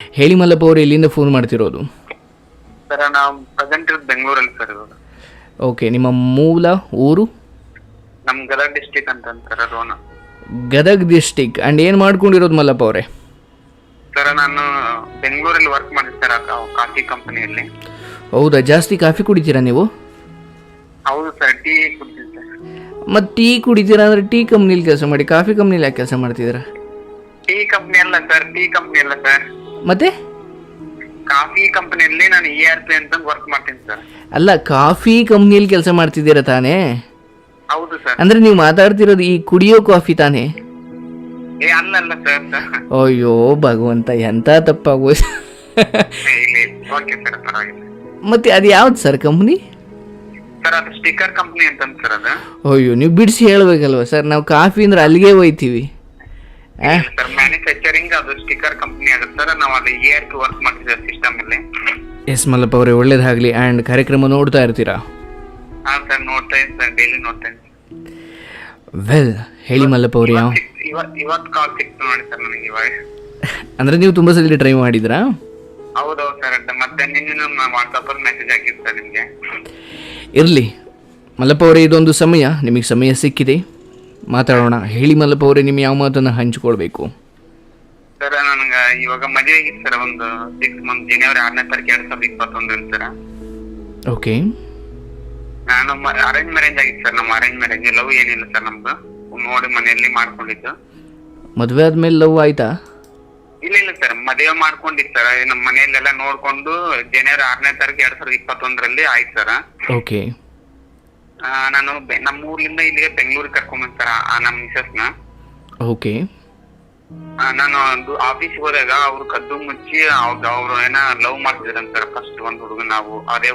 ಹೇಳಿ ಮಲ್ಲಪ್ಪ ಅವರು ಎಲ್ಲಿಂದ ಫೋನ್ ಮಾಡ್ತಿರೋದು? ಸರ್ ನಾವು ಪ್ರೆಸೆಂಟ್ ಇರೋದು ಬೆಂಗಳೂರಲ್ಲಿ ಸರ್ ಇವಾಗ. ಓಕೆ, ನಿಮ್ಮ ಮೂಲ ಊರು? ನಮ್ಮ ಗದಗ ಡಿಸ್ಟಿಕ್ ಅಂತ sir Ron. Gadag district. And ಏನು ಮಾಡ್ಕೊಂಡಿರೋದು ಮಲ್ಲಪ್ಪ ಅವರೇ? ಸರ್ ನಾನು ಬೆಂಗಳೂರಲ್ಲಿ ವರ್ಕ್ ಮಾಡಿದ್ದೆ ಸರ್ ಕಾಫಿ ಕಂಪನಿಯಲ್ಲಿ. ಹೌದಾ, ಜಾಸ್ತಿ ಕಾಫಿ ಕುಡಿತೀರಾ ನೀವು? ಹೌದು ಸರ್, ಟೀ ಕುಡ್ತೀನಿ ಸರ್. ಮತ್ತು ಟೀ ಕುಡಿತೀರಾ ಅಂದರೆ ಟೀ ಕಂಪ್ನಿಲಿ ಕೆಲಸ ಮಾಡಿ, ಕಾಫಿ ಕಂಪ್ನಿಲಿ ಯಾಕೆ ಕೆಲಸ ಮಾಡ್ತಿದ್ದೀರಾ? ಟೀ ಕಂಪ್ನಿ ಅಲ್ಲ ಸರ್, ಟೀ ಕಂಪ್ನಿ ಅಲ್ಲ ಸರ್, ಮತ್ತೆ ಕಾಫಿ ಕಂಪನಿಯಲ್ಲಿ ನಾನು ERP ಅಂತ ವರ್ಕ್ ಮಾಡ್ತೀನಿ ಸರ್. ಅಲ್ಲ, ಕಾಫಿ ಕಂಪ್ನಿಯಲ್ಲಿ ಕೆಲಸ ಮಾಡ್ತಿದ್ದೀರಾ ತಾನೇ? ಹೌದು ಸರ್. ಅಂದರೆ ನೀವು ಮಾತಾಡ್ತಿರೋದು ಈ ಕುಡಿಯೋ ಕಾಫಿ ತಾನೇ? ಅಲ್ಲ ಸರ್. ಅಯ್ಯೋ ಭಗವಂತ, ಎಂಥ ತಪ್ಪಾಗೋ. ಓಕೆ ಸರ್, ಪರವಾಗಿಲ್ಲ. ಮತ್ತೆ ಅದು ಯಾವ್ದು ಸರ್ ಕಂಪ್ನಿ? ಸರ್ ಅದು ಸ್ಟಿಕ್ಕರ್ ಕಂಪ್ನಿ ಅಂತ ಸರ್ ಅದು. ಅಯ್ಯೋ, ನೀವು ಬಿಡಿಸಿ ಹೇಳ್ಬೇಕಲ್ವ ಸರ್, ನಾವು ಕಾಫಿ ಅಂದ್ರೆ ಅಲ್ಲಿಗೆ ಹೋಯ್ತೀವಿ. ಸರ್ ಮ್ಯಾನುಫ್ಯಾಕ್ಚರಿಂಗ್ ಅದು ಸ್ಟಿಕ್ಕರ್ ಕಂಪ್ನಿ ಆಗುತ್ತೆ ಸರ್. ನಾವು ಅದು ERP ವರ್ಕ್ ಮಾಡ್ತಿದ್ದೇವೆ ಸಿಸ್ಟಮ್ ಅಲ್ಲಿ. ಎಸ್ ಮಲ್ಲಪ್ಪ ಅವರೇ, ಒಳ್ಳೇದಾಗಲಿ. ಆ್ಯಂಡ್ ಕಾರ್ಯಕ್ರಮ ನೋಡ್ತಾ ಇರ್ತೀರಾ? ಹಾಂ ಸರ್, ನೋಡ್ತಾ ಇದ್ದೀನಿ ಸರ್, ಡೈಲಿ ನೋಡ್ತಾ ಇದ್ದೀನಿ. ವೆಲ್, ಹೇಳಿ ಮಲ್ಲಪ್ಪ ಅವ್ರು ಯಾವ ಇವತ್ತು ಕಾಲ್ ಸಿಕ್ತು ನೋಡಿ ಸರ್ ನನಗೆ ಇವಾಗ. ಅಂದರೆ ನೀವು ತುಂಬ ಸಲ ಟ್ರೈ ಮಾಡಿದ್ರಾ? ಹೌದೌದು ಸರ್, ಮತ್ತೆ ನಿನ್ನೆ ವಾಟ್ಸಪ್ಪಲ್ಲಿ ಮೆಸೇಜ್ ಹಾಕಿದ್ದು ಸರ್ ನಿಮಗೆ. ಇರಲಿ ಮಲ್ಲಪ್ಪ ಅವರೇ, ಇದೊಂದು ಸಮಯ, ನಿಮಗೆ ಸಮಯ ಸಿಕ್ಕಿದೆ, ಮಾತಾಡೋಣ. ಹೇಳಿ ಮಲ್ಲಪ್ಪ ಅವರೇ, ನಿಮ್ಮ ಯಾವ ಮಾತನ್ನು ಹಂಚಿಕೊಳ್ಬೇಕು? ಸರ್ ನನಗೆ ಇವಾಗ ಮದುವೆ ಆಗಿತ್ತು ಸರ್, ಒಂದು 6 ಮಂತ್, ಜನವರಿ 6ನೇ ತಾರೀಕು 2021 ಸರ್. ಓಕೆ. ನಾನು ಅರೇಂಜ್ ಮ್ಯಾರೇಜ್ ಆಗಿತ್ತು ಸರ್. ನಮ್ಮ ಅರೇಂಜ್ ಮ್ಯಾರೇಜ್, ಲವ್ ಏನಿಲ್ಲ ಸರ್ ನಮ್ದು, ನೋಡಿ ಮನೆಯಲ್ಲಿ ಮಾಡ್ಕೊಂಡಿದ್ದು. ಮದುವೆ ಆದ್ಮೇಲೆ ಲವ್ ಆಯ್ತಾ? ಇಲ್ಲ ಸರ್, ಮದುವೆ ಮಾಡ್ಕೊಂಡಿತ್ತು ಸರ್. ನಮ್ಮ ಮನೆಯಲ್ಲೆಲ್ಲ ನೋಡ್ಕೊಂಡು ಜನವರಿ 6ನೇ ತಾರೀಕು 2021 ಆಯ್ತು ಸರ್. ಓಕೆ. ನಾನು ನಮ್ಮ ಊರ್ಲಿಂದ ಇಲ್ಲಿಗೆ ಬೆಂಗಳೂರಿಗೆ ಕರ್ಕೊಂಡ್ ಸರ್ ನಮ್ಮ ಮಿಸಸ್ನ. ಓಕೆ. ನಾನು ಆಫೀಸ್ಗೆ ಹೋದಾಗ ಅವ್ರು ಕದ್ದು ಮುಚ್ಚಿ ಅವ್ರು ಏನ ಲವ್ ಮಾಡ್ತಿದ್ರಂತ ಸರ್. ಫಸ್ಟ್ ಒಂದು ಹುಡುಗ, ನಾವು ಅದೇ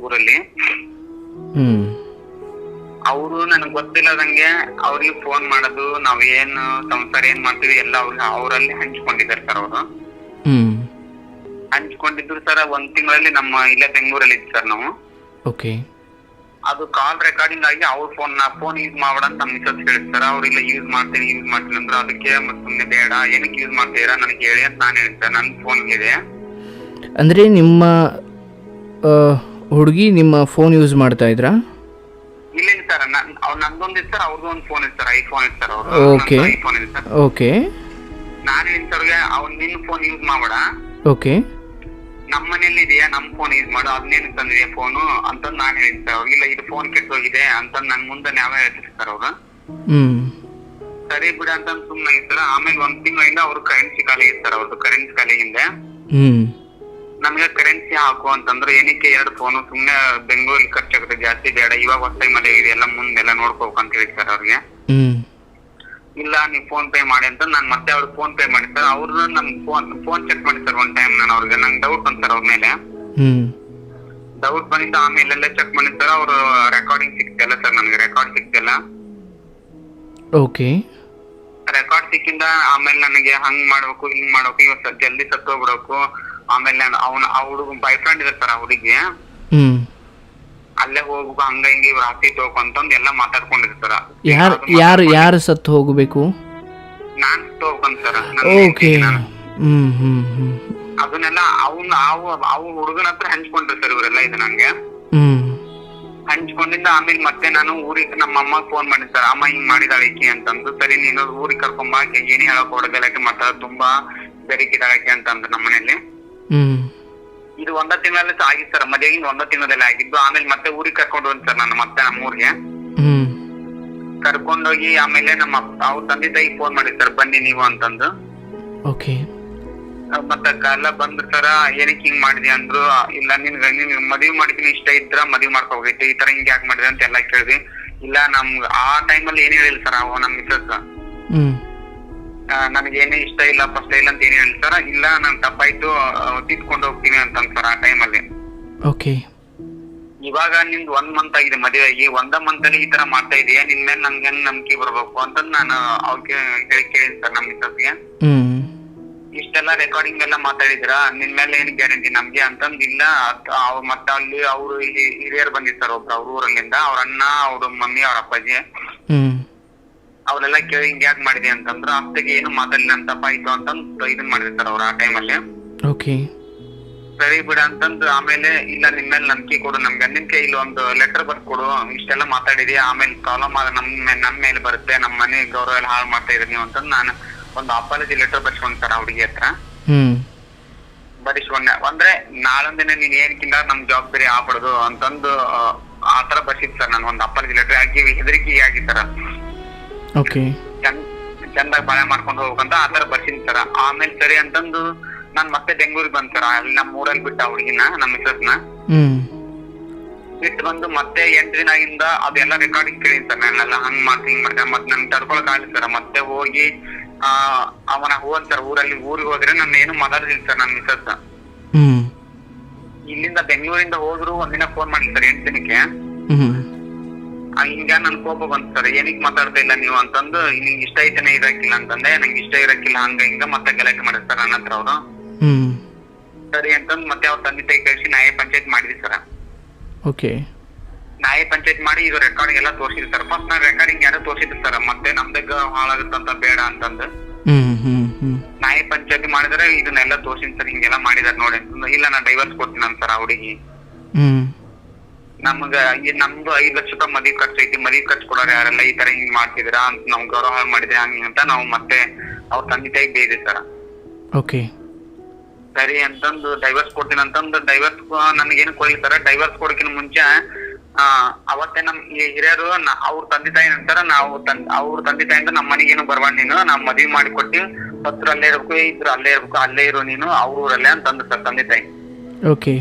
ಊರಲ್ಲಿ. ಅವರು ನನಗೆ ಗೊತ್ತಿಲ್ಲದಂಗೆ ಅವ್ರಿಗೆ ಫೋನ್ ಮಾಡೋದು, ನಾವ್ ಏನು ಸಂಸಾರ ಏನ್ ಮಾಡ್ತೀವಿ ಎಲ್ಲ ಅವರಲ್ಲಿ ಹಂಚ್ಕೊಂಡಿದ್ದಾರೆ ಸರ್. ಅವರು ಹಂಚ್ಕೊಂಡಿದ್ರು ಸರ್. 1 ತಿಂಗಳಲ್ಲಿ ನಮ್ಮ ಇಲ್ಲೇ ಬೆಂಗಳೂರಲ್ಲಿ ಇತ್ತು ಸರ್ ನಾವು. ಓಕೆ. ಅದು ಕಾಲ್ ರೆಕಾರ್ಡಿಂಗ್ ಆಗಿ ಅವ್ರ ಫೋನ್ ಯೂಸ್ ಮಾಡಬೇಡ ಅಂತ ನಮ್ಮ ಮಿಸಸ್ ಹೇಳಿರ್ತಾರ. ಅವ್ರಿಲ್ಲ ಯೂಸ್ ಮಾಡ್ತೀನಿ ಅಂದ್ರೆ ಅದಕ್ಕೆ ಸುಮ್ಮನೆ ಬೇಡ, ಏನಕ್ಕೆ ಯೂಸ್ ಮಾಡ್ತೀರಾ ನನಗೆ ಹೇಳಿ ಅಂತ ನಾನು ಹೇಳ್ತಾರೆ. ನನ್ನ ಫೋನ್ ಇದೆ. ಅಂದರೆ ನಿಮ್ಮ ಹುಡುಗಿ ನಿಮ್ಮ ಫೋನ್ ಯೂಸ್ ಮಾಡ್ತಾ ಇದ್ರಾ? ಇಲ್ಲ ಸರ್, ನಂದೊಂದು ಇತ್ತು ಸರ್, ಅವ್ರದ್ದು ಒಂದು ಫೋನ್ ಇತ್ತು ಸರ್, ಐಫೋನ್ ಇತ್ತು ಸರ್. ಓಕೆ. ಐಫೋನ್ ಇದೆ ಸರ್. ಓಕೆ. ನಾನು ಹೇಳಿದ ಸರ್ಗೆ ನಿನ್ನ ಫೋನ್ ಯೂಸ್ ಮಾಡಬೇಡ, ಓಕೆ, ನಮ್ಮ ಮನೇಲಿ ಇದೆಯಾ, ನಮ್ ಫೋನ್ ಯೂಸ್ ಮಾಡು, ಅದನ್ನೇನು ತಂದಿದೆ ಫೋನು ಅಂತ ನಾನು ಹೇಳಿದ್ದೆ ಸರ್. ಅವ್ರಿಗಿಲ್ಲ, ಇದು ಫೋನ್ ಕೆಟ್ಟೋಗಿದೆ ಅಂತ ನನ್ ಮುಂದೆ ನಾವೇ ಹೇಳ್ತಿದ್ರು ಸರ್ ಅವ್ರು. ಸರಿ ಬಿಡ ಅಂತ ಸುಮ್ಮನೆ ಇರ್ತಾರ. ಆಮೇಲೆ 1 ತಿಂಗಳಿಂದ ಅವ್ರು ಕರೆನ್ಸಿ ಖಾಲಿ ಇರ್ತಾರೆ. ಅವ್ರದ್ದು ಕರೆನ್ಸಿ ಖಾಲಿಯಿಂದ ನಮ್ಗೆ ಕರೆನ್ಸಿ ಹಾಕು ಅಂತಂದ್ರೆ, ಏನಕ್ಕೆ 2 ಫೋನು, ಸುಮ್ನೆ ಬೆಂಗಳೂರಲ್ಲಿ ಖರ್ಚಾಗುತ್ತೆ ಜಾಸ್ತಿ, ಬೇಡ, ಇವಾಗ ಹೊಸ ಮನೆ ಇದೆ, ಎಲ್ಲ ಮುಂದೆಲ್ಲ ನೋಡ್ಕೋಬೇಕು ಅಂತ ಹೇಳಿ ಸರ್ ಅವ್ರಿಗೆ. ಇಲ್ಲ ನೀವು ಫೋನ್ ಪೇ ಮಾಡಿ ಅಂತ ನಾನು ಮತ್ತೆ ಅವ್ರಿಗೆ ಫೋನ್ ಪೇ ಮಾಡಿ ಸರ್. ಅವ್ರು ನಮ್ ಫೋನ್ ಚೆಕ್ ಮಾಡಿ ಸರ್ ಒಂದ್ ಟೈಮ್. ನಾನು ಅವ್ರಿಗೆ ನಂಗೆ ಡೌಟ್ ಬಂತ ಸರ್ ಅವ್ರ ಮೇಲೆ. ಡೌಟ್ ಬಂದಿದ್ದ ಆಮೇಲೆ ಎಲ್ಲ ಚೆಕ್ ಮಾಡಿ ಸರ್. ಅವ್ರು ರೆಕಾರ್ಡಿಂಗ್ ಸಿಕ್ತಿಲ್ಲ ಸರ್, ನನಗೆ ರೆಕಾರ್ಡ್ ಸಿಕ್ತಿಲ್ಲ. ಓಕೆ. ರೆಕಾರ್ಡ್ ಸಿಕ್ಕಿಂದ ಆಮೇಲೆ ನನಗೆ ಹಂಗ್ ಮಾಡ್ಬೇಕು, ಹಿಂಗ್ ಮಾಡ್ಬೇಕು, ಇವತ್ತು ಜಲ್ದಿ ಸತ್ತೋಗ್ಬಿಡ್ಬೇಕು. ಆಮೇಲೆ ಆ ಹುಡುಗ ಬಾಯ್ ಫ್ರೆಂಡ್ ಇದೆ ಸರ್, ಆ ಹುಡುಗಿ ಅಲ್ಲೇ ಹೋಗ್ಬೇಕು, ಹಂಗ ಹಿಂಗ ಇವ್ರು ಹತ್ತಿ ತಗೋಕಂತಂದ್ ಎಲ್ಲ ಮಾತಾಡ್ಕೊಂಡಿರ್ತಾರ. ಯಾರು ಸತ್ತು ಹೋಗ್ಬೇಕು? ನಾನ್ ತಗೋಕಂತ ಸರ್. ಓಕೆ. ಅದನ್ನೆಲ್ಲ ಅವ್ನ ಹುಡುಗನ ಹತ್ರ ಹಂಚ್ಕೊಂಡ್ರು ಸರ್ ಇವರೆಲ್ಲ. ಇದು ನಂಗೆ ಹಂಚ್ಕೊಂಡಿದ್ದ ಆಮೇಲೆ ಮತ್ತೆ ನಾನು ಊರಿಗೆ ನಮ್ಮ ಅಮ್ಮ ಫೋನ್ ಮಾಡಿದ್ ಸರ್. ಅಮ್ಮ ಹಿಂಗ್ ಮಾಡಿದಾಳೆ ಈಕಿ ಅಂತಂದು. ಸರಿ ನೀನು ಊರಿಗೆ ಕರ್ಕೊಂಬ, ಏನೇ ಹೇಳಕ್ ಹೊಡೆದಕ್ಕೆ ಮಾತಾಡ, ತುಂಬಾ ಬೆರಕಿದಾಳಕ್ಕೆ ಅಂತಂದ್ರು ನಮ್ಮ ಮನೇಲಿ. ಇದು 1 ತಿಂಗಳಲ್ಲಿ ಆಗಿತ್ತು ಸರ್, ಮದುವೆಗಿಂದ 1 ತಿಂಗಳಲ್ಲಿ ಆಗಿದ್ದು. ಆಮೇಲೆ ಮತ್ತೆ ಊರಿಗೆ ಕರ್ಕೊಂಡು ಹೋಗಿ ಸರ್ ನಾನು, ಮತ್ತೆ ನಮ್ಮೂರಿಗೆ ಕರ್ಕೊಂಡೋಗಿ ಆಮೇಲೆ ನಮ್ಮ ಅವ್ರ ತಂದೆ ತಾಯಿ ಫೋನ್ ಮಾಡಿದ್ ಸರ್, ಬನ್ನಿ ನೀವು ಅಂತಂದು. ಓಕೆ. ಮತ್ತೆ ಎಲ್ಲ ಬಂದ್ರು ಸರ. ಏನಕ್ಕೆ ಹಿಂಗ್ ಮಾಡಿದ್ವಿ ಅಂದ್ರು. ಇಲ್ಲ ನಿನ್ ಮದ್ವಿ ಮಾಡಿದೀನಿ, ಇಷ್ಟ ಇದ್ರ ಮದ್ವಿ ಮಾಡ್ಕೋಬೇಕಿತ್ತು, ಈ ತರ ಹಿಂಗ್ ಯಾಕೆ ಮಾಡಿದೆ ಅಂತ ಎಲ್ಲ ಕೇಳಿದ್ವಿ. ಇಲ್ಲ ನಮ್ಗ ಆ ಟೈಮಲ್ಲಿ ಏನ್ ಹೇಳಿಲ್ಲ ಸರ್ ನಮ್ ಮಿಸಸ್. ನನಗೇನೇ ಇಷ್ಟ ಇಲ್ಲ, ಫಸ್ಟ್ ಇಲ್ಲ ಅಂತ ಏನ್ ಹೇಳಿ ಸರ್. ಇಲ್ಲ ನನ್ ತಪ್ಪಾಯ್ತು, ತಿದ್ಕೊಂಡು ಹೋಗ್ತೀನಿ ಅಂತ ಸರ್ ಆ ಟೈಮಲ್ಲಿ. ಓಕೆ. ಇವಾಗ ನಿಮ್ದು 1 ಮಂತ್ ಆಗಿದೆ ಮದುವೆ ಆಗಿ, 1 ಮಂತ್ ಅಲ್ಲಿ ಈ ತರ ಮಾಡ್ತಾ ಇದೀಯಾ, ನಿನ್ ಮೇಲೆ ನಮ್ಗೆ ಹೆಂಗ್ ನಂಬಿಕೆ ಬರ್ಬೇಕು ಅಂತ ನಾನು ಅವ್ರಿಗೆ ಕೇಳಿದ್ ಸರ್ ನಮ್ಮ ಮಿಸಸ್ಗೆ. ಇಷ್ಟೆಲ್ಲ ರೆಕಾರ್ಡಿಂಗ್ ಎಲ್ಲ ಮಾತಾಡಿದ್ರ, ನಿನ್ ಮೇಲೆ ಏನ್ ಗ್ಯಾರಂಟಿ ನಮ್ಗೆ ಅಂತಂದಿಲ್ಲ. ಮತ್ತೆ ಅಲ್ಲಿ ಅವ್ರು ಹಿರಿಯರು ಬಂದಿರ್ತಾರ ಒಬ್ರು ಅವ್ರ ಊರಲ್ಲಿಂದ, ಅವ್ರ ಅಣ್ಣ, ಅವ್ರ ಮಮ್ಮಿ, ಅವ್ರ ಅಪ್ಪಾಜಿ, ಅವರೆಲ್ಲ ಕೇಳಿ ಹಿಂಗ್ ಯಾಕೆ ಮಾಡಿದೆ ಅಂತಂದ್ರ ಅಪ್ಪಗೆ ಏನು ಮಾತಾಡಿಲ್ಲ ಅಂತಪ್ಪ ಆಯ್ತು ಅಂತಂದ್ ಇದನ್ ಮಾಡಿರ್ತಾರ ಅವ್ರು ಆ ಟೈಮಲ್ಲಿ. ಓಕೆ. ಸರಿ ಬಿಡ ಅಂತಂದು ಆಮೇಲೆ ಇಲ್ಲ ನಿಮ್ ಮೇಲೆ ನಂಬಿಕೆ ಕೊಡು, ನಮ್ ಗಂಡಿನ ಕೈಲಿ ಒಂದು ಲೆಟರ್ ಬರ್ಕೊಡು, ಇಷ್ಟೆಲ್ಲ ಮಾತಾಡಿದಿ ಆಮೇಲೆ ಪ್ರಾಬ್ಲಮ್ ಆಗ ನಮ್ ಮೇಲೆ ಬರುತ್ತೆ, ನಮ್ ಮನೆ ಗೌರವ ಎಲ್ಲ ಹಾಳು ಮಾಡ್ತಾ ಇದ್ರಿ ನೀವು ಅಂತಂದು ನಾನು ಒಂದು ಅಪಾಲಜಿ ಲೆಟರ್ ಬರ್ಸ್ಕೊಂಡ್ ಸರ್ ಹುಡುಗಿ ಹತ್ರ ಬರಿಸ್ಕೊಂಡೆ. ಅಂದ್ರೆ ನಾಳೊಂದಿನ ನೀನ್ ಏನಕ್ಕಿಲ್ಲ ನಮ್ ಜವಾಬ್ದಾರಿ ಆಗ್ಬಾರ್ದು ಅಂತಂದು ಆತರ ಬರ್ಸಿದ್ ಸರ್ ನಾನು ಒಂದು ಅಪಾಲಜಿ ಲೆಟರ್ ಆಗಿ ಹೆದರಿಕೆ ಆಗಿ ಸರ್. ಓಕೆ. ಚಂದಾಗಿ ಬಾಳೆ ಮಾಡ್ಕೊಂಡು ಹೋಗ್ಬೇಕಂತ ಆತರ ಬರ್ಸಿದ್ ಸರ್. ಆಮೇಲೆ ಸರಿ ಅಂತಂದು ನಾನ್ ಮತ್ತೆ ಬೆಂಗಳೂರಿಗೆ ಬಂದ್ ಸರ್. ಅಲ್ಲಿ ನಮ್ಮ ಊರಲ್ಲಿ ಬಿಟ್ಟ ಹುಡುಗಿನ ನಮ್ಮ ಮಿಸಸ್ನ ಬಿಟ್ಟು ಬಂದು ಮತ್ತೆ 8 ದಿನದಿಂದ ಅದೆಲ್ಲ ರೆಕಾರ್ಡಿಂಗ್ ಕೇಳಿದ್ ಸರ್. ನಾನೆಲ್ಲ ಹಂಗ್ ಮಾಡ್ತೀನಿ ಹಿಂಗ್ ಮಾಡ್ತೀನಿ ಮತ್ತೆ ನನ್ ತಡ್ಕೊಳಕ್ ಆಗ್ಲಿ ಸರ್. ಮತ್ತೆ ಹೋಗಿ ಅವನ ಹೋದ್ ಸರ್ ಊರಿಗೆ ಹೋದ್ರೆ ನಾನು ಏನು ಮಾತಾಡ್ತೀನಿ ಸರ್ ನನ್ನ ಮಿಸಸ್. ಇಲ್ಲಿಂದ ಬೆಂಗಳೂರಿಂದ ಹೋದ್ರು ಒಂದಿನ ಫೋನ್ ಮಾಡಿ ಸರ್ 8 ದಿನಕ್ಕೆ. ಹಿಂಗ ನನ್ ಕೋಪ ಬಂತು ಸರ್, ಏನಕ್ ಮಾತಾಡ್ತಾ ಇಲ್ಲ ನೀವು ಅಂತಂದು, ನಿಂಗೆ ಇಷ್ಟ ಐತನೇ ಇರಕ್ಕಿಲ್ಲ ಅಂತಂದೆ. ನಂಗೆ ಇಷ್ಟ ಇರಕ್ಕಿಲ್ಲ ಹಂಗ ಹಿಂಗ ಮತ್ತೆ ಗಲಾಟೆ ಮಾಡಿದ್ ಸರ್ ನನ್ನ ಹತ್ರ ಅವರು. ಸರಿ ಅಂತಂದ್ ಮತ್ತೆ ಅವ್ರ ತಂದೆ ತಾಯಿ ಕಳಿಸಿ ನ್ಯಾಯ ಪಂಚಾಯತ್ ಮಾಡಿದ್ವಿ ಸರ್. ಓಕೆ. ನ್ಯಾಯ ಪಂಚಾಯತ್ ಮಾಡಿ ಇದು ರೆಕಾರ್ಡಿಂಗ್ ಎಲ್ಲ ತೋರಿಸಿದ್ರು ಸರ್. ಫಸ್ಟ್ ನಾನು ರೆಕಾರ್ಡಿಂಗ್ ಯಾರು ತೋರಿಸಿದ್ರು ಸರ್, ಮತ್ತೆ ನಮ್ದಾಗ ಹಾಳಾಗುತ್ತಂತ ಬೇಡ ಅಂತಂದು ನ್ಯಾಯ ಪಂಚಾಯತ್ ಮಾಡಿದ್ರೆ ಇದನ್ನೆಲ್ಲ ತೋರ್ಸಿನ್ ಸರ್. ಹಿಂಗೆಲ್ಲ ಮಾಡಿದಾರೆ ನೋಡಿ ಅಂತಂದು. ಇಲ್ಲ ನಾನು ಡೈವರ್ಸ್ ಕೊಡ್ತೀನಿ ಅಂತ ಸರ್ ಆ ಹುಡುಗಿ. ನಮ್ಗ ನಮ್ದು 5 ಲಕ್ಷ ರೂಪಾಯಿ ಮದ್ವಿ ಖರ್ಚು ಐತಿ, ಮದ್ವಿ ಖರ್ಚು ಕೊಡೋರು ಯಾರೆಲ್ಲ ಈ ತರ ಹಿಂಗ್ ಮಾಡ್ತಿದ್ದೀರಾ ಅಂತ ನಮ್ ಗೌರವ ಹಾಳು ಮಾಡಿದ್ರೆ ಹಂಗ ಅಂತ ನಾವು ಮತ್ತೆ ಅವ್ರ ತಂದೆ ತಾಯಿಗೆ ಬೇಯಿದೆ ಸರ್. ಓಕೆ. ಸರಿ ಅಂತಂದು ಡೈವರ್ಸ್ ಕೊಡ್ತೀನಿ ಅಂತಂದು ಡೈವರ್ಸ್ ನನ್ಗೇನು ಕೊಡ್ಲಿ ಸರ್. ಡೈವರ್ಸ್ ಕೊಡಕಿನ ಮುಂಚೆ ಅವತ್ತೇ ನಮ್ ಹಿರಿಯರು ಅವ್ರ ತಂದೆ ತಾಯಿ ಅಂತಾರ, ಅವ್ರ ತಂದೆ ತಾಯಿಂದ ನಮ್ಮ ಮನೆಗೇನು ಬರ್ಬಾರ್ದು ನೀನು, ನಾವ್ ಮದ್ವಿ ಮಾಡಿ ಕೊಟ್ಟಿ ಸತ್ರು ಅಲ್ಲೇ ಇರ್ಬೇಕು, ಇದ್ರು ಅಲ್ಲೇ ಇರ್ಬೇಕು, ಅಲ್ಲೇ ಇರು ನೀನು ಅವ್ರ ಊರಲ್ಲೇ ಅಂತಂದು ಸರ್ ತಂದೆ ತಾಯಿ. ಓಕೆ.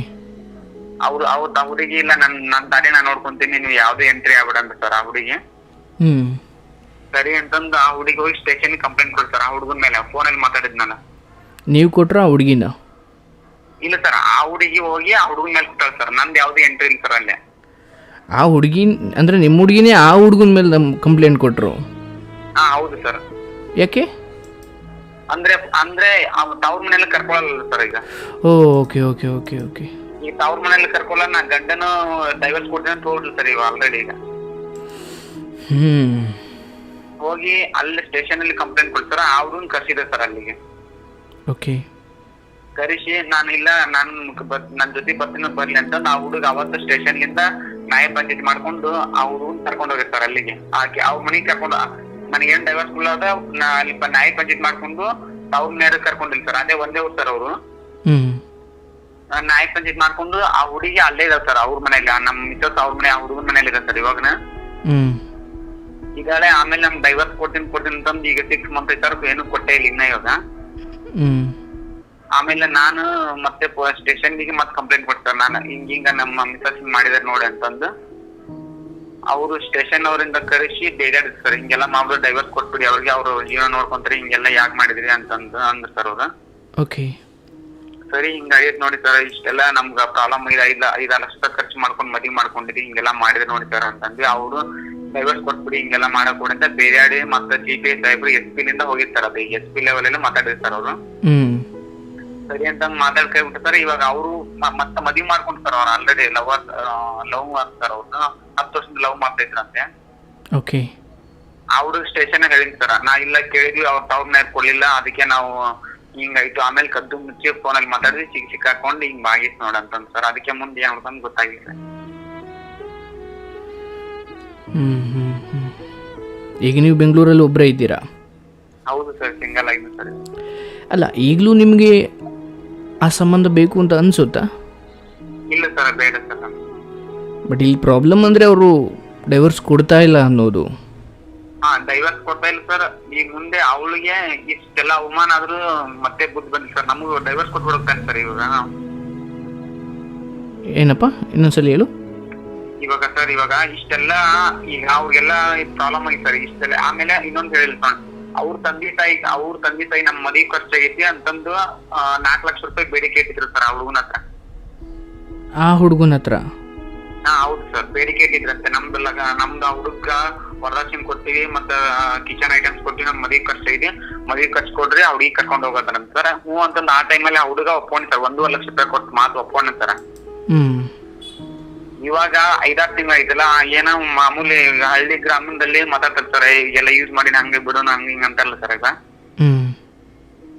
ಅವ್ರ ಹುಡುಗಿ ಇಲ್ಲ ನನ್ ದಾರಿ ನಾನ್ ನೋಡ್ಕೊಂತೀನಿ, ನೀವು ಯಾವ್ದು ಎಂಟ್ರಿ ಆಗ್ಬೇಡ ಅಂತ ಸರ್ ಆ ಹುಡುಗಿ. ಸರಿ ಅಂತಂದು ಆ ಹುಡುಗಿ ಹೋಗಿ ಸ್ಟೇಷನ್ ಕಂಪ್ಲೇಂಟ್ ಕೊಡ್ತಾರ ಆ ಹುಡುಗನ ಮೇಲೆ. ಫೋನಲ್ಲಿ ಮಾತಾಡಿದ್ನಲ್ಲ. ನೀವು ಕೊಟ್ರ ಆ ಹುಡುಗಿನ? ಇಲ್ಲ ಸರ್, ಆ ಹುಡುಗಿ ಹೋಗಿ ಆ ಹುಡುಗನ ಮೇಲೆ ಕೊಟ್ಟಾಳ ಸರ್. ನಂದು ಯಾವ್ದು ಎಂಟ್ರಿ ಇಲ್ಲ ಸರ್ ಅಲ್ಲೇ. ಆ ಹುಡುಗಿ ಅಂದ್ರೆ ನಿಮ್ಮ ಹುಡುಗಿನೇ ಆ ಹುಡುಗನ ಮೇಲೆ ಕಂಪ್ಲೇಂಟ್ ಕೊಟ್ರು? ಹಾ ಹೌದು ಸರ್. ಯಾಕೆ? ಅಂದ್ರೆ ತವ್ರ ಮನೆಯಲ್ಲಿ ಕರ್ಕೊಳಲ್ಲ ಸರ್ ಈಗ. Okay okay okay okay. ಈ ತವ್ರ ಮನೆಯಲ್ಲಿ ಕರ್ಕೊಲ್ಲ, ನಾ ಗಂಡನು ಡೈವರ್ಸ್ ಕೊಡ್ತೀನಿ ಅಂತ ಹೋಗ್ಲಿ ಸರ್ ಇವ ಆಲ್ರೆಡಿ ಈಗ. ಹೋಗಿ ಅಲ್ಲಿ ಸ್ಟೇಷನ್ ಅಲ್ಲಿ ಕಂಪ್ಲೇಂಟ್ ಕೊಡ್ತಾರ. ಆ ಹುಡುಗನ್ ಕರ್ಸಿದೆ ಸರ್ ಅಲ್ಲಿಗೆ. ಓಕೆ. ಕರೆಸಿ ನಾನು ಇಲ್ಲ ನನ್ ಜೊತೆ ಬರ್ಲಿ ಅಂತ ಆ ಹುಡುಗ ಅವತ್ತು ಸ್ಟೇಷನ್ ಲಿಂದ ನ್ಯಾಯ ಪಂಚಾಯತ್ ಮಾಡ್ಕೊಂಡು ಆ ಹುಡುಗನ್ ಕರ್ಕೊಂಡು ಹೋಗಿರ್ತಾರ ಅಲ್ಲಿಗೆ. ಆಕೆ ಅವ್ರ ಮನೆಗೆ ಕರ್ಕೊಂಡು ನನಗೇನ್ ಡೈವರ್ಸ್ ಕೊಡೋದ ಅಲ್ಲಿ ನ್ಯಾಯ ಪಂಚಾಯತ್ ಮಾಡ್ಕೊಂಡು ಅವ್ರ ನೇರ ಕರ್ಕೊಂಡಿಲ್ಲ ಸರ್. ಅದೇ ಒಂದೇ ಊರ್ ಸರ್ ಅವರು. ನ್ಯಾಯ ಪಂಚಾಯತ್ ಮಾಡ್ಕೊಂಡು ಆ ಹುಡುಗಿ ಅಲ್ಲೇ ಇದಾವ ಸರ್ ಅವ್ರ ಮನೇಲಿ. ನಮ್ ಮಿಸಸ್ ಅವ್ರ ಮನೆ ಆ ಹುಡುಗನ ಮನೇಲಿ ಇದೆ ಸರ್ ಇವಾಗನ. ಈಗಾಗಲೇ ಆಮೇಲೆ ನಮ್ ಡೈವರ್ಸ್ ಕೊಡ್ತೀನಿ ಅಂತಂದು ಈಗ 6 ಮಂತ್ ಸರ್ ಏನು ಕೊಟ್ಟೇ ಇಲ್ಲ ಇನ್ನ ಇವಾಗ. ಆಮೇಲೆ ನಾನು ಮತ್ತೆ ಸ್ಟೇಷನ್ಗೆ ಮತ್ತೆ ಕಂಪ್ಲೇಂಟ್ ಕೊಡ್ತಾರೆ. ನಾನು ಹಿಂಗ ನಮ್ಮ ಮಿಸಸ್ ಮಾಡಿದಾರೆ ನೋಡಿ ಅಂತಂದು ಅವರು ಸ್ಟೇಷನ್ ಅವರಿಂದ ಕರೆಸಿ ಬೇಗ ಸರ್ ಹಿಂಗೆಲ್ಲ ಮಾಡ್ಬಿಟ್ಟು ಡೈವರ್ಸ್ ಕೊಟ್ಬಿಡಿ ಅವ್ರಿಗೆ, ಅವ್ರು ಜೀವನ ನೋಡ್ಕೊಂತಾರೆ, ಹಿಂಗೆಲ್ಲ ಯಾಕೆ ಮಾಡಿದ್ರಿ ಅಂತಂದು ಅಂದ್ರು ಸರ್ ಅವ್ರು. ಓಕೆ. ಸರಿ ಹಿಂಗ ಆಗೈತ್ ನೋಡಿ ಸರ್, ಇಷ್ಟೆಲ್ಲ ನಮ್ಗ ಪ್ರಾಬ್ಲಮ್ 5 ಲಕ್ಷ ರೂಪಾಯಿ ಖರ್ಚು ಮಾಡ್ಕೊಂಡು ಮದ್ವಿ ಮಾಡ್ಕೊಂಡಿದ್ರಿ, ಹಿಂಗೆಲ್ಲ ಮಾಡಿದ್ರೆ ನೋಡಿ ಸರ್ ಅಂತಂದ್ವಿ. ಅವರು ಡೈವರ್ಸ್ ಕೊಟ್ಬಿಡಿ ಹಿಂಗೆಲ್ಲ ಮಾಡಕ್ ಕೊಡಿ ಅಂತ ಬೇರೆ ಮತ್ತೆ GP ಸಾಹೇಬ್ರು SP ಲಿಂದ ಹೋಗಿರ್ತಾರ. ಅದು SP ಲೆವೆಲ್ ಎಲ್ಲ ಮಾತಾಡಿದ್ರು ಸರ್ ಅವರು. ಸರಿ ಅಂತ ಮಾತಾಡ್ ಕೈ ಬಿಟ್ಟಿರ್ತಾರೆ. ಇವಾಗ ಅವರು ಮತ್ತೆ ಮದ್ವಿ ಮಾಡ್ಕೊಂಡಿರ್ತಾರ. ಅವ್ರು ಆಲ್ರೆಡಿ ಲವ್ ಆಗ್ತಾರ. ಅವ್ರನ್ನ 10 ವರ್ಷದಿಂದ ಲವ್ ಮಾಡ್ತಾ ಇದ್ರಂತೆ. ಓಕೆ. ಅವ್ರು ಸ್ಟೇಷನ್ ಹೇಳಿರ್ತಾರ, ನಾ ಇಲ್ಲ ಕೇಳಿದ್ವಿ ಅವ್ರ ತವ್ರ ಮನೆಯವ್ರು ಕೊಡ್ಲಿಲ್ಲ, ಅದಕ್ಕೆ ನಾವು ಹಿಂಗಾಯ್ತು. ಆಮೇಲೆ ಕದ್ದು ಮುಚ್ಚಿ ಫೋನಲ್ಲಿ ಮಾತಾಡಿದ್ವಿ, ಸಿಕ್ಕಾಕೊಂಡು ಹಿಂಗ್ ಆಗಿತ್ತು ನೋಡಂತಂದ್ ಸರ್. ಅದಕ್ಕೆ ಮುಂದೆ ಏನ್ ಮಾಡ್ಕೊಂಡ್ ಗೊತ್ತಾಗಿಲ್ಲ. ಈಗ ನೀವು ಬೆಂಗಳೂರಲ್ಲಿ ಒಬ್ಬರೇ ಇದ್ದೀರಾ? ಹೌದು ಸರ್, ಸಿಂಗಲ್ ಆಗಿದೆ ಸರ್. ಅಲ್ಲ, ಈಗಲೂ ನಿಮಗೆ ಆ ಸಂಬಂಧ ಬೇಕು ಅಂತ ಅನ್ಸುತ್ತಾ? ಇಲ್ಲ ಸರ್, ಬೇಡ ಸರ್. ಬಟ್ ಇಲ್ಲಿ ಪ್ರಾಬ್ಲಮ್ ಅಂದ್ರೆ ಅವರು ಡೈವರ್ಸ್ ಕೊಡ್ತಾ ಇಲ್ಲ ಅನ್ನೋದು. ಡೈವರ್ಸ್ ಕೊಡ್ತಾ ಇಲ್ಲ ಸರ್. ಈಗ ಮುಂದೆ ಅವಳಿಗೆ ಇಷ್ಟೆಲ್ಲ ಅವಮಾನ ಆದ್ರೂ ಮತ್ತೆ ಬುದ್ಧಿ ಬಂದಿಲ್ಲ ಸರ್. ನಮಗೂ ಡೈವರ್ಸ್ ಕೊಟ್ಬಿಡುತ್ತಾನೆ ಸರ್ ಇವಾಗ. ಏನಪ್ಪ ಇನ್ನೊಂದ್ಸಲ ಹೇಳು. ಇವಾಗ ಇಷ್ಟೆಲ್ಲ ಈಗ ಅವ್ರಿಗೆಲ್ಲ ಪ್ರಾಬ್ಲಮ್ ಆಗಿ ಸರ್ ಇಷ್ಟೆಲ್ಲ. ಆಮೇಲೆ ಇನ್ನೊಂದು ಹೇಳಿಲ್ಲ ಸರ್, ಅವ್ರ ತಂದೆ ತಾಯಿ ನಮ್ಮ ಮದುವೆ ಖರ್ಚಾಗೈತಿ ಅಂತಂದು 4 ಲಕ್ಷ ರೂಪಾಯಿ ಬೇಡಿಕೆ ಇಟ್ಟಿದ್ರು ಸರ್ ಆ ಹುಡುಗನ ಹತ್ರ. ಆ ಹುಡುಗನ ಹತ್ರ? ಹೌದು ಸರ್, ಬೇಡಿಕೆ ಇಟ್ಟಿದ್ರಂತೆ. ನಮ್ದು ಆ ಹುಡುಗ ವರದಕ್ಷಿಣೆ ಕೊಡ್ತೀವಿ, ಮತ್ತೆ ಕಿಚನ್ ಐಟಮ್ಸ್ ಕೊಡ್ತೀವಿ, ನಮ್ ಮದುವೆ ಖರ್ಚು ಇದೆ, ಮದುವೆ ಖರ್ಚು ಕೊಡ್ರಿ ಆ ಹುಡುಗಿ ಕರ್ಕೊಂಡು ಹೋಗೋದಂತ ಸರ್. ಹ್ಞೂ ಅಂತಂದು ಆ ಟೈಮಲ್ಲಿ ಆ ಹುಡುಗ ಒಪ್ಕೊಂಡ್ ಸರ್. 1.5 ಲಕ್ಷ ರೂಪಾಯಿ ಕೊಟ್ಟು ಮಾತು ಒಪ್ಕೊಂಡ್ ಸರ್. ಇವಾಗ 5-6 ತಿಂಗಳು ಆಯ್ತಲ್ಲ, ಏನೋ ಮಾಮೂಲಿ ಹಳ್ಳಿ ಗ್ರಾಮದಲ್ಲಿ ಮಾತಾಡ್ತಾರೆ ಸರ್, ಈಗೆಲ್ಲ ಯೂಸ್ ಮಾಡಿ ಹಂಗೆ ಬಿಡೋಣ ಹಂಗ ಹಿಂಗ ಅಂತಲ್ಲ ಸರ್. ಈಗ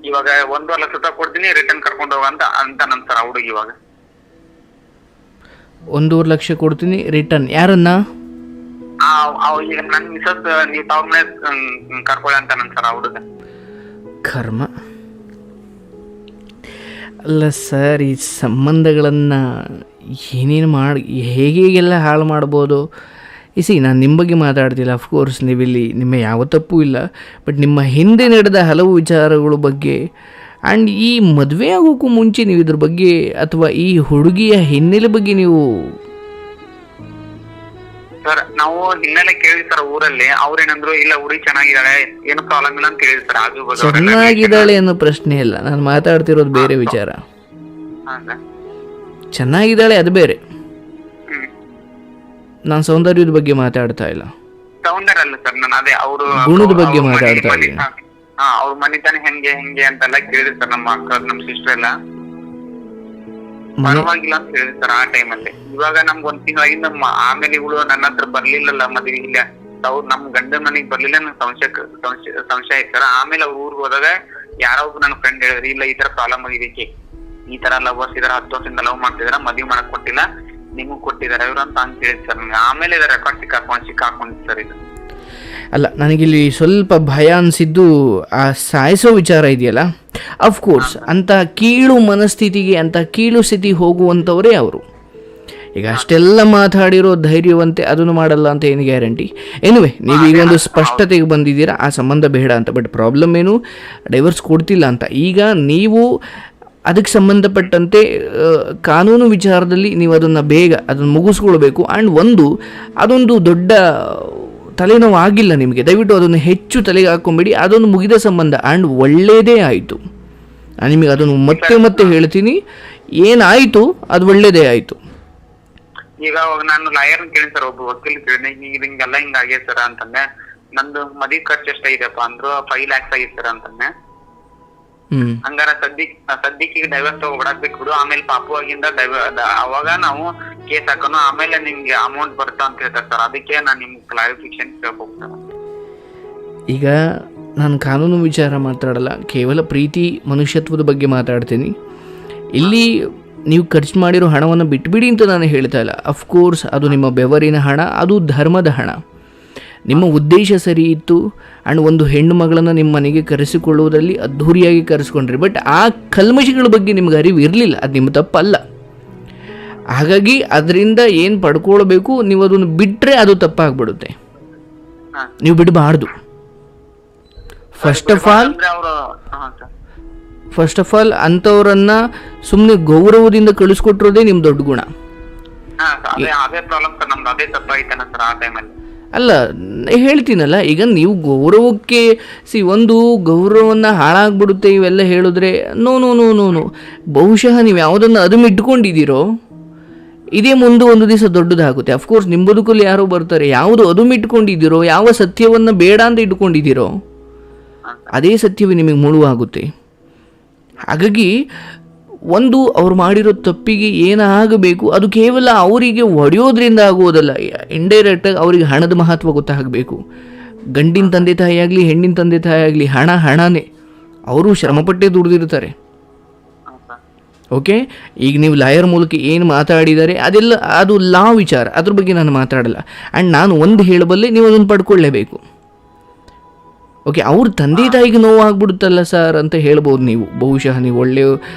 ಇವಾಗ 1.5 ಲಕ್ಷ ರೂಪಾಯಿ ಕೊಡ್ತೀನಿ ರಿಟರ್ನ್ ಕರ್ಕೊಂಡು ಹೋಗ ಅಂತ ನಮ್ ಸರ್ ಹುಡುಗಿ ಇವಾಗ 1.5 ಲಕ್ಷ ಕೊಡ್ತೀನಿ ರಿಟರ್ನ್. ಯಾರನ್ನ? ಈಗ ನನ್ ಮಿಸಸ್ ನೀವು ತವ್ರ ಮನೆ ಕರ್ಕೊಳ್ಳಿ ಅಂತ ನನ್ ಸರ್ ಹುಡುಗ. ಕರ್ಮ. ಅಲ್ಲ ಸರ್, ಈ ಸಂಬಂಧಗಳನ್ನು ಏನೇನು ಹೇಗೆಲ್ಲ ಹಾಳು ಮಾಡ್ಬೋದು. ನಾನು ನಿಮ್ಮ ಬಗ್ಗೆ ಮಾತಾಡ್ತಿಲ್ಲ. ಅಫ್ಕೋರ್ಸ್ ನೀವಿಲ್ಲಿ ನಿಮ್ಮ ಯಾವ ತಪ್ಪು ಇಲ್ಲ. ಬಟ್ ನಿಮ್ಮ ಹಿಂದೆ ನಡೆದ ಹಲವು ವಿಚಾರಗಳ ಬಗ್ಗೆ ಆ್ಯಂಡ್ ಈ ಮದುವೆ ಆಗೋಕ್ಕೂ ಮುಂಚೆ ನೀವು ಇದ್ರ ಬಗ್ಗೆ ಅಥವಾ ಈ ಹುಡುಗಿಯ ಹಿನ್ನೆಲೆ ಬಗ್ಗೆ ನೀವು ಸರ್ ನಾವು ಹಿನ್ನೆಲೆ ಕೇಳಿ ಸರ್ ಊರಲ್ಲಿ. ಅವ್ರೇನಂದ್ರು ಇಲ್ಲ ಹುಡುಗಿ ಚೆನ್ನಾಗಿದ್ದಾಳೆ, ಏನು ಪ್ರಾಬ್ಲಮ್ ಇಲ್ಲ ಅಂತ ಹೇಳಿದ್ರು ಸರ್. ಆಜು ಬಾಜು ಚೆನ್ನಾಗಿದ್ದಾಳೆ ಅನ್ನೋ ಪ್ರಶ್ನೆ ಇಲ್ಲ, ನಾನು ಮಾತಾಡ್ತಿರೋದು ಬೇರೆ ವಿಚಾರ. ಚೆನ್ನಾಗಿದ್ದಾಳೆ ಅದು ಬೇರೆ, ನಾನು ಸೌಂದರ್ಯದ ಬಗ್ಗೆ ಮಾತಾಡ್ತಾ ಇಲ್ಲ. ಸೌಂದರ್ಯ ಅಲ್ಲ ಸರ್, ನಾನು ಅದೇ ಅವರು ಗುಣದ ಬಗ್ಗೆ ಮಾತಾಡ್ತಾ ಇದ್ದೀನಿ. ಅವ್ರ ಮನಿತಾನೆ ಹೆಂಗೆ ಅಂತೆಲ್ಲ ಕೇಳಿದ್ರು ಸರ್. ನಮ್ಮ ಅಕ್ಕ ನಮ್ ಸಿಸ್ಟರ್ ಎಲ್ಲ ಪರವಾಗಿಲ್ಲ ಅಂತ ಹೇಳಿದ್ರು ಸರ್ ಆ ಟೈಮಲ್ಲಿ. ಇವಾಗ ನಮ್ಗೆ 1 ತಿಂಗಳಾಗಿಂದ ಆಮೇಲೆ ಇವಳು ನನ್ನ ಹತ್ರ ಬರ್ಲಿಲ್ಲಲ್ಲ ಮದ್ವೆ ಇಲ್ಲ, ಅವ್ರು ನಮ್ ಗಂಡನ ಮನೆಗ್ ಬರ್ಲಿಲ್ಲ. ನಂಗೆ ಸಂಶಯ ಇತ್ತು ಸರ್. ಆಮೇಲೆ ಅವ್ರ ಊರ್ಗ್ ಹೋದಾಗ ಯಾರೋ ಒಬ್ರು ನನ್ನ ಫ್ರೆಂಡ್ ಹೇಳಿದ್ರು, ಇಲ್ಲ ಈ ತರ ಪ್ರಾಬ್ಲಮ್ ಆಗಿದಕ್ಕೆ, ಈ ತರ ಲವರ್ಸ್ ಇದಾರೆ, 10 ವರ್ಷದಿಂದ ಲವ್ ಮಾಡ್ತಿದಾರ, ಮದ್ವೆ ಮಾಡಕ್ ಕೊಟ್ಟಿಲ್ಲ, ನಿಮಗ್ ಕೊಟ್ಟಿದ್ದಾರೆ ಇವ್ರು ಅಂತ ಹೇಳಿದ್ ಸರ್ ನನಗೆ. ಆಮೇಲೆ ಇದರ ರೆಕಾರ್ಡ್ ಸಿಕ್ಕಾಕೊಂಡಿತ್ತು ಸರ್ ಇದು. ಅಲ್ಲ, ನನಗಿಲ್ಲಿ ಸ್ವಲ್ಪ ಭಯ ಅನಿಸಿದ್ದು ಆ ಸಾಯಿಸೋ ವಿಚಾರ ಇದೆಯಲ್ಲ. ಅಫ್ಕೋರ್ಸ್ ಅಂಥ ಕೀಳು ಮನಸ್ಥಿತಿಗೆ, ಅಂಥ ಕೀಳು ಸ್ಥಿತಿ ಹೋಗುವಂಥವರೇ ಅವರು. ಈಗ ಅಷ್ಟೆಲ್ಲ ಮಾತಾಡಿರೋ ಧೈರ್ಯವಂತೆ ಅದನ್ನು ಮಾಡಲ್ಲ ಅಂತ ಏನು ಗ್ಯಾರಂಟಿ? ಎನಿವೆ, ನೀವು ಈಗ ಒಂದು ಸ್ಪಷ್ಟತೆಗೆ ಬಂದಿದ್ದೀರಾ ಆ ಸಂಬಂಧ ಬೇಡ ಅಂತ. ಬಟ್ ಪ್ರಾಬ್ಲಮ್ ಏನು, ಡೈವರ್ಸ್ ಕೊಡ್ತಿಲ್ಲ ಅಂತ. ಈಗ ನೀವು ಅದಕ್ಕೆ ಸಂಬಂಧಪಟ್ಟಂತೆ ಕಾನೂನು ವಿಚಾರದಲ್ಲಿ ನೀವು ಅದನ್ನು ಮುಗಿಸ್ಕೊಳ್ಬೇಕು. ಆ್ಯಂಡ್ ಅದೊಂದು ದೊಡ್ಡ ತಲೆನೋವು ಆಗಿಲ್ಲ ನಿಮಗೆ, ದಯವಿಟ್ಟು ಅದನ್ನು ಹೆಚ್ಚು ತಲೆಗೆ ಹಾಕ್ಕೊಂಬೇಡಿ. ಅದೊಂದು ಮುಗಿದ ಸಂಬಂಧ ಆ್ಯಂಡ್ ಒಳ್ಳೆಯದೇ ಆಯಿತು. ನಾನು ನಿಮಗೆ ಅದನ್ನು ಮತ್ತೆ ಹೇಳ್ತೀನಿ, ಏನಾಯಿತು ಅದು ಒಳ್ಳೆಯದೇ ಆಯಿತು. ಈಗ ನಾನು ಲಾಯರ್ ಕೇಳಿ ಸರ್, ಒಬ್ಬ ವಕೀಲ್ ಕೇಳಿದೆ, ಹಿಂಗೆಲ್ಲ ಹಿಂಗಾಗಿದೆ ಸರ್ ಅಂತಂದೆ. ನಂದು ಮದುವೆ ಖರ್ಚು ಎಷ್ಟಾಗಿದೆಪ್ಪ ಅಂದ್ರು 5 lakhs ಆಗಿದೆ ಸರ್ ಅಂತಂದೆ. ಹಂಗಾರ ಸದ್ಯಕ್ಕೆ ಡೈವರ್ಸ್ ತಗೊಬಿಡಾಕ್ಬೇಕು ಬಿಡು, ಆಮೇಲೆ ಪಾಪುವಾಗಿಂದ ಅವಾಗ ನಾವು ಕೇಸ್ ಹಾಕೋಣ, ಆಮೇಲೆ ನಿಮ್ಗೆ ಅಮೌಂಟ್ ಬರ್ತಾ ಅಂತ ಹೇಳ್ತಾರೆ ಸರ್. ಅದಕ್ಕೆ ನಾನು ನಿಮ್ಗೆ ಕ್ಲಾರಿಫಿಕೇಶನ್ ಕೇಳ್ಬೋಗ್ತಾರೆ. ಈಗ ನಾನು ಕಾನೂನು ವಿಚಾರ ಮಾತಾಡಲ್ಲ, ಕೇವಲ ಪ್ರೀತಿ ಮನುಷ್ಯತ್ವದ ಬಗ್ಗೆ ಮಾತಾಡ್ತೀನಿ. ಇಲ್ಲಿ ನೀವು ಖರ್ಚು ಮಾಡಿರೋ ಹಣವನ್ನು ಬಿಟ್ಬಿಡಿ ಅಂತ ನಾನು ಹೇಳ್ತಾ ಇಲ್ಲ. ಅಫ್ಕೋರ್ಸ್ ಅದು ನಿಮ್ಮ ಬೆವರಿನ ಹಣ, ಅದು ಧರ್ಮದ ಹಣ. ನಿಮ್ಮ ಉದ್ದೇಶ ಸರಿ ಇತ್ತು ಆ್ಯಂಡ್ ಒಂದು ಹೆಣ್ಣು ಮಗಳನ್ನು ನಿಮ್ಮ ಮನೆಗೆ ಕರೆಸಿಕೊಳ್ಳುವುದರಲ್ಲಿ ಅದ್ಧೂರಿಯಾಗಿ ಕರೆಸ್ಕೊಂಡ್ರಿ. ಬಟ್ ಆ ಕಲ್ಮಶಗಳ ಬಗ್ಗೆ ನಿಮ್ಗೆ ಅರಿವು ಇರಲಿಲ್ಲ, ಅದು ನಿಮ್ಮ ತಪ್ಪಲ್ಲ. ಹಾಗಾಗಿ ಅದರಿಂದ ಏನು ಪಡ್ಕೊಳ್ಬೇಕು ನೀವು ಅದನ್ನು ಬಿಟ್ಟರೆ ಅದು ತಪ್ಪಾಗ್ಬಿಡುತ್ತೆ. ನೀವು ಬಿಡಬಾರ್ದು. ಫಸ್ಟ್ ಆಫ್ ಆಲ್ ಅಂಥವ್ರನ್ನ ಸುಮ್ಮನೆ ಗೌರವದಿಂದ ಕಳಿಸ್ಕೊಟ್ಟಿರೋದೇ ನಿಮ್ಮ ದೊಡ್ಡ ಗುಣ. ಅಲ್ಲ, ಹೇಳ್ತೀನಲ್ಲ, ಈಗ ನೀವು ಗೌರವಕ್ಕೆ ಒಂದು ಗೌರವವನ್ನು ಹಾಳಾಗ್ಬಿಡುತ್ತೆ ಇವೆಲ್ಲ ಹೇಳಿದ್ರೆ ನೋ. ಬಹುಶಃ ನೀವು ಯಾವುದನ್ನು ಅದು ಇಟ್ಕೊಂಡಿದ್ದೀರೋ ಇದೇ ಮುಂದೆ ಒಂದು ದಿವಸ ದೊಡ್ಡದಾಗುತ್ತೆ. ಅಫ್ಕೋರ್ಸ್ ನಿಮ್ಮ ಬದುಕಲ್ಲಿ ಯಾರೋ ಬರ್ತಾರೆ, ಯಾವುದು ಅದು ಇಟ್ಕೊಂಡಿದ್ದೀರೋ, ಯಾವ ಸತ್ಯವನ್ನು ಬೇಡ ಅಂತ ಇಟ್ಕೊಂಡಿದ್ದೀರೋ ಅದೇ ಸತ್ಯವೇ ನಿಮಗೆ ಮುಳುವಾಗುತ್ತೆ. ಹಾಗಾಗಿ ಅವ್ರು ಮಾಡಿರೋ ತಪ್ಪಿಗೆ ಏನಾಗಬೇಕು ಅದು ಕೇವಲ ಅವರಿಗೆ ಹೊಡೆಯೋದ್ರಿಂದ ಆಗುವುದಲ್ಲ, ಇಂಡೈರೆಕ್ಟಾಗಿ ಅವರಿಗೆ ಹಣದ ಮಹತ್ವ ಗೊತ್ತಾಗಬೇಕು. ಗಂಡಿನ ತಂದೆ ತಾಯಿ ಆಗಲಿ ಹೆಣ್ಣಿನ ತಂದೆ ತಾಯಿ ಆಗಲಿ ಹಣನೇ, ಅವರು ಶ್ರಮಪಟ್ಟೆ ದುಡಿದಿರ್ತಾರೆ. ಓಕೆ, ಈಗ ನೀವು ಲಾಯರ್ ಮೂಲಕ ಏನು ಮಾತಾಡಿದ್ದಾರೆ ಅದೆಲ್ಲ ಅದು ಲಾ ವಿಚಾರ, ಅದ್ರ ಬಗ್ಗೆ ನಾನು ಮಾತಾಡಲ್ಲ. ಆ್ಯಂಡ್ ನಾನು ಒಂದು ಹೇಳಬಲ್ಲೆ, ನೀವು ಅದನ್ನು ಪಡ್ಕೊಳ್ಳೇಬೇಕು. ಓಕೆ, ಅವ್ರ ತಂದೆ ತಾಯಿಗೆ ನೋವಾಗ್ಬಿಡುತ್ತಲ್ಲ ಸರ್ ಅಂತ ಹೇಳ್ಬೋದು ನೀವು. ಬಹುಶಃ ನೀವು ಒಳ್ಳೆಯ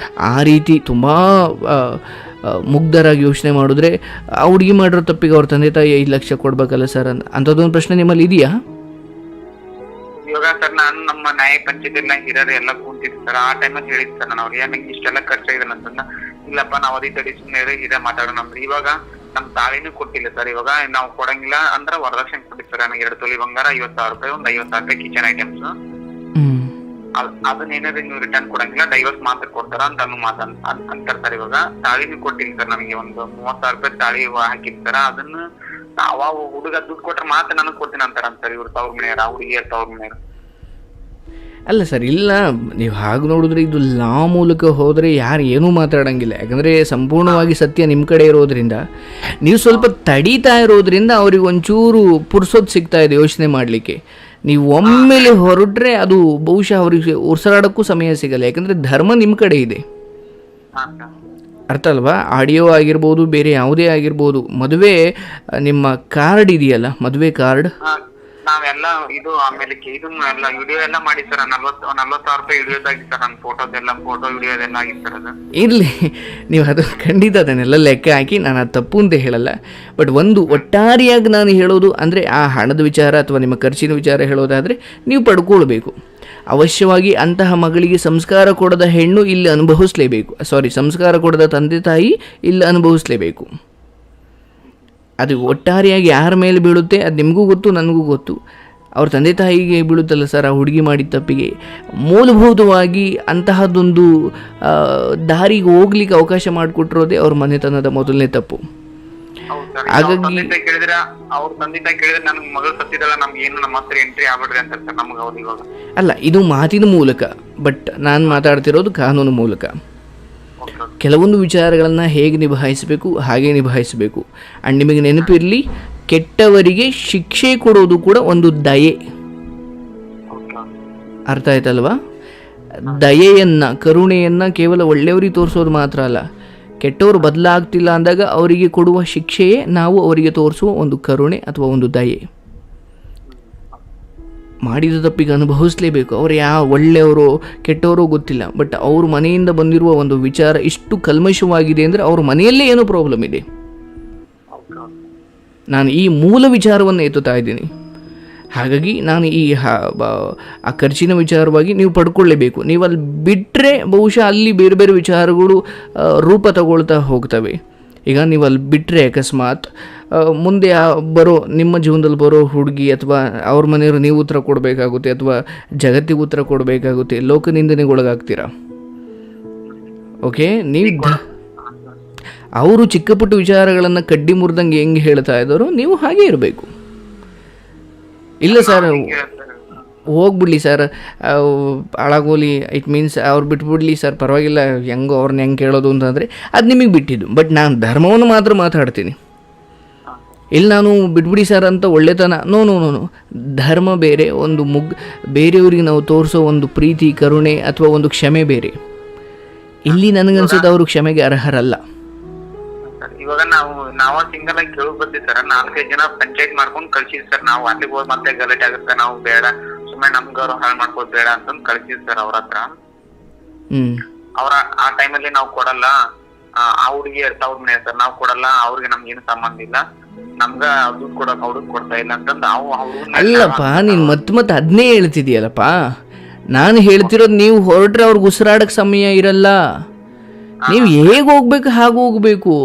ಆ ರೀತಿ ತುಂಬ ಮುಗ್ಧರಾಗಿ ಯೋಚನೆ ಮಾಡಿದ್ರೆ ಆ ಹುಡುಗಿ ಮಾಡಿರೋ ತಪ್ಪಿಗೆ ಅವ್ರ ತಂದೆ ತಾಯಿ 5 ಲಕ್ಷ ಕೊಡ್ಬೇಕಲ್ಲ ಸರ್ ಅಂಥದ್ದೊಂದು ಪ್ರಶ್ನೆ ನಿಮ್ಮಲ್ಲಿ ಇದೆಯಾ? ಇವಾಗ ಸರ್ ನಾನು ನಮ್ಮ ನ್ಯಾಯ ಪಂಚಾಯತ್ ಹಿರಿಯರು ಎಲ್ಲ ಕೂತಿದ್ರು ಸರ್. ಆ ಟೈಮಲ್ಲಿ ಹೇಳಿದ್ ಸರ್ ನಾನು ಅವ್ರಿಗೆ, ನನಗೆ ಇಷ್ಟೆಲ್ಲ ಖರ್ಚಾಗಿದೆ ಅಂತಂದ. ಇಲ್ಲಪ್ಪ ನಾವು ಅದೇ ತಡಿ ಸುಮ್ಮನೆ ಹಿರಿಯ ಮಾತಾಡೋಣ ಅಂದ್ರೆ, ಇವಾಗ ನಮ್ ತಾಳಿನೂ ಕೊಟ್ಟಿಲ್ಲ ಸರ್. ಇವಾಗ ನಾವು ಕೊಡಂಗಿಲ್ಲ ಅಂದ್ರೆ ವರದಕ್ಷಿಣೆ ಕೊಡಿ ಸರ್. ನನಗೆ 2 ತೊಲಿ ಬಂಗಾರ, 50,000 ರೂಪಾಯಿ, ಒಂದು 50,000 ರೂಪಾಯಿ ಕಿಚನ್ ಐಟಮ್ಸ್. ಅದನ್ನೇನಾದ್ರೆ ನೀವು ರಿಟರ್ನ್ ಕೊಡಂಗಿಲ್ಲ, ಡೈವರ್ಸ್ ಮಾತ್ರ ಕೊಡ್ತಾರ ಅಂತ ಅಂತಾರೆ ಸರ್. ಇವಾಗ ತಾಳಿನೂ ಕೊಟ್ಟಿಲ್ಲ ಸರ್, ನನಗೆ ಒಂದು 30,000 ರೂಪಾಯಿ ತಾಳಿ ಹಾಕಿರ್ತಾರ. ಅದನ್ನ ಅವಾಗ ಹುಡುಗ ದುಡ್ಡು ಕೊಟ್ರೆ ಮಾತ್ರ ನನಗೆ ಕೊಡ್ತೀನಿ ಅಂತಾರಂತಾರೆ ಇವ್ರು ತವ್ರ ಮನೆಯವ್ರ, ಹುಡುಗಿಯರ್ ತವ್ರ ಮನೆಯವ್ರು. ಅಲ್ಲ ಸರ್, ಇಲ್ಲ, ನೀವು ಹಾಗೆ ನೋಡಿದ್ರೆ ಇದು ಲಾ ಮೂಲಕ ಹೋದರೆ ಯಾರು ಏನೂ ಮಾತಾಡೋಂಗಿಲ್ಲ. ಯಾಕಂದರೆ ಸಂಪೂರ್ಣವಾಗಿ ಸತ್ಯ ನಿಮ್ಮ ಕಡೆ ಇರೋದ್ರಿಂದ, ನೀವು ಸ್ವಲ್ಪ ತಡೀತಾ ಇರೋದ್ರಿಂದ ಅವ್ರಿಗೆ ಒಂಚೂರು ಪುರ್ಸೋದು ಸಿಗ್ತಾ ಇದೆ ಯೋಚನೆ ಮಾಡಲಿಕ್ಕೆ. ನೀವು ಒಮ್ಮೆಲೆ ಹೊರಟ್ರೆ ಅದು ಬಹುಶಃ ಅವರಿಗೆ ಉಸಿರಾಡೋಕ್ಕೂ ಸಮಯ ಸಿಗಲ್ಲ. ಯಾಕಂದರೆ ಧರ್ಮ ನಿಮ್ಮ ಕಡೆ ಇದೆ, ಹಾ ಸರ್. ಅರ್ಥ ಅಲ್ವಾ? ಆಡಿಯೋ ಆಗಿರ್ಬೋದು, ಬೇರೆ ಯಾವುದೇ ಆಗಿರ್ಬೋದು, ಮದುವೆ ನಿಮ್ಮ ಕಾರ್ಡ್ ಇದೆಯಲ್ಲ, ಮದುವೆ ಕಾರ್ಡ್, ನಾವೆಲ್ಲ ಇದು ಆಮೇಲೆ ಇದನ್ನ ಎಲ್ಲ ವಿಡಿಯೋ ಎಲ್ಲ ಮಾಡಿ ಸರ್. 40,000 ರೂಪಾಯಿ ವಿಡಿಯೋದಾಗಿ ಸರ್. ನನ್ನ ಫೋಟೋ ವಿಡಿಯೋದೆಲ್ಲ ಆಗಿತ್ತು ಸರ್ ಅದು. ಇರಲಿ, ನೀವು ಅದು ಖಂಡಿತ ಅದನ್ನೆಲ್ಲ ಲೆಕ್ಕ ಹಾಕಿ, ನಾನು ಅದು ತಪ್ಪು ಅಂತ ಹೇಳಲ್ಲ. ಬಟ್ ಒಂದು ಒಟ್ಟಾರೆಯಾಗಿ ನಾನು ಹೇಳೋದು ಅಂದರೆ ಆ ಹಣದ ವಿಚಾರ ಅಥವಾ ನಿಮ್ಮ ಖರ್ಚಿನ ವಿಚಾರ ಹೇಳೋದಾದರೆ ನೀವು ಪಡ್ಕೊಳ್ಬೇಕು. ಅವಶ್ಯವಾಗಿ ಅಂತಹ ಮಗಳಿಗೆ ಸಂಸ್ಕಾರ ಕೊಡದ ಹೆಣ್ಣು ಇಲ್ಲಿ ಅನುಭವಿಸಲೇಬೇಕು. ಸಂಸ್ಕಾರ ಕೊಡದ ತಂದೆ ತಾಯಿ ಇಲ್ಲಿ ಅನುಭವಿಸಲೇಬೇಕು. ಅದು ಒಟ್ಟಾರೆಯಾಗಿ ಯಾರ ಮೇಲೆ ಬೀಳುತ್ತೆ ಅದು ನಿಮಗೂ ಗೊತ್ತು, ನನಗೂ ಗೊತ್ತು. ಅವ್ರ ತಂದೆ ತಾಯಿಗೆ ಬೀಳುತ್ತಲ್ಲ ಸರ್ ಆ ಹುಡುಗಿ ಮಾಡಿದ ತಪ್ಪಿಗೆ. ಮೂಲಭೂತವಾಗಿ ಅಂತಹದ್ದೊಂದು ದಾರಿಗೆ ಹೋಗ್ಲಿಕ್ಕೆ ಅವಕಾಶ ಮಾಡಿಕೊಟ್ಟಿರೋದೇ ಅವ್ರ ಮನೆತನದ ಮೊದಲನೇ ತಪ್ಪು. ಹಾಗಾಗಿ ಅವ್ರ ತಂದೆ ತಾಯಿ ಕೇಳಿದ್ರೆ ನನ್ಗೆ ಮಗಳು ಸತ್ತಿದಲ್ಲ, ನಮ್ಗೆ ಏನು ನಮ್ಮ ಹತ್ರ ಎಂಟ್ರಿ ಆಗ್ಬಿಡ್ರಿ ಅಂತ ಸರ್ ನಮ್ಗೆ ಅವ್ರು ಇವಾಗ. ಅಲ್ಲ, ಇದು ಮಾತಿನ ಮೂಲಕ, ಬಟ್ ನಾನು ಮಾತಾಡ್ತಿರೋದು ಕಾನೂನು ಮೂಲಕ. ಕೆಲವೊಂದು ವಿಚಾರಗಳನ್ನು ಹೇಗೆ ನಿಭಾಯಿಸಬೇಕು ಹಾಗೆ ನಿಭಾಯಿಸಬೇಕು. ಆ್ಯಂಡ್ ನಿಮಗೆ ನೆನಪಿರಲಿ, ಕೆಟ್ಟವರಿಗೆ ಶಿಕ್ಷೆ ಕೊಡೋದು ಕೂಡ ಒಂದು ದಯೆ. ಅರ್ಥ ಆಯ್ತಲ್ವಾ? ದಯೆಯನ್ನು, ಕರುಣೆಯನ್ನು ಕೇವಲ ಒಳ್ಳೆಯವರಿಗೆ ತೋರಿಸೋದು ಮಾತ್ರ ಅಲ್ಲ, ಕೆಟ್ಟವರು ಬದಲಾಗ್ತಿಲ್ಲ ಅಂದಾಗ ಅವರಿಗೆ ಕೊಡುವ ಶಿಕ್ಷೆಯೇ ನಾವು ಅವರಿಗೆ ತೋರಿಸುವ ಒಂದು ಕರುಣೆ ಅಥವಾ ಒಂದು ದಯೆ. ಮಾಡಿದ ತಪ್ಪಿಗೆ ಅನುಭವಿಸಲೇಬೇಕು. ಅವರು ಒಳ್ಳೆಯವರು ಕೆಟ್ಟವರು ಗೊತ್ತಿಲ್ಲ, ಬಟ್ ಅವ್ರ ಮನೆಯಿಂದ ಬಂದಿರುವ ಒಂದು ವಿಚಾರ ಇಷ್ಟು ಕಲ್ಮಶವಾಗಿದೆ ಅಂದರೆ ಅವ್ರ ಮನೆಯಲ್ಲೇ ಏನೋ ಪ್ರಾಬ್ಲಮ್ ಇದೆ. ನಾನು ಈ ಮೂಲ ವಿಚಾರವನ್ನು ಎತ್ತುತ್ತಾ ಇದ್ದೀನಿ. ಹಾಗಾಗಿ ನಾನು ಆ ಖರ್ಚಿನ ವಿಚಾರವಾಗಿ ನೀವು ಪಡ್ಕೊಳ್ಳೇಬೇಕು. ನೀವು ಅಲ್ಲಿ ಬಿಟ್ಟರೆ ಬಹುಶಃ ಅಲ್ಲಿ ಬೇರೆ ಬೇರೆ ವಿಚಾರಗಳು ರೂಪ ತಗೊಳ್ತಾ ಹೋಗ್ತವೆ. ಈಗ ನೀವು ಅಲ್ಲಿ ಬಿಟ್ಟರೆ ಅಕಸ್ಮಾತ್ ಮುಂದೆ ನಿಮ್ಮ ಜೀವನದಲ್ಲಿ ಬರೋ ಹುಡುಗಿ ಅಥವಾ ಅವ್ರ ಮನೆಯವರು ನೀವು ಉತ್ತರ ಕೊಡಬೇಕಾಗುತ್ತೆ, ಅಥವಾ ಜಗತ್ತಿಗೆ ಉತ್ತರ ಕೊಡಬೇಕಾಗುತ್ತೆ, ಲೋಕನಿಂದನೆಗೊಳಗಾಗ್ತೀರಾ. ಓಕೆ, ಅವರು ಚಿಕ್ಕ ಪುಟ್ಟ ವಿಚಾರಗಳನ್ನು ಕಡ್ಡಿ ಮುರಿದಂಗೆ ಹೆಂಗೆ ಹೇಳ್ತಾ ಇದ್ದಾರೋ ನೀವು ಹಾಗೆ ಇರಬೇಕು. ಇಲ್ಲ ಸರ್ ಹೋಗ್ಬಿಡ್ಲಿ ಸರ್, ಹಾಳಾಗೋಲಿ, ಇಟ್ ಮೀನ್ಸ್ ಅವ್ರು ಬಿಟ್ಬಿಡ್ಲಿ ಸರ್, ಪರವಾಗಿಲ್ಲ, ಹೆಂಗೋ ಅವ್ರನ್ನ ಹೆಂಗೆ ಕೇಳೋದು ಅಂತಂದರೆ ಅದು ನಿಮಗೆ ಬಿಟ್ಟಿದ್ದು. ಬಟ್ ನಾನು ಧರ್ಮವನ್ನು ಮಾತ್ರ ಮಾತಾಡ್ತೀನಿ. ಇಲ್ಲಿ ನಾನು ಬಿಟ್ಬಿಡಿ ಸರ್ ಅಂತ ಒಳ್ಳೆತನ, ನೋ. ಧರ್ಮ ಬೇರೆ, ಒಂದು ಬೇರೆಯವ್ರಿಗೆ ನಾವು ತೋರಿಸೋ ಒಂದು ಪ್ರೀತಿ, ಕರುಣೆ ಅಥವಾ ಒಂದು ಕ್ಷಮೆ ಬೇರೆ. ಇಲ್ಲಿ ನನಗನ್ಸುತ್ತೆ ಅವರು ಕ್ಷಮೆಗೆ ಅರ್ಹರಲ್ಲ. ಇವಾಗ ನಾವು ಸಿಂಗಲ್ ಆಗಿ ಕೇಳಕ್ ಬರ್ತೀವಿ ಸರ್. 4-5 ಜನ ಪಂಚಾಯತ್ ಮಾಡ್ಕೊಂಡು ಕಳ್ಸಿದ್ವಿ ಸರ್. ನಾವು ಅಲ್ಲಿಗೆ ಹೋಗಿ ಮತ್ತೆ ಗಲಾಟೆ ಆಗುತ್ತೆ, ನಾವು ಬೇಡ, ಸುಮ್ಮನೆ ನಮ್ಗೆ ಅವ್ರು ಹಾಳು ಮಾಡ್ಕೋದ್ ಬೇಡ ಅಂತಂದು ಕಳ್ಸಿದ್ವಿ ಸರ್ ಅವ್ರ ಹತ್ರ. ಅವ್ರ ಆ ಟೈಮಲ್ಲಿ ನಾವು ಕೊಡಲ್ಲ, ಆ ಹುಡುಗಿ ತವ್ರ ಮನೆ ಸರ್, ನಾವು ಕೊಡಲ್ಲ, ಅವ್ರಿಗೆ ನಮ್ಗೇನು ಸಂಬಂಧ ಇಲ್ಲ, ನಮ್ಗ ದುಡ್ಡು ಕೊಡಕ್ ಅವ್ರಿಗೆ ಕೊಡ್ತಾ ಇಲ್ಲ ಅಂತಂದು ಅಲ್ಲಪ್ಪ, ನೀನ್ ಮತ್ತೆ ಅದನ್ನೇ ಹೇಳ್ತಿದೀಯಲ್ಲಪ್ಪ. ನಾನು ಹೇಳ್ತಿರೋದು, ನೀವು ಹೊರಟ್ರೆ ಅವ್ರಿಗೆ ಉಸಿರಾಡಕ್ ಸಮಯ ಇರಲ್ಲ. ನೀವು ಹೇಗೆ ಹೋಗ್ಬೇಕು ಹಾಗೆ ಹೋಗ್ಬೇಕು.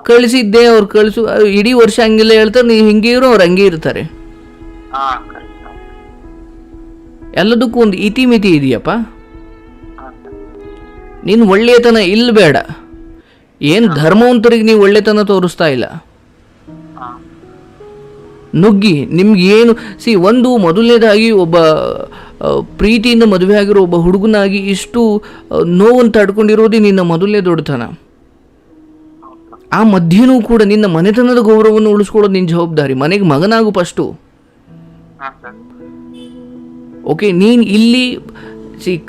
ಕಳಿಸಿದ್ದೆ ಅವ್ರು ಕಳಿಸು, ಇಡೀ ವರ್ಷ ಹಂಗೆಲ್ಲ ಹೇಳ್ತಾರೆ, ನೀವು ಹಿಂಗೆ ಇರೋ ಅವ್ರು ಹಂಗೆ ಇರ್ತಾರೆ. ಎಲ್ಲದಕ್ಕೂ ಒಂದು ಇತಿಮಿತಿ ಇದೆಯಪ್ಪ. ನೀನು ಒಳ್ಳೆಯತನ ಇಲ್ಲಿ ಬೇಡ. ಏನು ಧರ್ಮವಂತರಿಗೆ ನೀವು ಒಳ್ಳೆತನ ತೋರಿಸ್ತಾ ಇಲ್ಲ. ನುಗ್ಗಿ ನಿಮ್ಗೇನು ಒಂದು ಮೊದಲನೇದಾಗಿ ಒಬ್ಬ ಪ್ರೀತಿಯಿಂದ ಮದುವೆ ಆಗಿರೋ ಒಬ್ಬ ಹುಡುಗನಾಗಿ ಇಷ್ಟು ನೋವನ್ನು ತಡ್ಕೊಂಡಿರೋದೇ ನಿನ್ನ ಮೊದಲನೇ ದೊಡ್ಡತನ. ಆ ಮಧ್ಯೆನೂ ಕೂಡ ನಿನ್ನ ಮನೆತನದ ಗೌರವವನ್ನು ಉಳಿಸ್ಕೊಳ್ಳೋದು ನಿನ್ನ ಜವಾಬ್ದಾರಿ. ಮನೆಗೆ ಮಗನಾಗು ಫಸ್ಟು. ಓಕೆ, ನೀನು ಇಲ್ಲಿ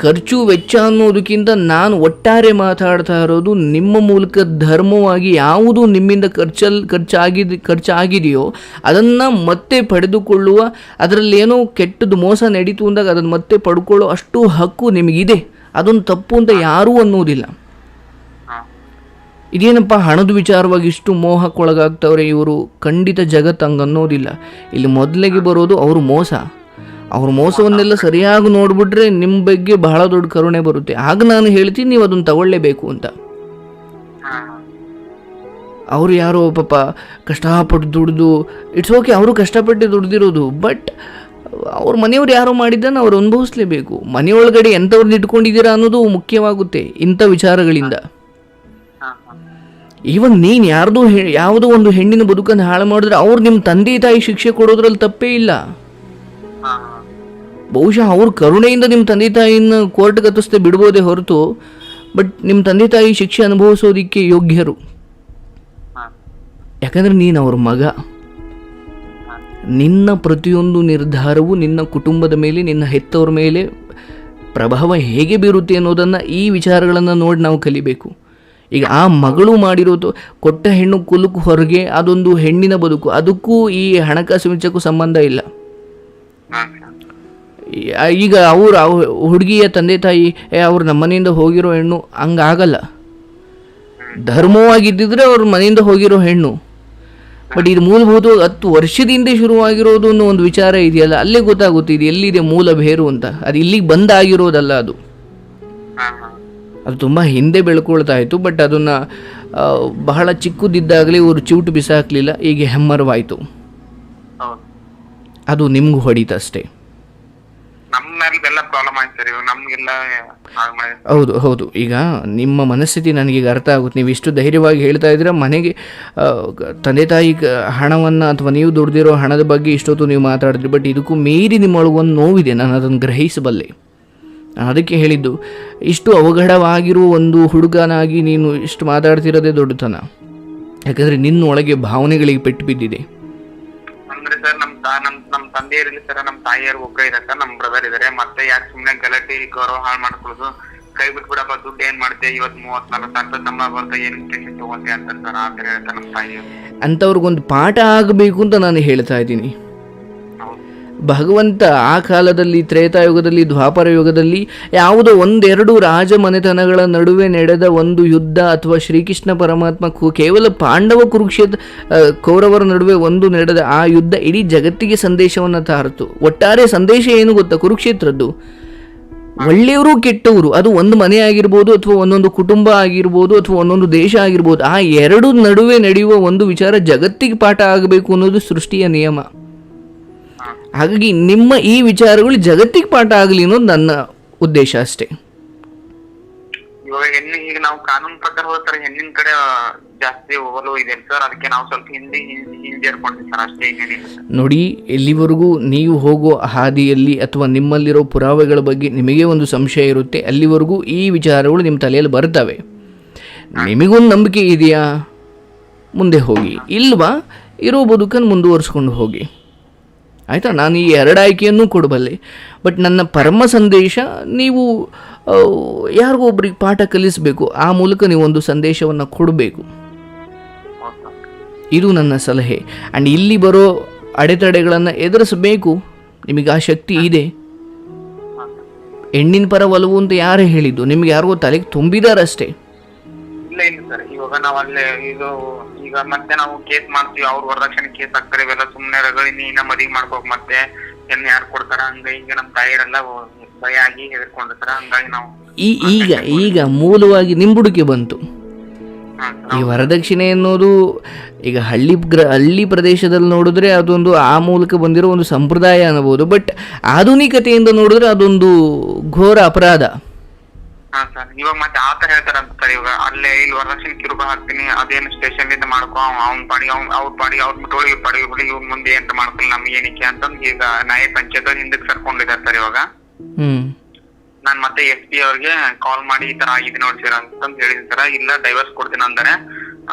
ಖರ್ಚು ವೆಚ್ಚ ಅನ್ನೋದಕ್ಕಿಂತ ನಾನು ಒಟ್ಟಾರೆ ಮಾತಾಡ್ತಾ ಇರೋದು ನಿಮ್ಮ ಮೂಲಕ ಧರ್ಮವಾಗಿ ಯಾವುದು ನಿಮ್ಮಿಂದ ಖರ್ಚಾಗಿದೆಯೋ ಅದನ್ನು ಮತ್ತೆ ಪಡೆದುಕೊಳ್ಳುವ, ಅದರಲ್ಲಿ ಏನೋ ಕೆಟ್ಟದ್ದು ಮೋಸ ನಡೀತು ಅಂದಾಗ ಅದನ್ನು ಮತ್ತೆ ಪಡ್ಕೊಳ್ಳೋ ಅಷ್ಟು ಹಕ್ಕು ನಿಮಗಿದೆ. ಅದೊಂದು ತಪ್ಪು ಅಂತ ಯಾರೂ ಅನ್ನೋದಿಲ್ಲ. ಇದೇನಪ್ಪ ಹಣದ ವಿಚಾರವಾಗಿ ಇಷ್ಟು ಮೋಹಕ್ಕೊಳಗಾಗ್ತವ್ರೆ ಇವರು, ಖಂಡಿತ ಜಗತ್ತು ಹಂಗೆ ಅನ್ನೋದಿಲ್ಲ. ಇಲ್ಲಿ ಮೊದಲಿಗೆ ಬರೋದು ಅವರು ಮೋಸ. ಅವ್ರ ಮೋಸವನ್ನೆಲ್ಲ ಸರಿಯಾಗಿ ನೋಡ್ಬಿಟ್ರೆ ನಿಮ್ಮ ಬಗ್ಗೆ ಬಹಳ ದೊಡ್ಡ ಕರುಣೆ ಬರುತ್ತೆ. ಆಗ ನಾನು ಹೇಳ್ತೀನಿ ನೀವು ಅದನ್ನು ತಗೊಳ್ಳೇಬೇಕು ಅಂತ. ಅವರು ಯಾರೋ ಪಾಪ ಕಷ್ಟಪಟ್ಟು ದುಡ್ದು, ಇಟ್ಸ್ ಓಕೆ, ಅವರು ಕಷ್ಟಪಟ್ಟು ದುಡ್ದಿರೋದು, ಬಟ್ ಅವ್ರ ಮನೆಯವ್ರು ಯಾರೋ ಮಾಡಿದ್ದನ್ನು ಅವ್ರು ಅನುಭವಿಸ್ಲೇಬೇಕು. ಮನೆಯೊಳಗಡೆ ಎಂಥವ್ರನ್ನ ಇಟ್ಕೊಂಡಿದ್ದೀರಾ ಅನ್ನೋದು ಮುಖ್ಯವಾಗುತ್ತೆ ಇಂಥ ವಿಚಾರಗಳಿಂದ. ಈವನ್ ನೀನು ಯಾವುದೋ ಒಂದು ಹೆಣ್ಣಿನ ಬದುಕನ್ನು ಹಾಳು ಮಾಡಿದ್ರೆ ಅವ್ರು ನಿಮ್ಮ ತಂದೆ ತಾಯಿ ಶಿಕ್ಷೆ ಕೊಡೋದ್ರಲ್ಲಿ ತಪ್ಪೇ ಇಲ್ಲ. ಬಹುಶಃ ಅವ್ರ ಕರುಣೆಯಿಂದ ನಿಮ್ಮ ತಂದೆ ತಾಯಿನ ಕೋರ್ಟ್ಗೆ ಹತ್ತಿಸ್ತೆ ಬಿಡ್ಬೋದೇ ಹೊರತು, ಬಟ್ ನಿಮ್ಮ ತಂದೆ ತಾಯಿ ಶಿಕ್ಷೆ ಅನುಭವಿಸೋದಕ್ಕೆ ಯೋಗ್ಯರು. ಯಾಕಂದರೆ ನೀನು ಅವ್ರ ಮಗ. ನಿನ್ನ ಪ್ರತಿಯೊಂದು ನಿರ್ಧಾರವು ನಿನ್ನ ಕುಟುಂಬದ ಮೇಲೆ, ನಿನ್ನ ಹೆತ್ತವ್ರ ಮೇಲೆ ಪ್ರಭಾವ ಹೇಗೆ ಬೀರುತ್ತೆ ಅನ್ನೋದನ್ನು ಈ ವಿಚಾರಗಳನ್ನು ನೋಡಿ ನಾವು ಕಲಿಬೇಕು. ಈಗ ಆ ಮಗಳು ಮಾಡಿರೋದು, ಕೊಟ್ಟ ಹೆಣ್ಣು ಕುಲುಕು ಹೊರಗೆ, ಅದೊಂದು ಹೆಣ್ಣಿನ ಬದುಕು, ಅದಕ್ಕೂ ಈ ಹಣಕಾಸು ವೆಚ್ಚಕ್ಕೂ ಸಂಬಂಧ ಇಲ್ಲ. ಈಗ ಅವ್ರ ಹುಡುಗಿಯ ತಂದೆ ತಾಯಿ ಅವ್ರು ನಮ್ಮ ಮನೆಯಿಂದ ಹೋಗಿರೋ ಹೆಣ್ಣು ಹಂಗಾಗಲ್ಲ. ಧರ್ಮವಾಗಿದ್ದಿದ್ರೆ ಅವ್ರ ಮನೆಯಿಂದ ಹೋಗಿರೋ ಹೆಣ್ಣು. ಬಟ್ ಇದು ಮೂಲಭೂತವಾಗಿ 10 ವರ್ಷದಿಂದ ಶುರುವಾಗಿರೋದು ಅನ್ನೋ ಒಂದು ವಿಚಾರ ಇದೆಯಲ್ಲ, ಅಲ್ಲೇ ಗೊತ್ತಾಗುತ್ತೆ ಇದು ಎಲ್ಲಿದೆ ಮೂಲ ಬೇರು ಅಂತ. ಅದು ಇಲ್ಲಿಗೆ ಬಂದಾಗಿರೋದಲ್ಲ, ಅದು ತುಂಬ ಹಿಂದೆ ಬೆಳ್ಕೊಳ್ತಾ ಇತ್ತು. ಬಟ್ ಅದನ್ನು ಬಹಳ ಚಿಕ್ಕದಿದ್ದಾಗಲೇ ಇವರು ಚಿವುಟು ಬಿಸಾಕಲಿಲ್ಲ, ಈಗ ಹೆಮ್ಮರವಾಯಿತು. ಅದು ನಿಮ್ಗೆ ಹೊಡಿತಷ್ಟೇ. ಹೌದು ಹೌದು. ಈಗ ನಿಮ್ಮ ಮನಸ್ಥಿತಿ ನನಗೀಗ ಅರ್ಥ ಆಗುತ್ತೆ. ನೀವು ಇಷ್ಟು ಧೈರ್ಯವಾಗಿ ಹೇಳ್ತಾ ಇದ್ದೀರಾ, ಮನೆಗೆ ತಂದೆ ತಾಯಿ ಹಣವನ್ನು ಅಥವಾ ನೀವು ದುಡ್ದಿರೋ ಹಣದ ಬಗ್ಗೆ ಇಷ್ಟೊತ್ತು ನೀವು ಮಾತಾಡಿದ್ರಿ. ಬಟ್ ಇದಕ್ಕೂ ಮೀರಿ ನಿಮ್ಮೊಳಗೊಂದು ನೋವಿದೆ, ನಾನು ಅದನ್ನು ಗ್ರಹಿಸಬಲ್ಲೆ. ಅದಕ್ಕೆ ಹೇಳಿದ್ದು, ಇಷ್ಟು ಅವಘಡವಾಗಿರುವ ಒಂದು ಹುಡುಗನಾಗಿ ನೀನು ಇಷ್ಟು ಮಾತಾಡ್ತಿರೋದೇ ದೊಡ್ಡತನ. ಯಾಕಂದರೆ ನಿನ್ನೊಳಗೆ ಭಾವನೆಗಳಿಗೆ ಪೆಟ್ಟು ಬಿದ್ದಿದೆ. ಅಂದ್ರೆ ಸರ್ ನಮ್ ತಂದೆಯರಲ್ಲಿ ಸರ್, ನಮ್ ತಾಯಿಯರು ಒಬ್ಬರೇ ಇದ್ದಾರೆ ಸರ್, ನಮ್ ಬ್ರದರ್ ಇದಾರೆ. ಮತ್ತೆ ಯಾಕೆ ಸುಮ್ನೆ ಗಲಾಟೆ ಗೌರವ ಹಾಳು ಮಾಡ್ಕೊಳ್ಳೋದು, ಕೈ ಬಿಟ್ಬಿಡಪ್ಪ, ದುಡ್ಡು ಏನ್ ಮಾಡ್ತೆ, ಇವತ್ತು 34,000 ಸಂಬಳ ಬರ್ತಾ ಏನ್ ಟೆನ್ಷನ್ ತಗೊಂಡೆ ಅಂತ ಸರ್ ಆ ಥರ ಹೇಳ್ತಾರೆ ನಮ್ಮ ತಾಯಿಯವರು. ಅಂಥವ್ರಿಗೊಂದು ಪಾಠ ಆಗಬೇಕು ಅಂತ ನಾನು ಹೇಳ್ತಾ ಇದ್ದೀನಿ. ಭಗವಂತ ಆ ಕಾಲದಲ್ಲಿ, ತ್ರೇತಾಯುಗದಲ್ಲಿ, ದ್ವಾಪರ ಯುಗದಲ್ಲಿ ಯಾವುದೋ 1-2 ರಾಜ ಮನೆತನಗಳ ನಡುವೆ ನಡೆದ ಒಂದು ಯುದ್ಧ, ಅಥವಾ ಶ್ರೀಕೃಷ್ಣ ಪರಮಾತ್ಮ ಕೇವಲ ಪಾಂಡವ ಕೌರವರ ನಡುವೆ ಒಂದು ನಡೆದ ಆ ಯುದ್ಧ ಇಡೀ ಜಗತ್ತಿಗೆ ಸಂದೇಶವನ್ನು ತಾರಿತು. ಒಟ್ಟಾರೆ ಸಂದೇಶ ಏನು ಗೊತ್ತಾ? ಕುರುಕ್ಷೇತ್ರದ್ದು. ಒಳ್ಳೆಯವರು ಕೆಟ್ಟವರು, ಅದು ಒಂದು ಮನೆ ಆಗಿರ್ಬೋದು, ಅಥವಾ ಒಂದೊಂದು ಕುಟುಂಬ ಆಗಿರ್ಬೋದು, ಅಥವಾ ಒಂದೊಂದು ದೇಶ ಆಗಿರ್ಬೋದು, ಆ ಎರಡು ನಡುವೆ ನಡೆಯುವ ಒಂದು ವಿಚಾರ ಜಗತ್ತಿಗೆ ಪಾಠ ಆಗಬೇಕು ಅನ್ನೋದು ಸೃಷ್ಟಿಯ ನಿಯಮ. ಹಾಗಾಗಿ ನಿಮ್ಮ ಈ ವಿಚಾರಗಳು ಜಗತ್ತಿಗೆ ಪಾಠ ಆಗಲಿ ಅನ್ನೋದು ನನ್ನ ಉದ್ದೇಶ ಅಷ್ಟೇ. ಇವಾಗ ಈಗ ನಾವು ಕಾನೂನು ಪ್ರಕಾರ ಹೋಗ್ತಾರೆ, ಹೆಣ್ಣಿನ ಕಡೆ ಜಾಸ್ತಿ ಒಲವು ಇದೆ ಸರ್, ಅದಕ್ಕೆ ನಾವು ಸ್ವಲ್ಪ ಹಿಂಜೇರ್ಕೊಂಡಿವಿ ಸರ್, ಅಷ್ಟೇ. ನೋಡಿ, ಎಲ್ಲಿವರೆಗೂ ನೀವು ಹೋಗೋ ಹಾದಿಯಲ್ಲಿ ಅಥವಾ ನಿಮ್ಮಲ್ಲಿರೋ ಪುರಾವೆಗಳ ಬಗ್ಗೆ ನಿಮಗೆ ಒಂದು ಸಂಶಯ ಇರುತ್ತೆ, ಅಲ್ಲಿವರೆಗೂ ಈ ವಿಚಾರಗಳು ನಿಮ್ಮ ತಲೆಯಲ್ಲಿ ಬರ್ತವೆ. ನಿಮಗೊಂದು ನಂಬಿಕೆ ಇದೆಯಾ, ಮುಂದೆ ಹೋಗಿ. ಇಲ್ವಾ, ಇರೋ ಬದುಕನ್ನು ಮುಂದುವರಿಸ್ಕೊಂಡು ಹೋಗಿ. ಆಯಿತಾ? ನಾನು ಈ 2 ಆಯ್ಕೆಯನ್ನು ಕೊಡಬಲ್ಲೆ. ಬಟ್ ನನ್ನ ಪರಮ ಸಂದೇಶ, ನೀವು ಯಾರಿಗೋ ಒಬ್ರಿಗೆ ಪಾಠ ಕಲಿಸಬೇಕು, ಆ ಮೂಲಕ ನೀವು ಒಂದು ಸಂದೇಶವನ್ನು ಕೊಡಬೇಕು. ಇದು ನನ್ನ ಸಲಹೆ. ಆ್ಯಂಡ್ ಇಲ್ಲಿ ಬರೋ ಅಡೆತಡೆಗಳನ್ನು ಎದುರಿಸಬೇಕು. ನಿಮಗೆ ಆ ಶಕ್ತಿ ಇದೆ. ಹೆಣ್ಣಿನ ಪರ ಒಲವು ಅಂತ ಯಾರೇ ಹೇಳಿದ್ದು? ನಿಮ್ಗೆ ಯಾರಿಗೋ ತಲೆಗೆ ತುಂಬಿದಾರಷ್ಟೇ. ಇಲ್ಲ ಇಲ್ಲ ಸರ್, ಇವಾಗ ನಾವು ಅಲ್ಲೇ ಇದು ಈಗ ಮತ್ತೆ ನಾವು ಕೇಸ್ ಮಾಡ್ತೀವಿ, ಅವ್ರ ವರದಕ್ಷಿಣೆ ಕೇಸ್ ಹಾಕ್ತಾರೆ, ಇವೆಲ್ಲ ಸುಮ್ಮನೆ ರಗಳಿ ನೀನ ಮದುವೆ ಮಾಡ್ಕೋಕ್ ಮತ್ತೆ ಹೆಣ್ಣು ಯಾರು ಕೊಡ್ತಾರ, ಹಂಗ ಹಿಂಗ ನಮ್ಮ ತಾಯಿಯರೆಲ್ಲ ಭಯ ಆಗಿ ಹೆದರ್ಕೊಂಡಿರ್ತಾರ. ಹಂಗಾಗಿ ನಾವು ಈಗ ಮೂಲವಾಗಿ ನಿಂಬುಡಿಕೆ ಬಂತು. ಈ ವರದಕ್ಷಿಣೆ ಅನ್ನೋದು ಈಗ ಹಳ್ಳಿ ಪ್ರದೇಶದಲ್ಲಿ ನೋಡಿದ್ರೆ ಅದೊಂದು ಆ ಮೂಲಕ ಬಂದಿರೋ ಒಂದು ಸಂಪ್ರದಾಯ ಅನ್ನಬಹುದು. ಬಟ್ ಆಧುನಿಕತೆಯಿಂದ ನೋಡಿದ್ರೆ ಅದೊಂದು ಘೋರ ಅಪರಾಧ. ಹಾ ಸರ್, ಇವಾಗ ಮತ್ತೆ ಆತರ ಹೇಳ್ತಾರಂತ ಸರ್. ಇವಾಗ ಅಲ್ಲೇ ಇಲ್ಲಿ ವರದಕ್ಷಿಣೆ ಕಿರುಬ ಹಾಕ್ತೀನಿ, ಅದೇನು ಸ್ಟೇಷನ್ ಇಂದ ಮಾಡ್ಕೊ, ಅವ್ನ ಪಾಡಿ ಅವ್ರ ಪಾಡಿ ಅವ್ರ ಬಿಟ್ಟೋಳಿಗೆ ಪಾಡಿ ಬಿಡಿ, ಇವ್ರ ಮುಂದೆ ಏನ್ ಮಾಡ್ಕೊಳ್ಳಿ ನಮ್ಗೆ ಏನಕ್ಕೆ ಅಂತಂದ್ ಈಗ ನ್ಯಾಯ ಪಂಚಾಯತ್ ಹಿಂದಕ್ಕೆ ಸರ್ಕೊಂಡಿದ್ದಾರೆ ಸರ್. ಇವಾಗ ನಾನ್ ಮತ್ತೆ SP ಅವ್ರಿಗೆ ಕಾಲ್ ಮಾಡಿ ಈ ತರ ಆಗಿದೆ ನೋಡಿ ಸರ್ ಅಂತಂದ್ ಹೇಳಿದೀನಿ ಸರ್. ಇಲ್ಲ ಡೈವರ್ಸ್ ಕೊಡ್ತೀನಿ ಅಂದ್ರೆ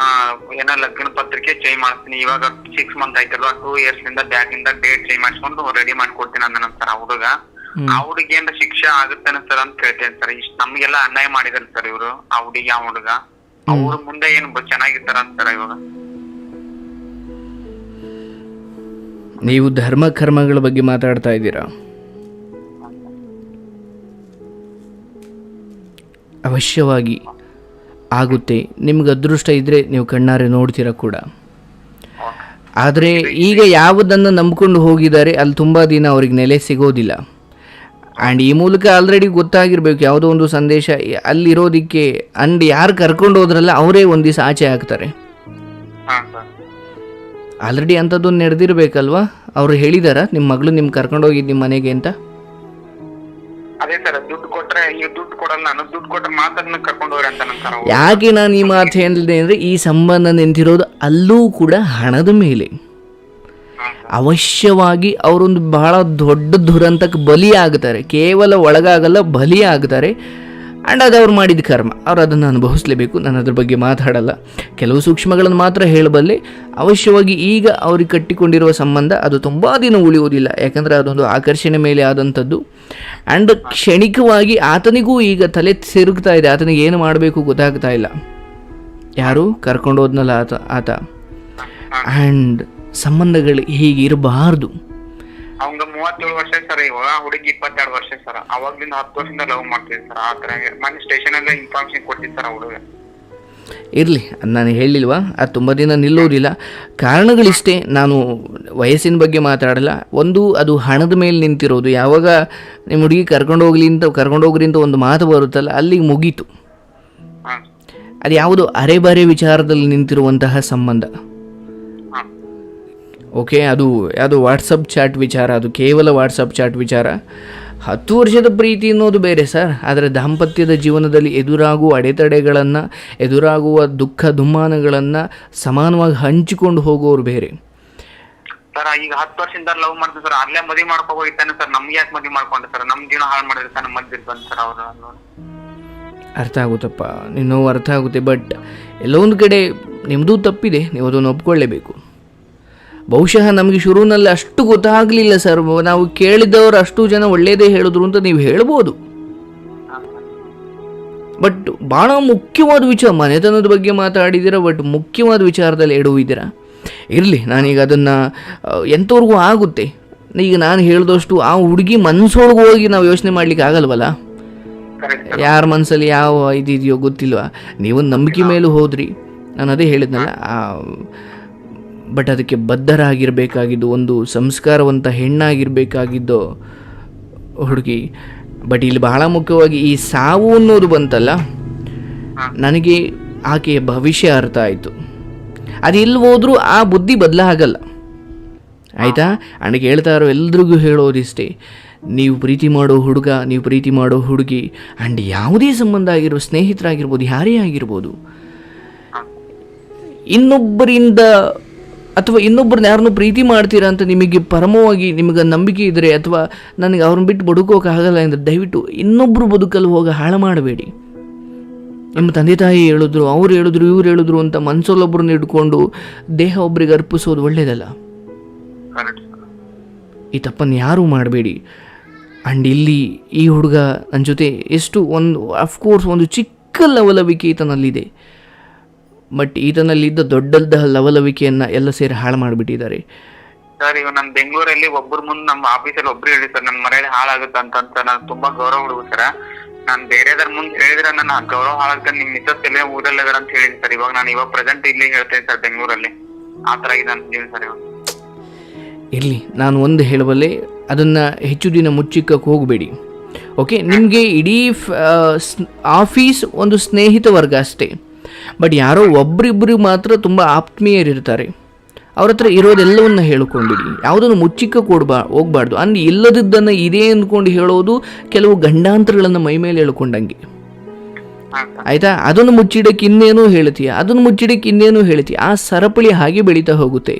ಏನೋ ಲಗ್ನ ಪತ್ರಿಕೆ ಚೇಂಜ್ ಮಾಡ್ತೀನಿ, ಇವಾಗ 6 ಮಂತ್ ಆಯ್ತಲ್ವಾ, 2 years ಇಂದ ಬ್ಯಾಕ್ ಇಂದ ಡೇಟ್ ಚೇಂಜ್ ಮಾಡಿಸ್ಕೊಂಡು ರೆಡಿ ಮಾಡ್ಕೊಡ್ತೀನಿ ಅಂದ ಸರ್. ಆ ಹುಡುಗ ಹುಡುಗಿ ಏನ್ ಶಿಕ್ಷೆ ಆಗುತ್ತೇನೆ ಸರ್ ಅಂತ ಕೇಳ್ತೇನೆ ಸರ್. ಇಷ್ಟ ನಮ್ಗೆಲ್ಲ ಅನ್ಯಾಯ ಮಾಡಿದಾರೆ ಸರ್ ಇವ್ರು, ಆ ಹುಡುಗಿ ಆ ಹುಡುಗ. ಅವ್ರ ಮುಂದೆ ಏನ್ ಚೆನ್ನಾಗಿರ್ತಾರ ಅಂತಾರ. ಇವಾಗ ನೀವು ಧರ್ಮ ಕರ್ಮಗಳ ಬಗ್ಗೆ ಮಾತಾಡ್ತಾ ಇದ್ದೀರಾ. ಅವಶ್ಯವಾಗಿ ಆಗುತ್ತೆ. ನಿಮ್ಗೆ ಅದೃಷ್ಟ ಇದ್ದರೆ ನೀವು ಕಣ್ಣಾರೆ ನೋಡ್ತೀರ ಕೂಡ. ಆದರೆ ಈಗ ಯಾವುದನ್ನು ನಂಬ್ಕೊಂಡು ಹೋಗಿದ್ದಾರೆ ಅಲ್ಲಿ ತುಂಬ ದಿನ ಅವ್ರಿಗೆ ನೆಲೆ ಸಿಗೋದಿಲ್ಲ. ಆ್ಯಂಡ್ ಈ ಮೂಲಕ ಆಲ್ರೆಡಿ ಗೊತ್ತಾಗಿರ್ಬೇಕು ಯಾವುದೋ ಒಂದು ಸಂದೇಶ ಅಲ್ಲಿರೋದಕ್ಕೆ. ಅಂಡ್ ಯಾರು ಕರ್ಕೊಂಡು ಹೋದ್ರಲ್ಲ ಅವರೇ ಒಂದು ದಿವಸ ಆಚೆ ಹಾಕ್ತಾರೆ. ಆಲ್ರೆಡಿ ಅಂಥದ್ದೊಂದು ನಡೆದಿರ್ಬೇಕಲ್ವಾ? ಅವ್ರು ಹೇಳಿದಾರ ನಿಮ್ಮ ಮಗಳು ನಿಮ್ಗೆ ಕರ್ಕೊಂಡು ಹೋಗಿದ್ದು ನಿಮ್ಮ ಮನೆಗೆ ಅಂತ? ಅದೇ ಸರ್, ದುಡ್ಡು ಕೊಟ್ರೆ ದುಡ್ಡು ಕೊಡಲ್ಲ, ನಾನು ದುಡ್ಡು ಕೊಟ್ರೆ ಮಾತನ್ನ ಕರ್ಕೊಂಡು ಹೋಗ್ರಿ ಅಂತ ನಂತರ. ಯಾಕೆ ನಾನು ಈ ಮಾತು ಹೇಳಿದೆ ಅಂದರೆ, ಈ ಸಂಬಂಧ ನಿಂತಿರೋದು ಅಲ್ಲೂ ಕೂಡ ಹಣದ ಮೇಲೆ. ಅವಶ್ಯವಾಗಿ ಅವರೊಂದು ಬಹಳ ದೊಡ್ಡ ದುರಂತಕ್ಕೆ ಬಲಿಯಾಗ್ತಾರೆ. ಕೇವಲ ಒಳಗಾಗಲ್ಲ, ಬಲಿಯಾಗ್ತಾರೆ. ಆ್ಯಂಡ್ ಅದು ಅವ್ರು ಮಾಡಿದ ಕರ್ಮ, ಅವ್ರು ಅದನ್ನು ಅನುಭವಿಸಲೇಬೇಕು. ನಾನು ಅದ್ರ ಬಗ್ಗೆ ಮಾತಾಡಲ್ಲ, ಕೆಲವು ಸೂಕ್ಷ್ಮಗಳನ್ನು ಮಾತ್ರ ಹೇಳಬಲ್ಲೆ. ಅವಶ್ಯವಾಗಿ ಈಗ ಅವ್ರಿಗೆ ಕಟ್ಟಿಕೊಂಡಿರುವ ಸಂಬಂಧ ಅದು ತುಂಬ ದಿನ ಉಳಿಯುವುದಿಲ್ಲ, ಯಾಕಂದರೆ ಅದೊಂದು ಆಕರ್ಷಣೆ ಮೇಲೆ ಆದಂಥದ್ದು. ಆ್ಯಂಡ್ ಕ್ಷಣಿಕವಾಗಿ ಆತನಿಗೂ ಈಗ ತಲೆ ತಿರುಗ್ತಾ ಇದೆ, ಆತನಿಗೆ ಏನು ಮಾಡಬೇಕು ಗೊತ್ತಾಗ್ತಾ ಇಲ್ಲ. ಯಾರು ಕರ್ಕೊಂಡು ಹೋದ್ನಲ್ಲ ಆತ. ಆ್ಯಂಡ್ ಸಂಬಂಧಗಳು ಹೀಗೆ ಇರಬಾರ್ದು. ಅವಂಗ 37 ವರ್ಷ ಸರ್, ಇವಾಗ ಹುಡುಗಿ 22 ವರ್ಷ ಸರ್. ಅವಾಗ್ಲಿಂದ 10 ವರ್ಷದಿಂದ ಲವ್ ಮಾಡ್ತೀವಿ ಸರ್. ಆ ತರ ಮನೆ ಸ್ಟೇಷನ್ ಅಲ್ಲೇ ಇನ್ಫಾರ್ಮೇಶನ್ ಕೊಡ್ತಿತ್ತು ಸರ್ ಹುಡುಗ. ಇರಲಿ, ನಾನು ಹೇಳಿಲ್ವಾ, ಅದು ತುಂಬ ದಿನ ನಿಲ್ಲೋದಿಲ್ಲ. ಕಾರಣಗಳಿಷ್ಟೇ, ನಾನು ವಯಸ್ಸಿನ ಬಗ್ಗೆ ಮಾತಾಡಲ್ಲ. ಒಂದು, ಅದು ಹಣದ ಮೇಲೆ ನಿಂತಿರೋದು. ಯಾವಾಗ ನಿಮ್ಮ ಹುಡುಗಿ ಕರ್ಕೊಂಡೋಗ್ರಿ ಅಂತ ಒಂದು ಮಾತು ಬರುತ್ತಲ್ಲ, ಅಲ್ಲಿಗೆ ಮುಗೀತು. ಅದು ಯಾವುದೋ ಅರೆಬರೆ ವಿಚಾರದಲ್ಲಿ ನಿಂತಿರುವಂತಹ ಸಂಬಂಧ. ಓಕೆ, ಅದು ಯಾವುದು ವಾಟ್ಸಪ್ ಚಾಟ್ ವಿಚಾರ, ಅದು ಕೇವಲ ವಾಟ್ಸಪ್ ಚಾಟ್ ವಿಚಾರ. 10 ವರ್ಷದ ಪ್ರೀತಿ ಅನ್ನೋದು ಬೇರೆ ಸರ್. ಆದರೆ ದಾಂಪತ್ಯದ ಜೀವನದಲ್ಲಿ ಎದುರಾಗುವ ಅಡೆತಡೆಗಳನ್ನು, ಎದುರಾಗುವ ದುಃಖ ದುಮ್ಮಾನಗಳನ್ನು ಸಮಾನವಾಗಿ ಹಂಚಿಕೊಂಡು ಹೋಗೋರು ಬೇರೆ ಸರ್. ಈಗ 10 ವರ್ಷದಿಂದ ಲವ್ ಮಾಡ್ತೀವಿ ಸರ್, ಅಲ್ಲೇ ಮದುವೆ ಮಾಡ್ಕೋಬೋದಿತ್ತಾನೆ ಸರ್. ನಮ್ಗೆ ಯಾಕೆ ಮದುವೆ ಮಾಡ್ಕೊಂಡೆ ಸರ್? ನಮ್ ಜೀವನ ಹಾಳು ಮಾಡಿದ್ರೆ ಸರ್, ನಮ್ಮ ಮಧ್ಯೆ ಬಂದು ಸರ್ ಅವರು. ಅರ್ಥ ಆಗುತ್ತಪ್ಪ, ನೀನು ಅರ್ಥ ಆಗುತ್ತೆ. ಬಟ್ ಎಲ್ಲೋ ಒಂದು ಕಡೆ ನಿಮ್ಮದು ತಪ್ಪಿದೆ, ನೀವು ಅದನ್ನು ಒಪ್ಕೊಳ್ಳೇಬೇಕು. ಬಹುಶಃ ನಮಗೆ ಶುರುವಿನಲ್ಲಿ ಅಷ್ಟು ಗೊತ್ತಾಗಲಿಲ್ಲ ಸರ್. ನಾವು ಕೇಳಿದವರು ಅಷ್ಟು ಜನ ಒಳ್ಳೆಯದೇ ಹೇಳಿದ್ರು ಅಂತ ನೀವು ಹೇಳ್ಬೋದು. ಬಟ್ ಭಾಳ ಮುಖ್ಯವಾದ ವಿಚಾರ, ಮನೆತನದ ಬಗ್ಗೆ ಮಾತಾಡಿದ್ದೀರ, ಬಟ್ ಮುಖ್ಯವಾದ ವಿಚಾರದಲ್ಲಿ ಎಡುವಿದ್ದೀರಾ. ಇರಲಿ, ನಾನೀಗ ಅದನ್ನು ಎಂಥವ್ರಿಗೂ ಆಗುತ್ತೆ. ಈಗ ನಾನು ಹೇಳಿದಷ್ಟು ಆ ಹುಡುಗಿ ಮನಸ್ಸೊಳಗೆ ಹೋಗಿ ನಾವು ಯೋಚನೆ ಮಾಡಲಿಕ್ಕೆ ಆಗಲ್ವಲ್ಲ. ಯಾರ ಮನಸ್ಸಲ್ಲಿ ಯಾವ ಇದೆಯೋ ಗೊತ್ತಿಲ್ವಾ. ನೀವು ನಂಬಿಕೆ ಮೇಲೂ ಹೋದ್ರಿ, ನಾನು ಅದೇ ಹೇಳಿದ್ನಲ್ಲ. ಬಟ್ ಅದಕ್ಕೆ ಬದ್ಧರಾಗಿರಬೇಕಾಗಿದ್ದು, ಒಂದು ಸಂಸ್ಕಾರವಂತ ಹೆಣ್ಣಾಗಿರಬೇಕಾಗಿದ್ದು ಹುಡುಗಿ. ಬಟ್ ಇಲ್ಲಿ ಬಹಳ ಮುಖ್ಯವಾಗಿ ಈ ಸಾವು ಅನ್ನೋದು ಬಂತಲ್ಲ, ನನಗೆ ಆಕೆಯ ಭವಿಷ್ಯ ಅರ್ಥ ಆಯಿತು. ಅದು ಎಲ್ಲಿ ಹೋದರೂ ಆ ಬುದ್ಧಿ ಬದಲಾಗಲ್ಲ, ಆಯಿತಾ. ನನಗೆ ಹೇಳ್ತಾ ಇರೋ ಎಲ್ರಿಗೂ ಹೇಳೋದಿಷ್ಟೇ, ನೀವು ಪ್ರೀತಿ ಮಾಡೋ ಹುಡುಗ, ನೀವು ಪ್ರೀತಿ ಮಾಡೋ ಹುಡುಗಿ, ಆ್ಯಂಡ್ ಯಾವುದೇ ಸಂಬಂಧ ಆಗಿರೋ, ಸ್ನೇಹಿತರಾಗಿರ್ಬೋದು, ಯಾರೇ ಆಗಿರ್ಬೋದು, ಇನ್ನೊಬ್ಬರಿಂದ ಅಥವಾ ಇನ್ನೊಬ್ಬರನ್ನ ಯಾರನ್ನೂ ಪ್ರೀತಿ ಮಾಡ್ತೀರಾ ಅಂತ ನಿಮಗೆ ಪರಮವಾಗಿ ನಿಮಗೆ ನಂಬಿಕೆ ಇದ್ದರೆ, ಅಥವಾ ನನಗೆ ಅವ್ರನ್ನ ಬಿಟ್ಟು ಬದುಕೋಕ್ಕಾಗಲ್ಲ ಅಂದರೆ, ದಯವಿಟ್ಟು ಇನ್ನೊಬ್ಬರು ಬದುಕಲ್ಲಿ ಹೋಗಿ ಹಾಳು ಮಾಡಬೇಡಿ. ನಿಮ್ಮ ತಂದೆ ತಾಯಿ ಹೇಳಿದ್ರು, ಅವ್ರು ಹೇಳಿದ್ರು, ಇವ್ರು ಹೇಳಿದ್ರು ಅಂತ ಮನಸ್ಸಲ್ಲೊಬ್ಬರನ್ನ ಹಿಡ್ಕೊಂಡು ದೇಹ ಒಬ್ರಿಗೆ ಅರ್ಪಿಸೋದು ಒಳ್ಳೆಯದಲ್ಲ. ಈ ತಪ್ಪನ್ನು ಯಾರೂ ಮಾಡಬೇಡಿ. ಆ್ಯಂಡ್ ಇಲ್ಲಿ ಈ ಹುಡುಗ ನನ್ನ ಜೊತೆ ಎಷ್ಟು ಅಫ್ಕೋರ್ಸ್ ಒಂದು ಚಿಕ್ಕ ಲವಲವಿಕೆ ಈತನಲ್ಲಿದೆ. ಬಟ್ ಈತನಲ್ಲಿದ್ದ ದೊಡ್ಡ ಲವಲವಿಕೆಯನ್ನು ಎಲ್ಲ ಸೇರಿ ಹಾಳು ಮಾಡಿಬಿಟ್ಟಿದ್ದಾರೆ ಸರ್. ಇವಾಗ ನಾನು ಬೆಂಗಳೂರಲ್ಲಿ ಒಬ್ಬರ ಮುಂದೆ ನಮ್ಮ ಆಫೀಸಲ್ಲಿ ಒಬ್ರು ಹೇಳಿ ಸರ್, ನನ್ನ ಮರ್ಯಾದೆ ಹಾಳಾಗುತ್ತೆ ಅಂತ. ನಾನು ತುಂಬಾ ಗೌರವ ಹುಡುಗ ಸರ್. ನಾನು ಬೇರೆದ್ರ ಮುಂದೆ ಹೇಳಿದ್ರೆ ನನ್ನ ಗೌರವ ಹಾಳಾಗುತ್ತೆ, ನಿಮ್ ಮಿಸ್ಸಸ್ ಎಲ್ಲೇ ಊರಲ್ಲಿದಾರ ಅಂತ ಹೇಳಿದ್ರಿ ಸರ್. ಇವಾಗ ಪ್ರೆಸೆಂಟ್ ಇಲ್ಲಿ ಹೇಳ್ತೇನೆ ಸರ್, ಬೆಂಗಳೂರಲ್ಲಿ ಆ ತರ ಇದೆ ಅಂತ ಹೇಳಿ ಸರ್. ಇವಾಗ ಇರಲಿ, ನಾನು ಒಂದು ಹೇಳಬಲ್ಲೆ, ಅದನ್ನು ಹೆಚ್ಚು ದಿನ ಮುಚ್ಚಿಕ್ಕಕ್ಕೆ ಹೋಗಬೇಡಿ. ಓಕೆ, ನಿಮಗೆ ಇಡೀ ಆಫೀಸ್ ಒಂದು ಸ್ನೇಹಿತ ವರ್ಗ ಅಷ್ಟೇ. ಬಟ್ ಯಾರೋ ಒಬ್ಬರಿಬ್ಬರಿಗೆ ಮಾತ್ರ ತುಂಬ ಆತ್ಮೀಯರಿರ್ತಾರೆ. ಅವ್ರ ಹತ್ರ ಇರೋದೆಲ್ಲವನ್ನು ಹೇಳ್ಕೊಂಡ್ಬಿಡಿ, ಯಾವುದನ್ನು ಮುಚ್ಚಿಕ್ಕ ಹೋಗ್ಬಾರ್ದು. ಅಂದು ಇಲ್ಲದಿದ್ದನ್ನು ಇದೇ ಅಂದ್ಕೊಂಡು ಹೇಳೋದು ಕೆಲವು ಗಂಡಾಂತರಗಳನ್ನು ಮೈ ಮೇಲೆ ಹೇಳ್ಕೊಂಡಂಗೆ, ಆಯಿತಾ. ಅದನ್ನು ಮುಚ್ಚಿಡಕ್ಕೆ ಇನ್ನೇನೋ ಹೇಳ್ತೀಯ, ಅದನ್ನು ಮುಚ್ಚಿಡಕ್ಕೆ ಇನ್ನೇನೋ ಹೇಳ್ತೀಯ. ಆ ಸರಪಳಿ ಹಾಗೆ ಬೆಳೀತಾ ಹೋಗುತ್ತೆ.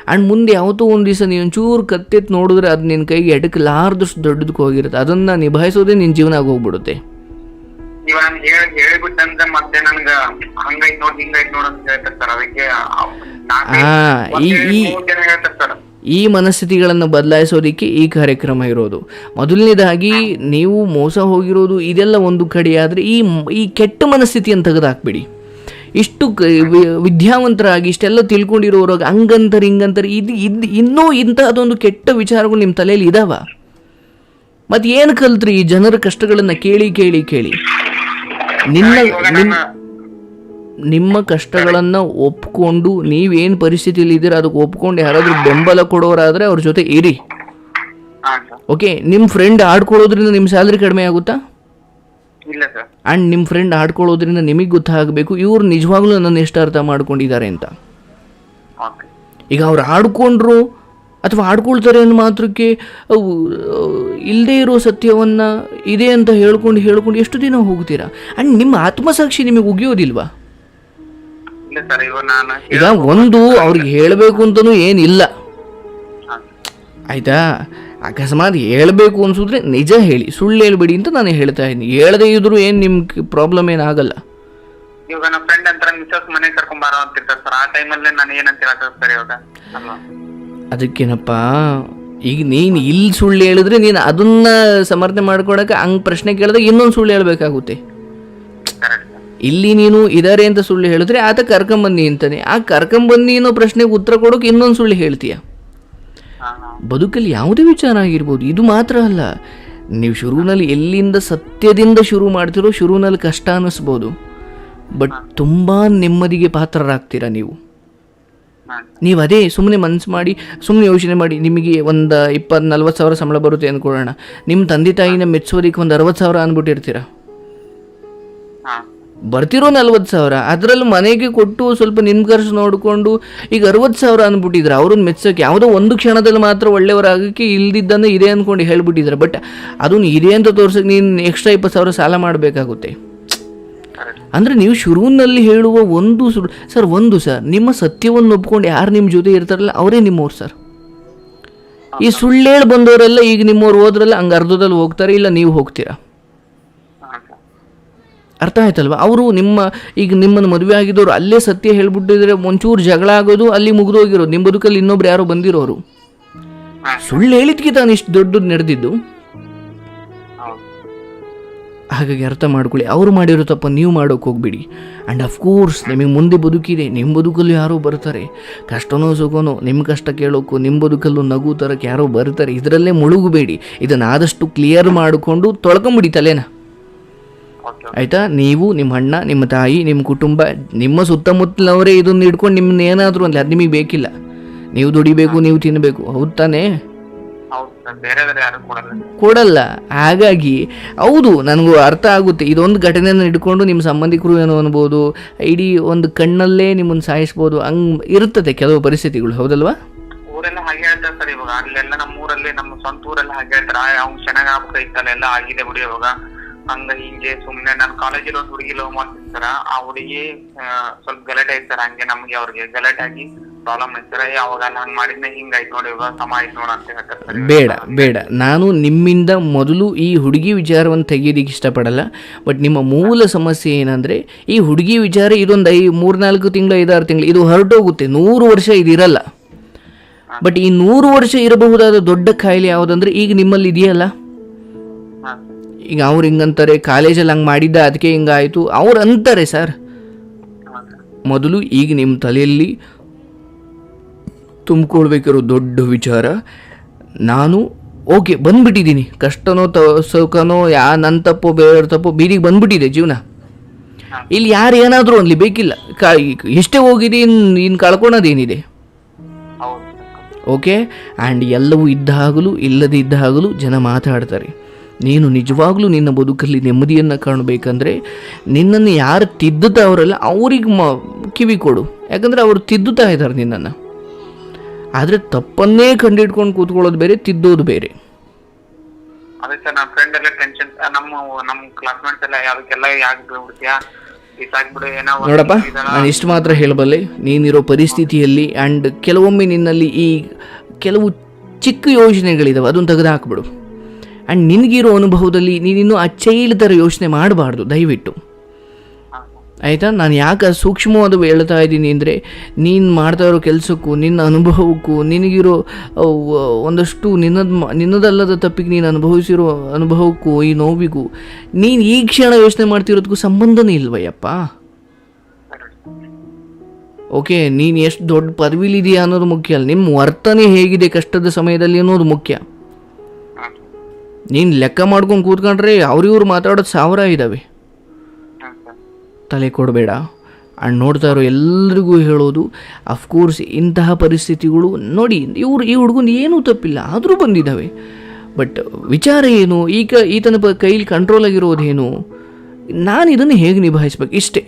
ಆ್ಯಂಡ್ ಮುಂದೆ ಯಾವತ್ತೋ ಒಂದು ದಿವಸ ನೀನು ಒಂಚೂರು ಕತ್ತೆತ್ತು ನೋಡಿದ್ರೆ ಅದು ನಿನ್ನ ಕೈಗೆ ಎಟಕಲಾರ್ದಷ್ಟು ದೊಡ್ಡದಕ್ಕೆ ಹೋಗಿರುತ್ತೆ. ಅದನ್ನು ನಿಭಾಯಿಸೋದೇ ನಿನ್ನ ಜೀವನ ಆಗೋಗ್ಬಿಡುತ್ತೆ. ಇವಾಗ ನಾನು ಹೇಳಿಬಿಟ್ಟಂದ್ರೆ ಮತ್ತೆ ನನ್ಗೆ ಹಂಗೈತ್ ನೋಡಿ ಹಿಂಗೈತ್ ನೋಡ್ ಅಂತ ಹೇಳ್ತಾರೆ ಸರ್. ಅದಕ್ಕೆ ಹೇಳ್ತಾರೆ ಸರ್, ಈ ಮನಸ್ಥಿತಿಗಳನ್ನು ಬದಲಾಯಿಸೋದಕ್ಕೆ ಈ ಕಾರ್ಯಕ್ರಮ ಇರೋದು. ಮೊದಲನೇದಾಗಿ ನೀವು ಮೋಸ ಹೋಗಿರೋದು ಇದೆಲ್ಲ ಒಂದು ಕಡೆ ಆದರೆ, ಈ ಕೆಟ್ಟ ಮನಸ್ಥಿತಿಯನ್ನು ತೆಗೆದುಹಾಕ್ಬಿಡಿ. ಇಷ್ಟು ವಿದ್ಯಾವಂತರಾಗಿ ಇಷ್ಟೆಲ್ಲ ತಿಳ್ಕೊಂಡಿರೋರಾಗ ಹಂಗಂತಾರೆ ಹಿಂಗಂತಾರೆ, ಇದು ಇನ್ನೂ ಇಂತಹದೊಂದು ಕೆಟ್ಟ ವಿಚಾರಗಳು ನಿಮ್ಮ ತಲೆಯಲ್ಲಿ ಇದಾವ. ಮತ್ತು ಏನು ಕಲ್ತ್ರಿ? ಈ ಜನರ ಕಷ್ಟಗಳನ್ನು ಕೇಳಿ ಕೇಳಿ ಕೇಳಿ ನಿಮ್ಮ ಕಷ್ಟಗಳನ್ನು ಒಪ್ಕೊಂಡು, ನೀವೇನು ಪರಿಸ್ಥಿತಿಯಲ್ಲಿ ಇದ್ದೀರ ಅದಕ್ಕೆ ಒಪ್ಕೊಂಡು ಯಾರಾದರೂ ಬೆಂಬಲ ಕೊಡೋರಾದರೆ ಅವ್ರ ಜೊತೆ ಇರಿ. ಓಕೆ, ನಿಮ್ಮ ಫ್ರೆಂಡ್ ಆಡ್ಕೊಳ್ಳೋದ್ರಿಂದ ನಿಮ್ಮ ಸ್ಯಾಲ್ರಿ ಕಡಿಮೆ ಆಗುತ್ತಾ? ಇಲ್ಲ ಸರ್. ಆ್ಯಂಡ್ ನಿಮ್ಮ ಫ್ರೆಂಡ್ ಆಡ್ಕೊಳ್ಳೋದ್ರಿಂದ ನಿಮಗೆ ಗೊತ್ತಾಗಬೇಕು ಇವ್ರು ನಿಜವಾಗ್ಲೂ ನನ್ನ ಎಷ್ಟು ಅರ್ಥ ಮಾಡ್ಕೊಂಡಿದ್ದಾರೆ ಅಂತ. ಈಗ ಅವ್ರು ಆಡ್ಕೊಂಡ್ರು ಅಥವಾ ಆಡ್ಕೊಳ್ತಾರೆ ಅನ್ನೋ ಮಾತ್ರಕ್ಕೆ ಇಲ್ಲದೇ ಇರೋ ಸತ್ಯವನ್ನು ಇದೆ ಅಂತ ಹೇಳ್ಕೊಂಡು ಎಷ್ಟು ದಿನ ಹೋಗ್ತೀರಾ? ಆ್ಯಂಡ್ ನಿಮ್ಮ ಆತ್ಮಸಾಕ್ಷಿ ನಿಮಗೆ ಉಗಿಯೋದಿಲ್ವಾ? ಈಗ ಒಂದು ಅವ್ರಿಗೆ ಹೇಳಬೇಕು ಅಂತಲೂ ಏನಿಲ್ಲ, ಆಯಿತಾ. ಅಕಸ್ಮಾತ್ ಹೇಳ್ಬೇಕು ಅನ್ಸಿದ್ರೆ ನಿಜ ಹೇಳಿ, ಸುಳ್ಳು ಹೇಳ್ಬೇಡಿ ಅಂತ ನಾನು ಹೇಳ್ತಾ ಇದ್ದೀನಿ. ಹೇಳದೇ ಇದ್ರು ಏನು ನಿಮ್ಗೆ ಪ್ರಾಬ್ಲಮ್ ಏನಾಗಲ್ಲ. ಇವಾಗ ನಮ್ಮ ಫ್ರೆಂಡ್ ಅಂತ ಮಿಸಸ್ ಮನೆ ಕರ್ಕೊಂಡ್ ಬಾರೋ ಅಂತಿರ್ತಾರೆ ಸರ್, ಆ ಟೈಮಲ್ಲಿ ನಾನು ಏನಂತ ಹೇಳ್ತಾರೆ ಇವಾಗ ಅಲ್ವಾ? ಅದಕ್ಕೇನಪ್ಪ, ಈಗ ನೀನು ಇಲ್ಲಿ ಸುಳ್ಳು ಹೇಳಿದ್ರೆ ನೀನು ಅದನ್ನ ಸಮರ್ಥನೆ ಮಾಡ್ಕೊಳಕ್ಕೆ ಹಂಗೆ ಪ್ರಶ್ನೆ ಕೇಳಿದಾಗ ಇನ್ನೊಂದು ಸುಳ್ಳು ಹೇಳ್ಬೇಕಾಗುತ್ತೆ. ಇಲ್ಲಿ ನೀನು ಇದಾರೆ ಅಂತ ಸುಳ್ಳು ಹೇಳಿದ್ರೆ ಆತ ಕರ್ಕೊಂಬನ್ನಿ ಅಂತಾನೆ, ಆ ಕರ್ಕೊಂಬನ್ನಿ ಅನ್ನೋ ಪ್ರಶ್ನೆಗೆ ಉತ್ತರ ಕೊಡೋಕೆ ಇನ್ನೊಂದು ಸುಳ್ಳು ಹೇಳ್ತೀಯ. ಬದುಕಲ್ಲಿ ಯಾವುದೇ ವಿಚಾರ ಆಗಿರ್ಬೋದು, ಇದು ಮಾತ್ರ ಅಲ್ಲ. ನೀವು ಶುರುವಿನಲ್ಲಿ ಎಲ್ಲಿಂದ ಸತ್ಯದಿಂದ ಶುರು ಮಾಡ್ತಿರೋ, ಶುರುವಿನಲ್ಲಿ ಕಷ್ಟ ಅನ್ನಿಸ್ಬೋದು, ಬಟ್ ತುಂಬ ನೆಮ್ಮದಿಗೆ ಪಾತ್ರರಾಗ್ತೀರ ನೀವು. ಅದೇ ಸುಮ್ಮನೆ ಮನಸ್ಸು ಮಾಡಿ ಸುಮ್ಮನೆ ಯೋಚನೆ ಮಾಡಿ, ನಿಮಗೆ ಒಂದು 20-40 ಸಾವಿರ ಸಂಬಳ ಬರುತ್ತೆ ಅಂದ್ಕೊಳ್ಳೋಣ, ನಿಮ್ಮ ತಂದೆ ತಾಯಿನ ಮೆಚ್ಚೋದಕ್ಕೆ ಒಂದು 60 ಸಾವಿರ ಅಂದ್ಬಿಟ್ಟಿರ್ತೀರ. ಬರ್ತಿರೋ 40 ಸಾವಿರ, ಅದರಲ್ಲಿ ಮನೆಗೆ ಕೊಟ್ಟು ಸ್ವಲ್ಪ ನಿಮ್ಮ ಖರ್ಚು ನೋಡಿಕೊಂಡು ಈಗ 60 ಸಾವಿರ ಅಂದ್ಬಿಟ್ಟಿದ್ರೆ ಅವ್ರನ್ನ ಮೆಚ್ಚೋಕ್ಕೆ ಯಾವುದೋ ಒಂದು ಕ್ಷಣದಲ್ಲಿ ಮಾತ್ರ ಒಳ್ಳೆಯವರಾಗಕ್ಕೆ ಇಲ್ದಿದ್ದನ್ನು ಇದೆ ಅಂದ್ಕೊಂಡು ಹೇಳ್ಬಿಟ್ಟಿದ್ರೆ, ಬಟ್ ಅದನ್ನು ಇದೆ ಅಂತ ತೋರ್ಸಕ್ಕೆ ನೀನು ಎಕ್ಸ್ಟ್ರಾ 20 ಸಾವಿರ ಸಾಲ ಮಾಡಬೇಕಾಗುತ್ತೆ. ಅಂದರೆ ನೀವು ಶುರುವಿನಲ್ಲಿ ಹೇಳುವ ಒಂದು ಸುಳ್ಳು ಸರ್, ನಿಮ್ಮ ಸತ್ಯವನ್ನು ಒಪ್ಕೊಂಡು ಯಾರು ನಿಮ್ಮ ಜೊತೆ ಇರ್ತಾರಲ್ಲ ಅವರೇ ನಿಮ್ಮವ್ರು ಸರ್. ಈ ಸುಳ್ಳೇಳು ಬಂದವರೆಲ್ಲ ಈಗ ನಿಮ್ಮವ್ರು ಹೋದ್ರಲ್ಲ ಹಂಗೆ ಅರ್ಧದಲ್ಲಿ ಹೋಗ್ತಾರೆ, ಇಲ್ಲ ನೀವು ಹೋಗ್ತೀರಾ. ಅರ್ಥ ಆಯ್ತಲ್ವ? ಅವರು ಈಗ ನಿಮ್ಮನ್ನು ಮದುವೆ ಆಗಿದ್ದವರು ಅಲ್ಲೇ ಸತ್ಯ ಹೇಳ್ಬಿಟ್ಟಿದ್ರೆ ಒಂಚೂರು ಜಗಳ ಆಗೋದು, ಅಲ್ಲಿ ಮುಗಿದೋಗಿರೋದು, ನಿಮ್ಮ ಬದುಕಲ್ಲಿ ಇನ್ನೊಬ್ರು ಯಾರೋ ಬಂದಿರೋರು. ಸುಳ್ಳು ಹೇಳಿದ್ಕೆ ತಾನು ಇಷ್ಟು ದೊಡ್ಡದು ನಡೆದಿದ್ದು. ಹಾಗಾಗಿ ಅರ್ಥ ಮಾಡ್ಕೊಳ್ಳಿ, ಅವರು ಮಾಡಿರೋ ತಪ್ಪನ್ನು ನೀವು ಮಾಡೋಕೆ ಹೋಗ್ಬಿಡಿ. ಆ್ಯಂಡ್ ಅಫ್ಕೋರ್ಸ್ ನಿಮಗೆ ಮುಂದೆ ಬದುಕಿದೆ, ನಿಮ್ಮ ಬದುಕಲ್ಲೂ ಯಾರೋ ಬರ್ತಾರೆ, ಕಷ್ಟನೋ ಸುಖನೋ ನಿಮ್ಮ ಕಷ್ಟ ಕೇಳೋಕ್ಕೂ ನಿಮ್ಮ ಬದುಕಲ್ಲೂ ನಗು ತರಕ್ಕೆ ಯಾರೋ ಬರ್ತಾರೆ. ಇದರಲ್ಲೇ ಮುಳುಗಬೇಡಿ, ಇದನ್ನು ಆದಷ್ಟು ಕ್ಲಿಯರ್ ಮಾಡಿಕೊಂಡು ತೊಳ್ಕೊಂಬಿಡಿ ತಲೆನ. ಆಯಿತಾ? ನೀವು, ನಿಮ್ಮ ಅಣ್ಣ, ನಿಮ್ಮ ತಾಯಿ, ನಿಮ್ಮ ಕುಟುಂಬ, ನಿಮ್ಮ ಸುತ್ತಮುತ್ತಲವರೇ ಇದನ್ನು ಹಿಡ್ಕೊಂಡು ನಿಮ್ಮನ್ನ ಏನಾದರೂ ಅಂದರೆ ಅದು ನಿಮಗೆ ಬೇಕಿಲ್ಲ. ನೀವು ದುಡಿಬೇಕು, ನೀವು ತಿನ್ನಬೇಕು, ಹೌದು ತಾನೇ? ಕೊಡಲ್ಲ. ಹಾಗಾಗಿ ಹೌದು, ನನಗೂ ಅರ್ಥ ಆಗುತ್ತೆ. ಇದೊಂದು ಘಟನೆಯನ್ನು ಹಿಡ್ಕೊಂಡು ನಿಮ್ಮ ಸಂಬಂಧಿಕರು ಏನೋ ಅನ್ಬೋದು, ಇಡೀ ಒಂದು ಕಣ್ಣಲ್ಲೇ ನಿಮ್ಮನ್ನು ಸಾಯಿಸ್ಬೋದು, ಹಂಗೆ ಇರುತ್ತದೆ ಕೆಲವು ಪರಿಸ್ಥಿತಿಗಳು, ಹೌದಲ್ವಾ? ಊರೆಲ್ಲ ಹಾಗೆ ಹೇಳ್ತಾರೆ ಸರ್. ಇವಾಗ ಅಲ್ಲೆಲ್ಲ ನಮ್ಮ ಊರಲ್ಲಿ, ನಮ್ಮ ಸ್ವಂತ ಊರೆಲ್ಲ ಹಾಗೆ ಹೇಳ್ತಾರೆ, ಅವ್ನು ಚೆನ್ನಾಗ್ ಆಗ್ಬೇಕೈತಲ್ಲ, ಎಲ್ಲ ಆಗಿದೆ ಬಿಡಿ ಇವಾಗ ಹಂಗ ಹಿಂಗೆ. ಸುಮ್ನೆ ನಾನು ಕಾಲೇಜಲ್ಲಿ ಒಂದು ಹುಡುಗಿ ಲವ್ ಮಾಡ್ತಿರ್ತಾರ, ಆ ಹುಡುಗಿ ಸ್ವಲ್ಪ ಗಲಾಟೆ ಐತಾರ, ಹಂಗೆ ನಮ್ಗೆ ಅವ್ರಿಗೆ ಗಲಾಟೆ ಆಗಿ ಪ್ರಾಬ್ಲಮ್ ಐತಾರ, ಅವಾಗ ಹಂಗ್ ಮಾಡಿದ್ನೆ ಹಿಂಗಾಯ್ತು ನೋಡಿ, ಇವಾಗ ಸಮ ಆಯ್ತು ನೋಡ ಅಂತ ಹೇಳ್ತಾರೆ. ಬೇಡ, ನಾನು ನಿಮ್ಮಿಂದ ಮೊದಲು ಈ ಹುಡುಗಿ ವಿಚಾರವನ್ನು ತೆಗೆಯೋದಕ್ಕೆ ಇಷ್ಟಪಡಲ್ಲ. ಬಟ್ ನಿಮ್ಮ ಮೂಲ ಸಮಸ್ಯೆ ಏನಂದರೆ, ಈ ಹುಡುಗಿ ವಿಚಾರ ಇದೊಂದು 3-4 ತಿಂಗಳು 5-6 ತಿಂಗಳು ಇದು ಹೊರಟೋಗುತ್ತೆ, 100 ವರ್ಷ ಇದಿರಲ್ಲ. ಬಟ್ ಈ 100 ವರ್ಷ ಇರಬಹುದಾದ ದೊಡ್ಡ ಕಾಯಿಲೆ ಯಾವುದಂದ್ರೆ ಈಗ ನಿಮ್ಮಲ್ಲಿ ಇದೆಯಲ್ಲ. ಈಗ ಅವ್ರು ಹಿಂಗಂತಾರೆ, ಕಾಲೇಜಲ್ಲಿ ಹಂಗೆ ಮಾಡಿದ್ದ ಅದಕ್ಕೆ ಹಿಂಗಾಯಿತು ಅವ್ರು ಅಂತಾರೆ ಸರ್. ಮೊದಲು ಈಗ ನಿಮ್ಮ ತಲೆಯಲ್ಲಿ ತುಂಬಿಕೊಳ್ಬೇಕಿರೋ ದೊಡ್ಡ ವಿಚಾರ, ನಾನು ಓಕೆ ಬಂದ್ಬಿಟ್ಟಿದ್ದೀನಿ, ಕಷ್ಟನೋ ಸುಖನೋ ನನ್ನ ತಪ್ಪೋ ಬೇರೆಯವ್ರ ತಪ್ಪೋ ಬೀದಿಗೆ ಬಂದ್ಬಿಟ್ಟಿದೆ ಜೀವನ. ಇಲ್ಲಿ ಯಾರು ಏನಾದರೂ ಅನ್ಲಿ ಬೇಕಿಲ್ಲ, ಎಷ್ಟೇ ಹೋಗಿದೆ ಇನ್ನು ಕಳ್ಕೊಳೋದೇನಿದೆ. ಓಕೆ, ಆ್ಯಂಡ್ ಎಲ್ಲವೂ ಇದ್ದಾಗಲೂ ಇಲ್ಲದೇ ಇದ್ದಾಗಲೂ ಜನ ಮಾತಾಡ್ತಾರೆ. ನೀನು ನಿಜವಾಗ್ಲೂ ನಿನ್ನ ಬದುಕಲ್ಲಿ ನೆಮ್ಮದಿಯನ್ನು ಕಾಣಬೇಕಂದ್ರೆ ನಿನ್ನನ್ನು ಯಾರು ತಿದ್ದುತ್ತಾವ್ರಲ್ಲ ಅವ್ರಿಗೆ ಕಿವಿ ಕೊಡು. ಯಾಕಂದರೆ ಅವರು ತಿದ್ದುತ್ತಾ ಇದ್ದಾರೆ ನಿನ್ನನ್ನು. ಆದರೆ ತಪ್ಪನ್ನೇ ಕಂಡಿಡ್ಕೊಂಡು ಕೂತ್ಕೊಳ್ಳೋದು ಬೇರೆ, ತಿದ್ದೋದು ಬೇರೆ. ಅದೇ ಸರ್, ನಮ್ಮ ಫ್ರೆಂಡ್ ಎಲ್ಲ ಟೆನ್ಷನ್, ನಮ್ಮ ಕ್ಲಾಸ್ಮೇಟ್ಸ್ ಎಲ್ಲ ಯಾವ್ದಕ್ಕೆಲ್ಲ ಯಾಕೆ ಬಿಡ್ತೀಯಾ ನೋಡಪ್ಪ, ನಾನು ಇಷ್ಟು ಮಾತ್ರ ಹೇಳಬಲ್ಲೆ, ನೀನಿರೋ ಪರಿಸ್ಥಿತಿಯಲ್ಲಿ ಆ್ಯಂಡ್ ಕೆಲವೊಮ್ಮೆ ನಿನ್ನಲ್ಲಿ ಈ ಕೆಲವು ಚಿಕ್ಕ ಯೋಚನೆಗಳಿದಾವೆ, ಅದನ್ನು ತೆಗೆದು ಹಾಕ್ಬಿಡು. ಆ್ಯಂಡ್ ನಿನಗಿರೋ ಅನುಭವದಲ್ಲಿ ನೀನಿನ್ನೂ ಆ ಚೈಲ್ಡ್ ಥರ ಯೋಚನೆ ಮಾಡಬಾರ್ದು ದಯವಿಟ್ಟು, ಆಯಿತಾ? ನಾನು ಯಾಕೆ ಸೂಕ್ಷ್ಮವಾದ ಹೇಳ್ತಾ ಇದ್ದೀನಿ ಅಂದರೆ, ನೀನು ಮಾಡ್ತಾ ಇರೋ ಕೆಲಸಕ್ಕೂ ನಿನ್ನ ಅನುಭವಕ್ಕೂ ನಿನಗಿರೋ ಒಂದಷ್ಟು ನಿನ್ನದಲ್ಲದ ತಪ್ಪಿಗೆ ನೀನು ಅನುಭವಿಸಿರೋ ಅನುಭವಕ್ಕೂ ಈ ನೋವಿಗೂ ನೀನು ಈ ಕ್ಷಣ ಯೋಚನೆ ಮಾಡ್ತಿರೋದಕ್ಕೂ ಸಂಬಂಧನೇ ಇಲ್ವಯ್ಯಪ್ಪ. ಓಕೆ, ನೀನು ಎಷ್ಟು ದೊಡ್ಡ ಪದವಿಲಿದೆಯಾ ಅನ್ನೋದು ಮುಖ್ಯ ಅಲ್ಲ, ನಿಮ್ಮ ವರ್ತನೆ ಹೇಗಿದೆ ಕಷ್ಟದ ಸಮಯದಲ್ಲಿ ಅನ್ನೋದು ಮುಖ್ಯ. ನೀನು ಲೆಕ್ಕ ಮಾಡ್ಕೊಂಡು ಕೂತ್ಕೊಂಡ್ರೆ ಅವ್ರಿವ್ರು ಮಾತಾಡೋದು 1000 ಇದ್ದಾವೆ. ತಲೆ ಕೊಡಬೇಡ. ಆ್ಯಂಡ್ ನೋಡ್ತಾ ಇರೋ ಎಲ್ರಿಗೂ ಹೇಳೋದು, ಅಫ್ಕೋರ್ಸ್ ಇಂತಹ ಪರಿಸ್ಥಿತಿಗಳು ನೋಡಿ, ಈ ಹುಡುಗನ ಏನೂ ತಪ್ಪಿಲ್ಲ ಆದರೂ ಬಂದಿದ್ದಾವೆ. ಬಟ್ ವಿಚಾರ ಏನು, ಈತನ ಕೈಲಿ ಕಂಟ್ರೋಲ್ ಆಗಿರೋದೇನು, ನಾನು ಇದನ್ನು ಹೇಗೆ ನಿಭಾಯಿಸ್ಬೇಕು ಇಷ್ಟೇ.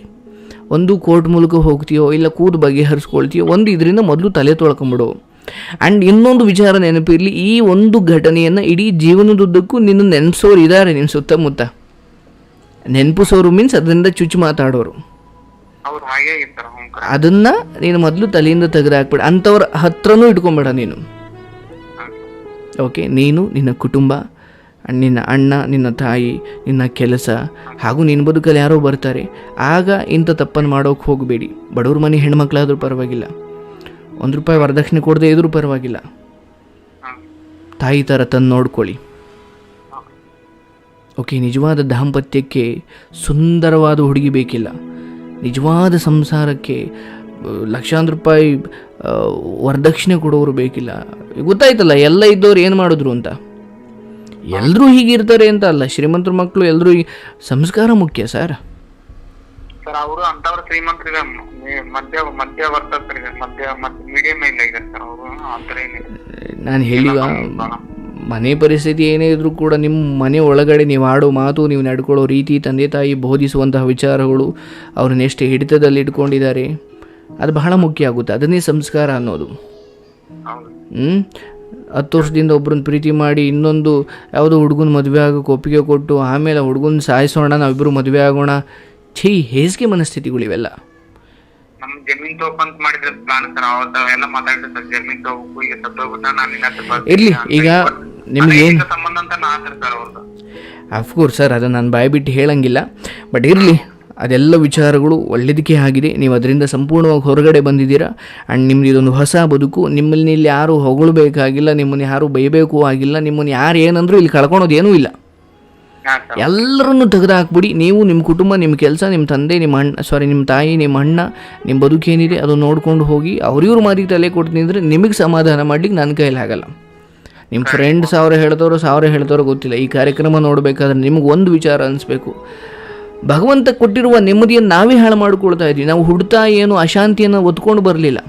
ಒಂದು ಕೋರ್ಟ್ ಮೂಲಕ ಹೋಗ್ತೀಯೋ ಇಲ್ಲ ಕೂದು ಬಗೆಹರಿಸ್ಕೊಳ್ತೀಯೋ, ಒಂದು ಇದರಿಂದ ಮೊದಲು ತಲೆ ತೊಳ್ಕೊಂಬಿಡು. ಆ್ಯಂಡ್ ಇನ್ನೊಂದು ವಿಚಾರ ನೆನಪಿರಲಿ, ಈ ಒಂದು ಘಟನೆಯನ್ನು ಇಡೀ ಜೀವನದುದ್ದಕ್ಕೂ ನಿನ್ನ ನೆನಪಿಸೋರು ಇದ್ದಾರೆ ನಿನ್ನ ಸುತ್ತಮುತ್ತ. ನೆನಪಿಸೋರು ಮೀನ್ಸ್ ಅದರಿಂದ ಚುಚ್ಚು ಮಾತಾಡೋರು, ಅದನ್ನು ನೀನು ಮೊದಲು ತಲೆಯಿಂದ ತೆಗೆದು ಹಾಕ್ಬೇಡ. ಅಂಥವ್ರ ಹತ್ರನೂ ಇಟ್ಕೊಂಬೇಡ ನೀನು. ಓಕೆ, ನೀನು, ನಿನ್ನ ಕುಟುಂಬ, ನಿನ್ನ ಅಣ್ಣ, ನಿನ್ನ ತಾಯಿ, ನಿನ್ನ ಕೆಲಸ ಹಾಗೂ ನಿನ್ನ ಬದುಕಲ್ಲಿ ಯಾರೋ ಬರ್ತಾರೆ. ಆಗ ಇಂಥ ತಪ್ಪನ್ನು ಮಾಡೋಕ್ಕೆ ಹೋಗಬೇಡಿ. ಬಡವ್ರ ಮನೆ ಹೆಣ್ಮಕ್ಳಾದರೂ ಪರವಾಗಿಲ್ಲ, ₹1 ವರದಕ್ಷಿಣೆ ಕೊಡದೆ ಇದ್ರೂ ಪರವಾಗಿಲ್ಲ, ತಾಯಿ ಥರ ತಂದು ನೋಡ್ಕೊಳ್ಳಿ. ಓಕೆ, ನಿಜವಾದ ದಾಂಪತ್ಯಕ್ಕೆ ಸುಂದರವಾದ ಹುಡುಗಿ ಬೇಕಿಲ್ಲ. ನಿಜವಾದ ಸಂಸಾರಕ್ಕೆ ₹1,00,000 ವರದಕ್ಷಿಣೆ ಕೊಡೋರು ಬೇಕಿಲ್ಲ. ಗೊತ್ತಾಯ್ತಲ್ಲ ಎಲ್ಲ ಇದ್ದವ್ರು ಏನು ಮಾಡಿದ್ರು ಅಂತ. ಎಲ್ಲರೂ ಹೀಗಿರ್ತಾರೆ ಅಂತ ಅಲ್ಲ, ಶ್ರೀಮಂತರ ಮಕ್ಕಳು ಎಲ್ಲರೂ ಸಂಸ್ಕಾರ ಮುಖ್ಯ ಸರ್. ಸರ್ ಅವರು ಅಂತವ್ರ ಶ್ರೀಮಂತರಿಗ ಮಧ್ಯವರ್ತಿಗೆ ಮೀಡಿಯಂ ಇಲ್ಲ ಇದೆ ಸರ್. ಅವರು ಅಂತರ ಏನಿದೆ. ನಾನು ಹೇಳಿವ ಮನೆ ಪರಿಸ್ಥಿತಿ ಏನೇ ಇದ್ರೂ ಕೂಡ ನಿಮ್ಮ ಮನೆ ಒಳಗಡೆ ನೀವು ಆಡೋ ಮಾತು, ನೀವು ನಡ್ಕೊಳ್ಳೋ ರೀತಿ, ತಂದೆ ತಾಯಿ ಬೋಧಿಸುವಂತಹ ವಿಚಾರಗಳು ಅವ್ರನ್ನ ಎಷ್ಟು ಹಿಡಿತದಲ್ಲಿ ಇಟ್ಕೊಂಡಿದ್ದಾರೆ ಅದು ಬಹಳ ಮುಖ್ಯ ಆಗುತ್ತೆ. ಅದನ್ನೇ ಸಂಸ್ಕಾರ ಅನ್ನೋದು. 10 ವರ್ಷದಿಂದ ಒಬ್ರನ್ನ ಪ್ರೀತಿ ಮಾಡಿ ಇನ್ನೊಂದು ಯಾವುದೋ ಹುಡುಗನ ಮದುವೆ ಆಗೋಕ್ಕೆ ಒಪ್ಪಿಗೆ ಕೊಟ್ಟು ಆಮೇಲೆ ಹುಡುಗನ ಸಾಯಿಸೋಣ, ನಾವಿಬ್ಬರು ಮದುವೆ ಆಗೋಣ, ಹೇಸಿಗೆ ಮನಸ್ಥಿತಿಗಳಿವೆಲ್ಲ. ನಮ್ ಜಮೀನ್ ತಗೋಂತ ಮಾಡಿದ್ರೆ ಪ್ಲಾನ್ ಸರ್. ಅವತ್ತೆಲ್ಲ ಮಾತಾಡಿದ್ರೆ ಸರ್ ಜಮೀನ್ ತಗೋಬೇಕು, ಈಗ ಸತ್ತೋಗ್ಬಿಟ್ಟ ನಾನು ಇರಲಿ. ಈಗ ನಿಮ್ಗೆ ಏನು ಸಂಬಂಧ ಅಂತ ನಾ ಸರ್ ಅವ್ರದ್ದು. ಅಫ್ಕೋರ್ಸ್ ಸರ್, ಅದನ್ನು ನಾನು ಬಾಯ್ಬಿಟ್ಟು ಹೇಳಂಗಿಲ್ಲ. ಬಟ್ ಇರಲಿ, ಅದೆಲ್ಲ ವಿಚಾರಗಳು ಒಳ್ಳೆಯದಕ್ಕೆ ಆಗಿದೆ. ನೀವು ಅದರಿಂದ ಸಂಪೂರ್ಣವಾಗಿ ಹೊರಗಡೆ ಬಂದಿದ್ದೀರಾ. ಆ್ಯಂಡ್ ನಿಮ್ದು ಇದೊಂದು ಹೊಸ ಬದುಕು. ನಿಮ್ಮಲ್ಲಿ ಇಲ್ಲಿ ಯಾರು ಹೊಗಳಬೇಕಾಗಿಲ್ಲ, ನಿಮ್ಮನ್ನು ಯಾರು ಬೈಬೇಕು ಆಗಿಲ್ಲ, ನಿಮ್ಮನ್ನು ಯಾರು ಏನಂದ್ರೂ ಇಲ್ಲಿ ಕಳ್ಕೊಳೋದು ಏನೂ ಇಲ್ಲ. ಎಲ್ಲರನ್ನು ತೆಗೆದು ಹಾಕ್ಬಿಡಿ. ನೀವು, ನಿಮ್ಮ ಕುಟುಂಬ, ನಿಮ್ಮ ಕೆಲಸ, ನಿಮ್ಮ ತಂದೆ, ನಿಮ್ಮ ನಿಮ್ಮ ತಾಯಿ, ನಿಮ್ಮ ಅಣ್ಣ, ನಿಮ್ಮ ಬದುಕೇನಿದೆ ಅದು ನೋಡ್ಕೊಂಡು ಹೋಗಿ. ಅವ್ರಿವ್ರ ಮಾರಿಗೆ ತಲೆ ಕೊಡ್ತಿದ್ರೆ ನಿಮಗೆ ಸಮಾಧಾನ ಮಾಡ್ಲಿಕ್ಕೆ ನನ್ನ ಕೈಯಲ್ಲಿ ಆಗಲ್ಲ. ನಿಮ್ಮ ಫ್ರೆಂಡ್ 1000 ಹೇಳ್ತವ್ರೋ ಗೊತ್ತಿಲ್ಲ. ಈ ಕಾರ್ಯಕ್ರಮ ನೋಡಬೇಕಾದ್ರೆ ನಿಮಗೆ ಒಂದು ವಿಚಾರ ಅನಿಸ್ಬೇಕು, ಭಗವಂತ ಕೊಟ್ಟಿರುವ ನೆಮ್ಮದಿಯನ್ನು ನಾವೇ ಹಾಳು ಮಾಡ್ಕೊಳ್ತಾ ಇದ್ವಿ. ನಾವು ಹುಡ್ತಾ ಏನು ಅಶಾಂತಿಯನ್ನು ಹೊತ್ಕೊಂಡು ಬರಲಿಲ್ಲ,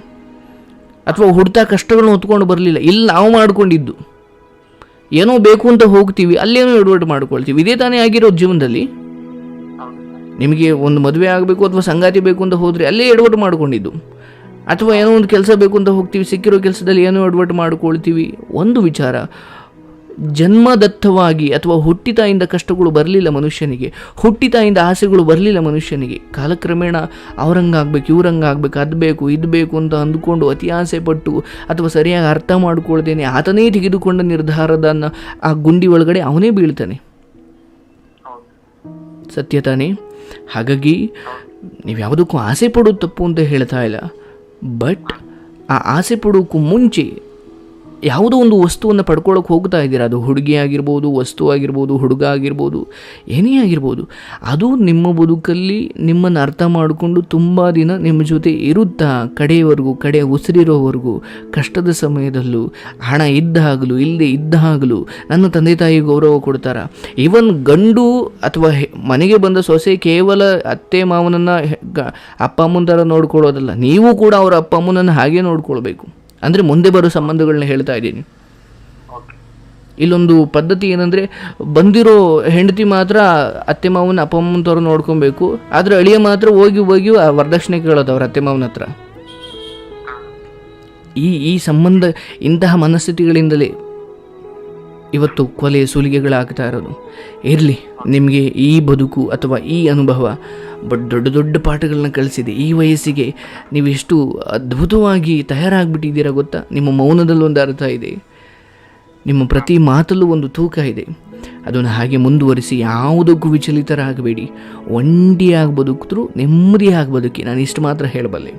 ಅಥವಾ ಹುಡ್ತಾ ಕಷ್ಟಗಳನ್ನ ಹೊತ್ಕೊಂಡು ಬರಲಿಲ್ಲ. ಇಲ್ಲಿ ನಾವು ಮಾಡ್ಕೊಂಡಿದ್ದು ಏನೋ ಬೇಕು ಅಂತ ಹೋಗ್ತೀವಿ, ಅಲ್ಲೇನೋ ಎಡವಟ್ಟು ಮಾಡ್ಕೊಳ್ತೀವಿ. ಇದೇ ತಾನೇ ಆಗಿರೋದು ಜೀವನದಲ್ಲಿ. ನಿಮಗೆ ಒಂದು ಮದುವೆ ಆಗಬೇಕು ಅಥವಾ ಸಂಗಾತಿ ಬೇಕು ಅಂತ ಹೋದರೆ ಅಲ್ಲೇ ಎಡವಟ್ಟು ಮಾಡ್ಕೊಂಡಿದ್ದು. ಅಥವಾ ಏನೋ ಒಂದು ಕೆಲಸ ಬೇಕು ಅಂತ ಹೋಗ್ತೀವಿ, ಸಿಕ್ಕಿರೋ ಕೆಲಸದಲ್ಲಿ ಏನೋ ಎಡವಟ್ಟು ಮಾಡ್ಕೊಳ್ತೀವಿ. ಒಂದು ವಿಚಾರ, ಜನ್ಮದತ್ತವಾಗಿ ಅಥವಾ ಹುಟ್ಟಿತಾಯಿಂದ ಕಷ್ಟಗಳು ಬರಲಿಲ್ಲ ಮನುಷ್ಯನಿಗೆ, ಹುಟ್ಟಿತಾಯಿಂದ ಆಸೆಗಳು ಬರಲಿಲ್ಲ ಮನುಷ್ಯನಿಗೆ. ಕಾಲಕ್ರಮೇಣ ಅವರಂಗಾಗಬೇಕು, ಇವ್ರಂಗಾಗಬೇಕು, ಅದು ಬೇಕು ಇದು ಬೇಕು ಅಂತ ಅಂದುಕೊಂಡು ಅತಿ ಆಸೆ ಪಟ್ಟು ಅಥವಾ ಸರಿಯಾಗಿ ಅರ್ಥ ಮಾಡ್ಕೊಳ್ದೇನೆ ಆತನೇ ತೆಗೆದುಕೊಂಡ ನಿರ್ಧಾರದನ್ನು ಆ ಗುಂಡಿ ಒಳಗಡೆ ಅವನೇ ಬೀಳ್ತಾನೆ. ಸತ್ಯ ತಾನೇ? ಹಾಗಾಗಿ ನೀವು ಯಾವುದಕ್ಕೂ ಆಸೆ ಪಡೋದು ತಪ್ಪು ಅಂತ ಹೇಳ್ತಾ ಇಲ್ಲ. ಬಟ್ ಆ ಆಸೆ ಪಡೋಕ್ಕೂ ಮುಂಚೆ ಯಾವುದೋ ಒಂದು ವಸ್ತುವನ್ನು ಪಡ್ಕೊಳ್ಳೋಕೆ ಹೋಗ್ತಾ ಇದ್ದೀರಾ, ಅದು ಹುಡುಗಿ ಆಗಿರ್ಬೋದು, ವಸ್ತು ಆಗಿರ್ಬೋದು, ಹುಡುಗ ಆಗಿರ್ಬೋದು, ಏನೇ ಆಗಿರ್ಬೋದು, ಅದು ನಿಮ್ಮ ಬದುಕಲ್ಲಿ ನಿಮ್ಮನ್ನು ಅರ್ಥ ಮಾಡಿಕೊಂಡು ತುಂಬ ದಿನ ನಿಮ್ಮ ಜೊತೆ ಇರುತ್ತಾ ಕಡೆಯವರೆಗೂ, ಕಡೆ ಉಸಿರಿರೋವರೆಗೂ, ಕಷ್ಟದ ಸಮಯದಲ್ಲೂ, ಹಣ ಇದ್ದಾಗಲೂ ಇಲ್ಲದೆ ಇದ್ದಾಗಲೂ ನನ್ನ ತಂದೆ ತಾಯಿ ಗೌರವ ಕೊಡ್ತಾರ. ಈವನ್ ಗಂಡು ಅಥವಾ ಮನೆಗೆ ಬಂದ ಸೊಸೆ ಕೇವಲ ಅತ್ತೆ ಮಾವನನ್ನು ಅಪ್ಪ ಅಮ್ಮನ ಥರ ನೋಡ್ಕೊಳ್ಳೋದಲ್ಲ, ನೀವು ಕೂಡ ಅವರ ಅಪ್ಪ ಅಮ್ಮನನ್ನು ಹಾಗೆ ನೋಡ್ಕೊಳ್ಬೇಕು. ಅಂದರೆ ಮುಂದೆ ಬರೋ ಸಂಬಂಧಗಳನ್ನ ಹೇಳ್ತಾ ಇದ್ದೀನಿ. ಇಲ್ಲೊಂದು ಪದ್ಧತಿ ಏನಂದರೆ, ಬಂದಿರೋ ಹೆಂಡತಿ ಮಾತ್ರ ಅತ್ತೆ ಮಾವನ ಅಪ್ಪ ಅಮ್ಮನ ಥರ ನೋಡ್ಕೊಬೇಕು, ಆದರೆ ಅಳಿಯ ಮಾತ್ರ ಹೋಗಿ ಆ ವರದಕ್ಷಿಣೆ ಕೇಳೋದು ಅವ್ರ ಅತ್ತೆ ಮಾವನ ಹತ್ರ. ಈ ಸಂಬಂಧ, ಇಂತಹ ಮನಸ್ಥಿತಿಗಳಿಂದಲೇ ಇವತ್ತು ಕೊಲೆ ಸುಲಿಗೆಗಳಾಗ್ತಾ ಇರೋದು. ಇರಲಿ, ನಿಮಗೆ ಈ ಬದುಕು ಅಥವಾ ಈ ಅನುಭವ ದೊಡ್ಡ ದೊಡ್ಡ ಪಾಠಗಳನ್ನ ಕಲಿಸಿದೆ. ಈ ವಯಸ್ಸಿಗೆ ನೀವು ಎಷ್ಟು ಅದ್ಭುತವಾಗಿ ತಯಾರಾಗಿಬಿಟ್ಟಿದ್ದೀರಾ ಗೊತ್ತಾ? ನಿಮ್ಮ ಮೌನದಲ್ಲೊಂದು ಅರ್ಥ ಇದೆ, ನಿಮ್ಮ ಪ್ರತಿ ಮಾತಲ್ಲೂ ಒಂದು ತೂಕ ಇದೆ. ಅದನ್ನು ಹಾಗೆ ಮುಂದುವರಿಸಿ, ಯಾವುದಕ್ಕೂ ವಿಚಲಿತರಾಗಬೇಡಿ. ಒಂಟಿಯಾಗಿ ಬದುಕಿದ್ರು ನೆಮ್ಮದಿಯಾಗಿ ಬದುಕಿ, ನಾನು ಇಷ್ಟು ಮಾತ್ರ ಹೇಳಬಲ್ಲೆ.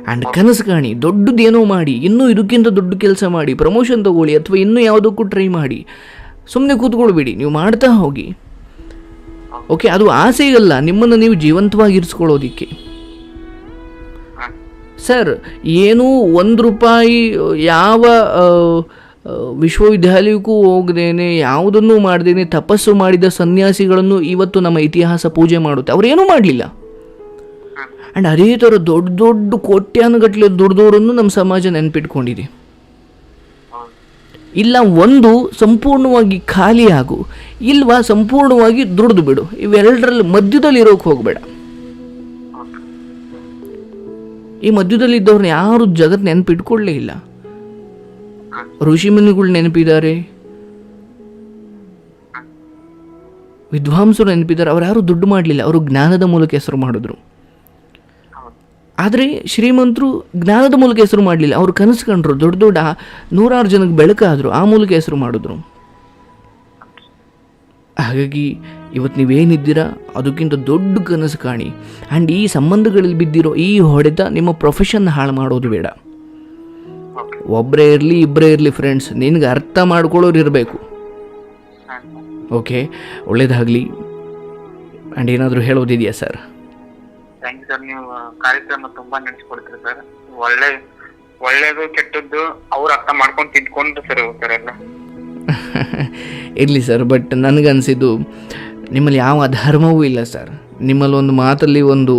ಆ್ಯಂಡ್ ಕನಸು ಕಾಣಿ, ದೊಡ್ಡದೇನೋ ಮಾಡಿ, ಇನ್ನೂ ಇದಕ್ಕಿಂತ ದೊಡ್ಡ ಕೆಲಸ ಮಾಡಿ, ಪ್ರಮೋಷನ್ ತೊಗೊಳ್ಳಿ ಅಥವಾ ಇನ್ನೂ ಯಾವುದಕ್ಕೂ ಟ್ರೈ ಮಾಡಿ. ಸುಮ್ಮನೆ ಕೂತ್ಕೊಳ್ಬೇಡಿ, ನೀವು ಮಾಡ್ತಾ ಹೋಗಿ. ಓಕೆ, ಅದು ಆಸೆಗಲ್ಲ, ನಿಮ್ಮನ್ನು ನೀವು ಜೀವಂತವಾಗಿ ಇರಿಸ್ಕೊಳ್ಳೋದಿಕ್ಕೆ. ಸರ್, ಏನೂ ₹1 ಯಾವ ವಿಶ್ವವಿದ್ಯಾಲಯಕ್ಕೂ ಹೋಗದೇನೆ, ಯಾವುದನ್ನೂ ಮಾಡದೇನೆ ತಪಸ್ಸು ಮಾಡಿದ ಸನ್ಯಾಸಿಗಳನ್ನು ಇವತ್ತು ನಮ್ಮ ಇತಿಹಾಸ ಪೂಜೆ ಮಾಡುತ್ತೆ. ಅವರೇನೂ ಮಾಡಲಿಲ್ಲ. ಆ್ಯಂಡ್ ಅದೇ ಥರ ದೊಡ್ಡ ದೊಡ್ಡ ಕೋಟ್ಯಾನುಗಟ್ಟಲೆ ದುಡ್ದವರನ್ನು ನಮ್ಮ ಸಮಾಜ ನೆನಪಿಟ್ಕೊಂಡಿದೆ. ಇಲ್ಲ ಒಂದು ಸಂಪೂರ್ಣವಾಗಿ ಖಾಲಿಯಾಗು, ಇಲ್ವಾ ಸಂಪೂರ್ಣವಾಗಿ ದುಡ್ದು ಬಿಡು. ಇವೆರಡರಲ್ಲಿ ಮಧ್ಯದಲ್ಲಿ ಇರೋಕೆ ಹೋಗಬೇಡ. ಈ ಮಧ್ಯದಲ್ಲಿ ಇದ್ದವ್ರನ್ನ ಯಾರು ಜಗತ್ತು ನೆನಪಿಟ್ಕೊಳ್ಳೇ ಇಲ್ಲ. ಋಷಿಮುನಿಗಳು ನೆನಪಿದ್ದಾರೆ, ವಿದ್ವಾಂಸರು ನೆನಪಿದ್ದಾರೆ. ಅವ್ರು ಯಾರು ದುಡ್ಡು ಮಾಡಲಿಲ್ಲ, ಅವರು ಜ್ಞಾನದ ಮೂಲಕ ಹೆಸರು ಮಾಡಿದ್ರು. ಆದರೆ ಶ್ರೀಮಂತರು ಜ್ಞಾನದ ಮೂಲಕ ಹೆಸರು ಮಾಡಲಿಲ್ಲ, ಅವರು ಕನಸು ಕಂಡ್ರು, ದೊಡ್ಡ ದೊಡ್ಡ 100 ಜನಕ್ಕೆ ಬೆಳಕಾದರು, ಆ ಮೂಲಕ ಹೆಸರು ಮಾಡಿದ್ರು. ಹಾಗಾಗಿ ಇವತ್ತು ನೀವೇನಿದ್ದೀರಾ ಅದಕ್ಕಿಂತ ದೊಡ್ಡ ಕನಸು ಕಾಣಿ. ಆ್ಯಂಡ್ ಈ ಸಂಬಂಧಗಳಲ್ಲಿ ಬಿದ್ದಿರೋ ಈ ಹೊಡೆತ ನಿಮ್ಮ ಪ್ರೊಫೆಷನ್ ಹಾಳು ಮಾಡೋದು ಬೇಡ. ಒಬ್ಬರೇ ಇರಲಿ ಇಬ್ಬರೇ ಇರಲಿ ಫ್ರೆಂಡ್ಸ್, ನಿನಗೆ ಅರ್ಥ ಮಾಡ್ಕೊಳ್ಳೋರು ಇರಬೇಕು. ಓಕೆ, ಒಳ್ಳೇದಾಗಲಿ. ಆ್ಯಂಡ್ ಏನಾದರೂ ಹೇಳೋದಿದೆಯಾ ಸರ್? ಥ್ಯಾಂಕ್ ಯು ಸರ್, ನೀವು ಕಾರ್ಯಕ್ರಮ ತುಂಬಾ ನಡೆಸ್ಕೊಡ್ತೀರಿ ಸರ್. ಒಳ್ಳೇದು ಕೆಟ್ಟದ್ದು ಅವ್ರು ಅರ್ಥ ಮಾಡ್ಕೊಂಡು ತಿದ್ಕೊಂಡು ಸರ್ ಹೋಗ್ತಾರೆ ಎಲ್ಲ. ಇರಲಿ ಸರ್, ಬಟ್ ನನಗನ್ಸಿದ್ದು ನಿಮ್ಮಲ್ಲಿ ಯಾವ ಅಧರ್ಮವೂ ಇಲ್ಲ ಸರ್. ನಿಮ್ಮಲ್ಲಿ ಒಂದು ಮಾತಲ್ಲಿ ಒಂದು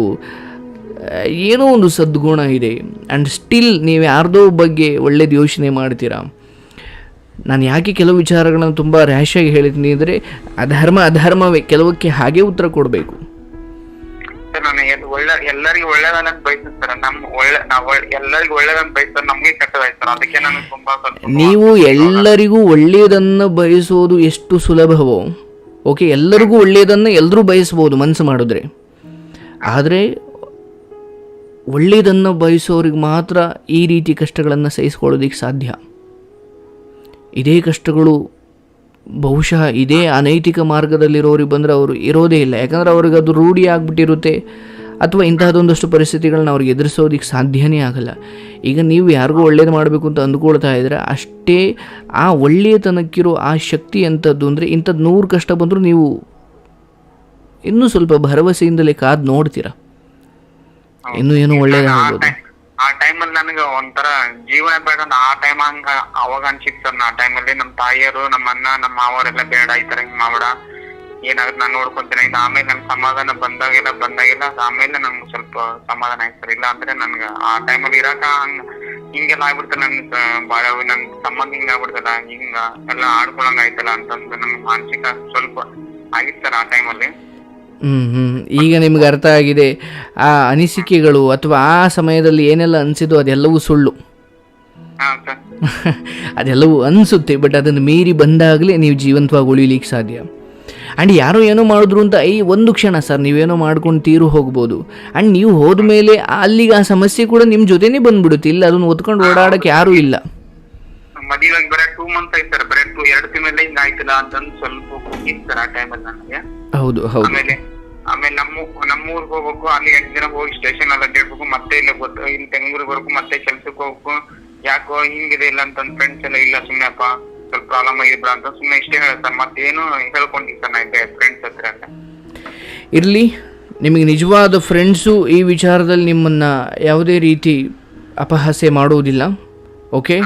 ಏನೋ ಒಂದು ಸದ್ಗುಣ ಇದೆ. ಆ್ಯಂಡ್ ಸ್ಟಿಲ್ ನೀವು ಯಾರ್ದೋ ಬಗ್ಗೆ ಒಳ್ಳೇದು ಯೋಚನೆ ಮಾಡ್ತೀರಾ. ನಾನು ಯಾಕೆ ಕೆಲವು ವಿಚಾರಗಳನ್ನು ತುಂಬ ರ್ಯಾಶಾಗಿ ಹೇಳಿದ್ದೀನಿ ಅಂದರೆ ಅಧರ್ಮವೇ ಕೆಲವಕ್ಕೆ ಹಾಗೆ ಉತ್ತರ ಕೊಡಬೇಕು. ಸರ್ ನಾನು ಎಲ್ಲರಿಗೂ ಒಳ್ಳೇದನ್ನ ಬಯಸ್ತೀನಿ ಸರ್. ಎಲ್ಲರಿಗೂ ಒಳ್ಳೇದನ್ನ ಬಯಸ್ತಾರೆ, ನಮ್ಗೆ ಕೆಟ್ಟದಾಯ್ತು ಸರ್. ಅದಕ್ಕೆ ನನಗೆ ತುಂಬಾ ನೀವು ಎಲ್ಲರಿಗೂ ಒಳ್ಳೆಯದನ್ನು ಬಯಸೋದು ಎಷ್ಟು ಸುಲಭವೋ, ಓಕೆ, ಎಲ್ಲರಿಗೂ ಒಳ್ಳೆಯದನ್ನು ಎಲ್ಲರೂ ಬಯಸ್ಬೋದು ಮನಸ್ಸು ಮಾಡಿದ್ರೆ. ಆದರೆ ಒಳ್ಳೆಯದನ್ನು ಬಯಸೋರಿಗೆ ಮಾತ್ರ ಈ ರೀತಿ ಕಷ್ಟಗಳನ್ನು ಸಹಿಸ್ಕೊಳ್ಳೋದಕ್ಕೆ ಸಾಧ್ಯ. ಇದೇ ಕಷ್ಟಗಳು ಬಹುಶಃ ಇದೇ ಅನೈತಿಕ ಮಾರ್ಗದಲ್ಲಿರೋರಿಗೆ ಬಂದರೆ ಅವರು ಇರೋದೇ ಇಲ್ಲ. ಯಾಕಂದರೆ ಅವ್ರಿಗೆ ಅದು ರೂಢಿ ಆಗಿಬಿಟ್ಟಿರುತ್ತೆ, ಅಥವಾ ಇಂತಹದೊಂದಷ್ಟು ಪರಿಸ್ಥಿತಿಗಳನ್ನ ಅವ್ರಿಗೆ ಎದುರಿಸೋದಕ್ಕೆ ಸಾಧ್ಯನೇ ಆಗಲ್ಲ. ಈಗ ನೀವು ಯಾರಿಗೂ ಒಳ್ಳೇದು ಮಾಡಬೇಕು ಅಂತ ಅಂದ್ಕೊಳ್ತಾ ಇದ್ದರೆ ಅಷ್ಟೇ ಆ ಒಳ್ಳೆಯತನಕ್ಕಿರೋ ಆ ಶಕ್ತಿ ಎಂಥದ್ದು ಅಂದರೆ, ಇಂಥದ್ದು 100 ಕಷ್ಟ ಬಂದರೂ ನೀವು ಇನ್ನೂ ಸ್ವಲ್ಪ ಭರವಸೆಯಿಂದಲೇ ಕಾದು ನೋಡ್ತೀರಾ, ಇನ್ನೂ ಏನೋ ಒಳ್ಳೇದಾಗ್ಬೋದು. ಆ ಟೈಮಲ್ಲಿ ನನಗೆ ಒಂಥರ ಜೀವನ ಬೇಡ ಆ ಟೈಮ್ ಹಂಗ ಅವಾಗ ಅನ್ಸಿತ್ತು ಸರ್. ಆ ಟೈಮಲ್ಲಿ ನಮ್ಮ ತಾಯಿಯರು, ನಮ್ಮ ಅಣ್ಣ, ನಮ್ಮ ಮಾವರೆಲ್ಲ ಬೇಡ, ಈ ತರ ಹಿಂಗ್ ಮಾಡಬೇಡ, ಏನಾದ್ರು ನಾನು ನೋಡ್ಕೊಂತೀನಿ. ಆಮೇಲೆ ನನ್ ಸಮಾಧಾನ ಬಂದಾಗಿಲ್ಲ ಆಮೇಲೆ ನನ್ಗೆ ಸ್ವಲ್ಪ ಸಮಾಧಾನ ಆಯ್ತು ಸರ್. ಇಲ್ಲ ಅಂದ್ರೆ ನನ್ಗೆ ಆ ಟೈಮಲ್ಲಿ ಇರಾಕ ಹಿಂಗೆಲ್ಲ ಆಗ್ಬಿಡ್ತಲ್ಲ, ನನ್ ಬಾಳ ನನ್ ಸಂಬಂಧ ಹಿಂಗ ಆಗ್ಬಿಡ್ತಲ್ಲ, ಹಿಂಗ ಎಲ್ಲ ಆಡ್ಕೊಳಂಗ ಆಯ್ತಲ್ಲ ಅಂತಂದು ನನ್ಗೆ ಮಾನಸಿಕ ಸ್ವಲ್ಪ ಆಗಿತ್ತು ಸರ್ ಆ ಟೈಮಲ್ಲಿ. ಈಗ ನಿಮ್ಗೆ ಅರ್ಥ ಆಗಿದೆ ಆ ಅನಿಸಿಕೆಗಳು ಅಥವಾ ಆ ಸಮಯದಲ್ಲಿ ಏನೆಲ್ಲ ಅನಿಸಿದೋ ಅದೆಲ್ಲವೂ ಸುಳ್ಳು. ಅದೆಲ್ಲವೂ ಅನಿಸುತ್ತೆ, ಬಟ್ ಅದನ್ನು ಮೀರಿ ಬಂದಾಗಲೇ ನೀವು ಜೀವಂತವಾಗಿ ಉಳಿಲಿಕ್ಕೆ ಸಾಧ್ಯ. ಆ್ಯಂಡ್ ಯಾರೋ ಏನೋ ಮಾಡಿದ್ರು ಅಂತ ಒಂದು ಕ್ಷಣ ಸರ್ ನೀವೇನೋ ಮಾಡ್ಕೊಂಡು ತೀರು ಹೋಗ್ಬೋದು. ಆ್ಯಂಡ್ ನೀವು ಹೋದ ಮೇಲೆ ಅಲ್ಲಿಗೆ ಆ ಸಮಸ್ಯೆ ಕೂಡ ನಿಮ್ಮ ಜೊತೆನೇ ಬಂದ್ಬಿಡುತ್ತೆ. ಇಲ್ಲ ಅದನ್ನು ಒತ್ಕೊಂಡು ಓಡಾಡಕ್ಕೆ ಯಾರೂ ಇಲ್ಲ. ಮದುವೆ ಬರೀ 2 months ಆಯ್ತು ಸರ್, ಬರೀ 2 ತಿಂಗಳಲ್ಲೇ ಹಿಂಗ ಆಯ್ತಲ್ಲ ಅಂತಂದು ಸ್ವಲ್ಪ ಹೋಗಿತ್ತು ಸರ್ ಆ ಟೈಮಲ್ಲಿ ನನಗೆ. ಹೌದು. ಆಮೇಲೆ ನಮ್ಮೂರ್ಗೆ ಹೋಗ್ಬೇಕು, ಅಲ್ಲಿ 8 ದಿನ ಹೋಗಿ ಸ್ಟೇಷನ್ ಎಲ್ಲ ಅಡ್ಡಾಡ್ಬೇಕು, ಮತ್ತೆ ಇಲ್ಲಿ ಬೆಂಗಳೂರಿಗೆ ಬರ್ಬೇಕು, ಮತ್ತೆ ಕೆಲ್ಸಕ್ಕೆ ಹೋಗ್ಬೇಕು. ಯಾಕೋ ಹಿಂಗಿದೆ ಇಲ್ಲ ಅಂತ ಫ್ರೆಂಡ್ಸ್ ಎಲ್ಲ ಇಲ್ಲ, ಸುಮ್ಮನೆಪ್ಪ ಸ್ವಲ್ಪ ಪ್ರಾಬ್ಲಮ್ ಆಗಿದ್ರ ಅಂತ ಸುಮ್ಮನೆ ಇಷ್ಟೇ ಹೇಳ ಸರ್. ಮತ್ತೇನು ಹೇಳ್ಕೊಂಡಿದ್ದೆ ಸರ್ ನಾ ಇದ್ದೆ ಫ್ರೆಂಡ್ಸ್ ಹತ್ರ ಅಂತ. ಇರಲಿ, ನಿಮಗೆ ನಿಜವಾದ ಫ್ರೆಂಡ್ಸು ಈ ವಿಚಾರದಲ್ಲಿ ನಿಮ್ಮನ್ನು ಯಾವುದೇ ರೀತಿ ಅಪಹಾಸ್ಯ ಮಾಡುವುದಿಲ್ಲ. ಓಕೆ,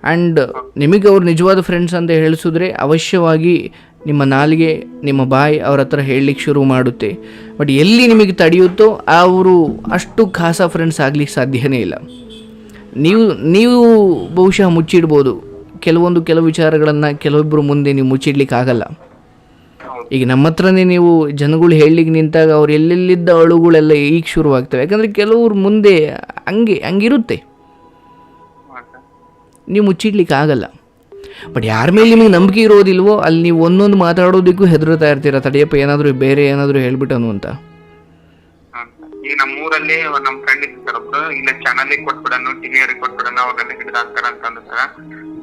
ಆ್ಯಂಡ್ ನಿಮಗೆ ಅವ್ರು ನಿಜವಾದ ಫ್ರೆಂಡ್ಸ್ ಅಂತ ಹೇಳಿಸಿದ್ರೆ ಅವಶ್ಯವಾಗಿ ನಿಮ್ಮ ನಾಲಿಗೆ, ನಿಮ್ಮ ಬಾಯಿ ಅವ್ರ ಹತ್ರ ಹೇಳಲಿಕ್ಕೆ ಶುರು ಮಾಡುತ್ತೆ. ಬಟ್ ಎಲ್ಲಿ ನಿಮಗೆ ತಡೆಯುತ್ತೋ ಅವರು ಅಷ್ಟು ಖಾಸ ಫ್ರೆಂಡ್ಸ್ ಆಗಲಿಕ್ಕೆ ಸಾಧ್ಯನೇ ಇಲ್ಲ. ನೀವು ಬಹುಶಃ ಮುಚ್ಚಿಡ್ಬೋದು ಕೆಲವು ವಿಚಾರಗಳನ್ನು, ಕೆಲವೊಬ್ಬರು ಮುಂದೆ ನೀವು ಮುಚ್ಚಿಡ್ಲಿಕ್ಕೆ ಆಗಲ್ಲ. ಈಗ ನಮ್ಮ ಹತ್ರನೇ ನೀವು ಜನಗಳು ಹೇಳಲಿಕ್ಕೆ ನಿಂತಾಗ ಅವ್ರು ಎಲ್ಲೆಲ್ಲಿದ್ದ ಅಳುಗಳೆಲ್ಲ ಈಗ ಶುರುವಾಗ್ತವೆ. ಯಾಕಂದರೆ ಕೆಲವ್ರು ಮುಂದೆ ಹಂಗಿರುತ್ತೆ, ನೀವು ಮುಚ್ಚಿಡ್ಲಿಕ್ಕೆ ಆಗಲ್ಲ. ಬಟ್ ಯಾರ ಮೇಲೆ ನಿಮಗೆ ನಂಬಿಕೆ ಇರೋದಿಲ್ವೋ ಅಲ್ಲಿ ನೀವು ಒಂದೊಂದು ಮಾತಾಡೋದಕ್ಕೂ ಹೆದರ್ತಾ ಇರ್ತೀರ, ತಡೆಯಪ್ಪ ಏನಾದರೂ ಬೇರೆ ಏನಾದರೂ ಹೇಳ್ಬಿಟ್ಟನು ಅಂತ. ಈಗ ನಮ್ಮೂರಲ್ಲಿ ನಮ್ಮ ಫ್ರೆಂಡ್ ಇತ್ತು ಸರ್ ಒಬ್ರು, ಇಲ್ಲ ಚಾನಲ್ ಕೊಟ್ಬಿಡನು, ಟಿವಿಯವ್ರಿಗೆ ಕೊಟ್ಬಿಡನು, ಅವ್ರೆಲ್ಲ ಹಿಡಿದಾಕ್ತಾರ ಅಂತಂದ್ರೆ ಸರ್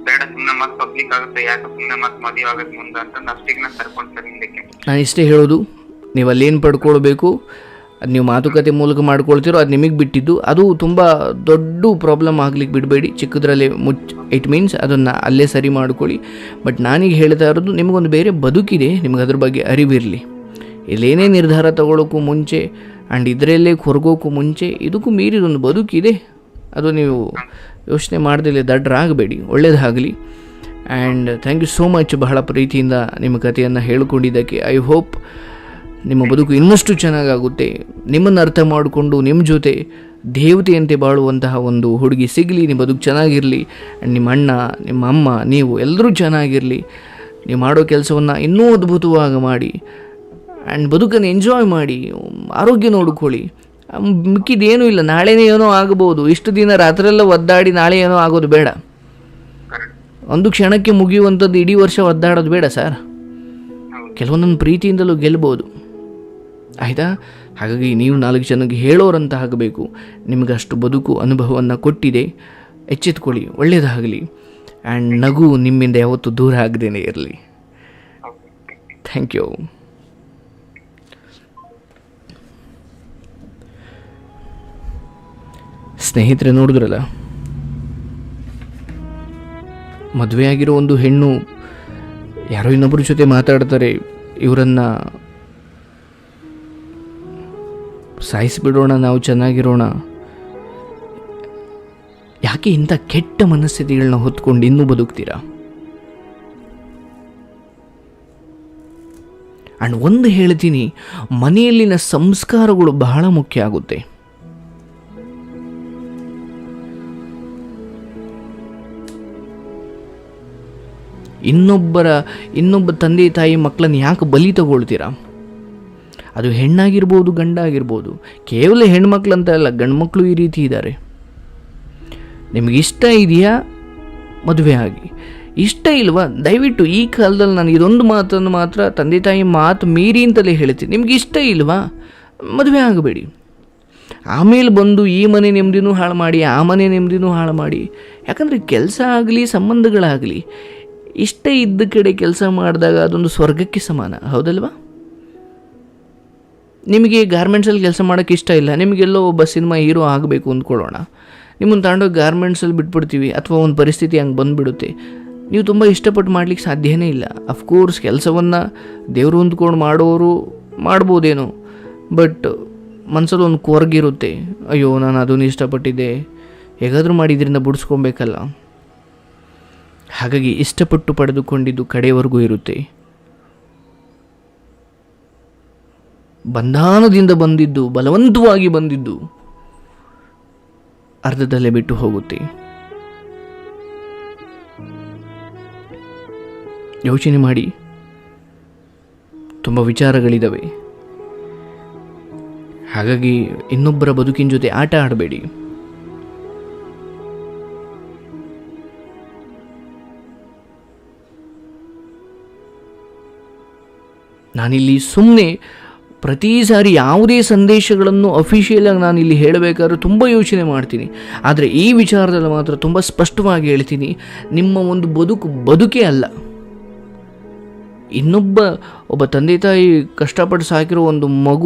ಬೇಡ, ಸುಮ್ಮನೆ ಮತ್ತೆ ಪಬ್ಲಿಕ್ ಆಗುತ್ತೆ, ಯಾಕೆ ಸುಮ್ಮನೆ ಮತ್ತೆ ಮದುವೆ ಆಗುತ್ತೆ ಮುಂದೆ ಅಂತ ಅಷ್ಟಿಗೆ ನಾನು ಕರ್ಕೊಂಡು ಸರ್ ಹಿಂದಕ್ಕೆ. ನಾನು ಇಷ್ಟೇ ಹೇಳೋದು, ನೀವು ಅಲ್ಲೇನು ಪಡ್ಕೊಳ್ಬೇಕು ಅದು ನೀವು ಮಾತುಕತೆ ಮೂಲಕ ಮಾಡ್ಕೊಳ್ತೀರೋ ಅದು ನಿಮಗೆ ಬಿಟ್ಟಿದ್ದು. ಅದು ತುಂಬ ದೊಡ್ಡ ಪ್ರಾಬ್ಲಮ್ ಆಗ್ಲಿಕ್ಕೆ ಬಿಡಬೇಡಿ, ಚಿಕ್ಕದ್ರಲ್ಲಿ ಇಟ್ ಮೀನ್ಸ್ ಅದನ್ನು ಅಲ್ಲೇ ಸರಿ ಮಾಡ್ಕೊಳ್ಳಿ. ಬಟ್ ನಾನೀಗ ಹೇಳ್ತಾ ಇರೋದು ನಿಮಗೊಂದು ಬೇರೆ ಬದುಕಿದೆ, ನಿಮ್ಗೆ ಅದ್ರ ಬಗ್ಗೆ ಅರಿವಿರಲಿ. ಇಲ್ಲೇನೇ ನಿರ್ಧಾರ ತಗೊಳ್ಳೋಕ್ಕೂ ಮುಂಚೆ ಆ್ಯಂಡ್ ಇದರಲ್ಲೇ ಹೊರಗೋಕ್ಕೂ ಮುಂಚೆ ಇದಕ್ಕೂ ಮೀರಿದೊಂದು ಬದುಕಿದೆ, ಅದು ನೀವು ಯೋಚನೆ ಮಾಡ್ದಿಲ್ಲ ದಡ್ಡರಾಗಬೇಡಿ. ಒಳ್ಳೇದಾಗಲಿ. And thank you so much ಬಹಳ ಪ್ರೀತಿಯಿಂದ ನಿಮ್ಮ ಕಥೆಯನ್ನು ಹೇಳಿಕೊಂಡಿದ್ದಕ್ಕೆ. ಐ ಹೋಪ್ ನಿಮ್ಮ ಬದುಕು ಇನ್ನಷ್ಟು ಚೆನ್ನಾಗಾಗುತ್ತೆ. ನಿಮ್ಮನ್ನು ಅರ್ಥ ಮಾಡಿಕೊಂಡು ನಿಮ್ಮ ಜೊತೆ ದೇವತೆಯಂತೆ ಬಾಳುವಂತಹ ಒಂದು ಹುಡುಗಿ ಸಿಗಲಿ, ನಿಮ್ಮ ಬದುಕು ಚೆನ್ನಾಗಿರಲಿ. ಆ್ಯಂಡ್ ನಿಮ್ಮ ಅಣ್ಣ, ನಿಮ್ಮ ಅಮ್ಮ, ನೀವು ಎಲ್ಲರೂ ಚೆನ್ನಾಗಿರಲಿ. ನೀವು ಮಾಡೋ ಕೆಲಸವನ್ನು ಇನ್ನೂ ಅದ್ಭುತವಾಗಿ ಮಾಡಿ ಆ್ಯಂಡ್ ಬದುಕನ್ನು ಎಂಜಾಯ್ ಮಾಡಿ, ಆರೋಗ್ಯ ನೋಡ್ಕೊಳ್ಳಿ. ಮಿಕ್ಕಿದೇನೂ ಇಲ್ಲ, ನಾಳೆನೇ ಏನೋ ಆಗಬಹುದು. ಇಷ್ಟು ದಿನ ರಾತ್ರಿಯೆಲ್ಲ ಒದ್ದಾಡಿ ನಾಳೆ ಏನೋ ಆಗೋದು ಬೇಡ. ಒಂದು ಕ್ಷಣಕ್ಕೆ ಮುಗಿಯುವಂಥದ್ದು ಇಡೀ ವರ್ಷ ಒದ್ದಾಡೋದು ಬೇಡ ಸರ್. ಕೆಲವೊಂದೊಂದು ಪ್ರೀತಿಯಿಂದಲೂ ಗೆಲ್ಬೋದು, ಆಯಿತಾ? ಹಾಗಾಗಿ ನೀವು 4 ಜನಕ್ಕೆ ಹೇಳೋರಂತ ಆಗಬೇಕು. ನಿಮಗೆ ಅಷ್ಟು ಬದುಕು ಅನುಭವವನ್ನು ಕೊಟ್ಟಿದೆ, ಎಚ್ಚೆತ್ಕೊಳ್ಳಿ, ಒಳ್ಳೆಯದಾಗಲಿ. ಆ್ಯಂಡ್ ನಗು ನಿಮ್ಮಿಂದ ಯಾವತ್ತೂ ದೂರ ಆಗದೇನೆ ಇರಲಿ. Thank you. ಸ್ನೇಹಿತರೆ, ನೋಡಿದ್ರಲ್ಲ, ಮದುವೆ ಆಗಿರೋ ಒಂದು ಹೆಣ್ಣು ಯಾರೋ ಇನ್ನೊಬ್ಬರ ಜೊತೆ ಮಾತಾಡ್ತಾರೆ, ಇವರನ್ನು ಸಾಯಿಸಿಬಿಡೋಣ, ನಾವು ಚೆನ್ನಾಗಿರೋಣ. ಯಾಕೆ ಇಂಥ ಕೆಟ್ಟ ಮನಸ್ಥಿತಿಗಳನ್ನ ಹೊತ್ಕೊಂಡು ಇನ್ನೂ ಬದುಕ್ತೀರಾ? ಆ್ಯಂಡ್ ಒಂದು ಹೇಳ್ತೀನಿ, ಮನೆಯಲ್ಲಿನ ಸಂಸ್ಕಾರಗಳು ಬಹಳ ಮುಖ್ಯ ಆಗುತ್ತೆ. ಇನ್ನೊಬ್ಬ ತಂದೆ ತಾಯಿ ಮಕ್ಕಳನ್ನು ಯಾಕೆ ಬಲಿ ತಗೊಳ್ತೀರಾ? ಅದು ಹೆಣ್ಣಾಗಿರ್ಬೋದು, ಗಂಡಾಗಿರ್ಬೋದು. ಕೇವಲ ಹೆಣ್ಮಕ್ಳಂತ ಅಲ್ಲ, ಗಂಡು ಮಕ್ಕಳು ಈ ರೀತಿ ಇದ್ದಾರೆ. ನಿಮಗಿಷ್ಟ ಇದೆಯಾ ಮದುವೆ ಆಗಿ, ಇಷ್ಟ ಇಲ್ವಾ ದಯವಿಟ್ಟು ಈ ಕಾಲದಲ್ಲಿ ನಾನು ಇದೊಂದು ಮಾತನ್ನು ಮಾತ್ರ ತಂದೆ ತಾಯಿ ಮಾತು ಮೀರಿ ಅಂತಲೇ ಹೇಳ್ತೀನಿ, ನಿಮ್ಗೆ ಇಷ್ಟ ಇಲ್ವಾ ಮದುವೆ ಆಗಬೇಡಿ. ಆಮೇಲೆ ಬಂದು ಈ ಮನೆ ನೆಮ್ಮದಿನೂ ಹಾಳು ಮಾಡಿ, ಆ ಮನೆ ನೆಮ್ಮದಿನೂ ಹಾಳು ಮಾಡಿ. ಯಾಕಂದರೆ ಕೆಲಸ ಆಗಲಿ ಸಂಬಂಧಗಳಾಗಲಿ ಇಷ್ಟ ಇದ್ದ ಕಡೆ ಕೆಲಸ ಮಾಡಿದಾಗ ಅದೊಂದು ಸ್ವರ್ಗಕ್ಕೆ ಸಮಾನ, ಹೌದಲ್ವಾ? ನಿಮಗೆ ಗಾರ್ಮೆಂಟ್ಸಲ್ಲಿ ಕೆಲಸ ಮಾಡೋಕ್ಕೆ ಇಷ್ಟ ಇಲ್ಲ, ನಿಮಗೆಲ್ಲೋ ಒಬ್ಬ ಸಿನಿಮಾ ಹೀರೋ ಆಗಬೇಕು ಅಂದ್ಕೊಳ್ಳೋಣ, ನಿಮ್ಮನ್ನು ತಗೊಂಡೋಗಿ ಗಾರ್ಮೆಂಟ್ಸಲ್ಲಿ ಬಿಟ್ಬಿಡ್ತೀವಿ, ಅಥವಾ ಒಂದು ಪರಿಸ್ಥಿತಿ ಹಂಗೆ ಬಂದುಬಿಡುತ್ತೆ. ನೀವು ತುಂಬ ಇಷ್ಟಪಟ್ಟು ಮಾಡಲಿಕ್ಕೆ ಸಾಧ್ಯನೇ ಇಲ್ಲ. ಅಫ್ಕೋರ್ಸ್ ಕೆಲಸವನ್ನು ದೇವರು ಹೊಂದ್ಕೊಂಡು ಮಾಡೋರು ಮಾಡ್ಬೋದೇನೋ, ಬಟ್ ಮನಸ್ಸಲ್ಲಿ ಒಂದು ಕೊರಗಿರುತ್ತೆ, ಅಯ್ಯೋ ನಾನು ಅದನ್ನು ಇಷ್ಟಪಟ್ಟಿದ್ದೆ, ಹೇಗಾದರೂ ಮಾಡಿ ಇದರಿಂದ ಬಿಡಿಸ್ಕೊಬೇಕಲ್ಲ. ಹಾಗಾಗಿ ಇಷ್ಟಪಟ್ಟು ಪಡೆದುಕೊಂಡಿದ್ದು ಕಡೆಯವರೆಗೂ ಇರುತ್ತೆ. ಬಂಧನದಿಂದ ಬಂದಿದ್ದು, ಬಲವಂತವಾಗಿ ಬಂದಿದ್ದು ಅರ್ಧದಲ್ಲೇ ಬಿಟ್ಟು ಹೋಗುತ್ತೆ. ಯೋಚನೆ ಮಾಡಿ, ತುಂಬ ವಿಚಾರಗಳಿದ್ದಾವೆ. ಹಾಗಾಗಿ ಇನ್ನೊಬ್ಬರ ಬದುಕಿನ ಜೊತೆ ಆಟ ಆಡಬೇಡಿ. ನಾನಿಲ್ಲಿ ಸುಮ್ಮನೆ ಪ್ರತಿ ಸಾರಿ ಯಾವುದೇ ಸಂದೇಶಗಳನ್ನು ಅಫಿಷಿಯಲಾಗಿ ನಾನಿಲ್ಲಿ ಹೇಳಬೇಕಾದ್ರೂ ತುಂಬ ಯೋಚನೆ ಮಾಡ್ತೀನಿ. ಆದರೆ ಈ ವಿಚಾರದಲ್ಲಿ ಮಾತ್ರ ತುಂಬ ಸ್ಪಷ್ಟವಾಗಿ ಹೇಳ್ತೀನಿ, ನಿಮ್ಮ ಒಂದು ಬದುಕೇ ಅಲ್ಲ. ಒಬ್ಬ ತಂದೆ ತಾಯಿ ಕಷ್ಟಪಟ್ಟು ಸಾಕಿರೋ ಒಂದು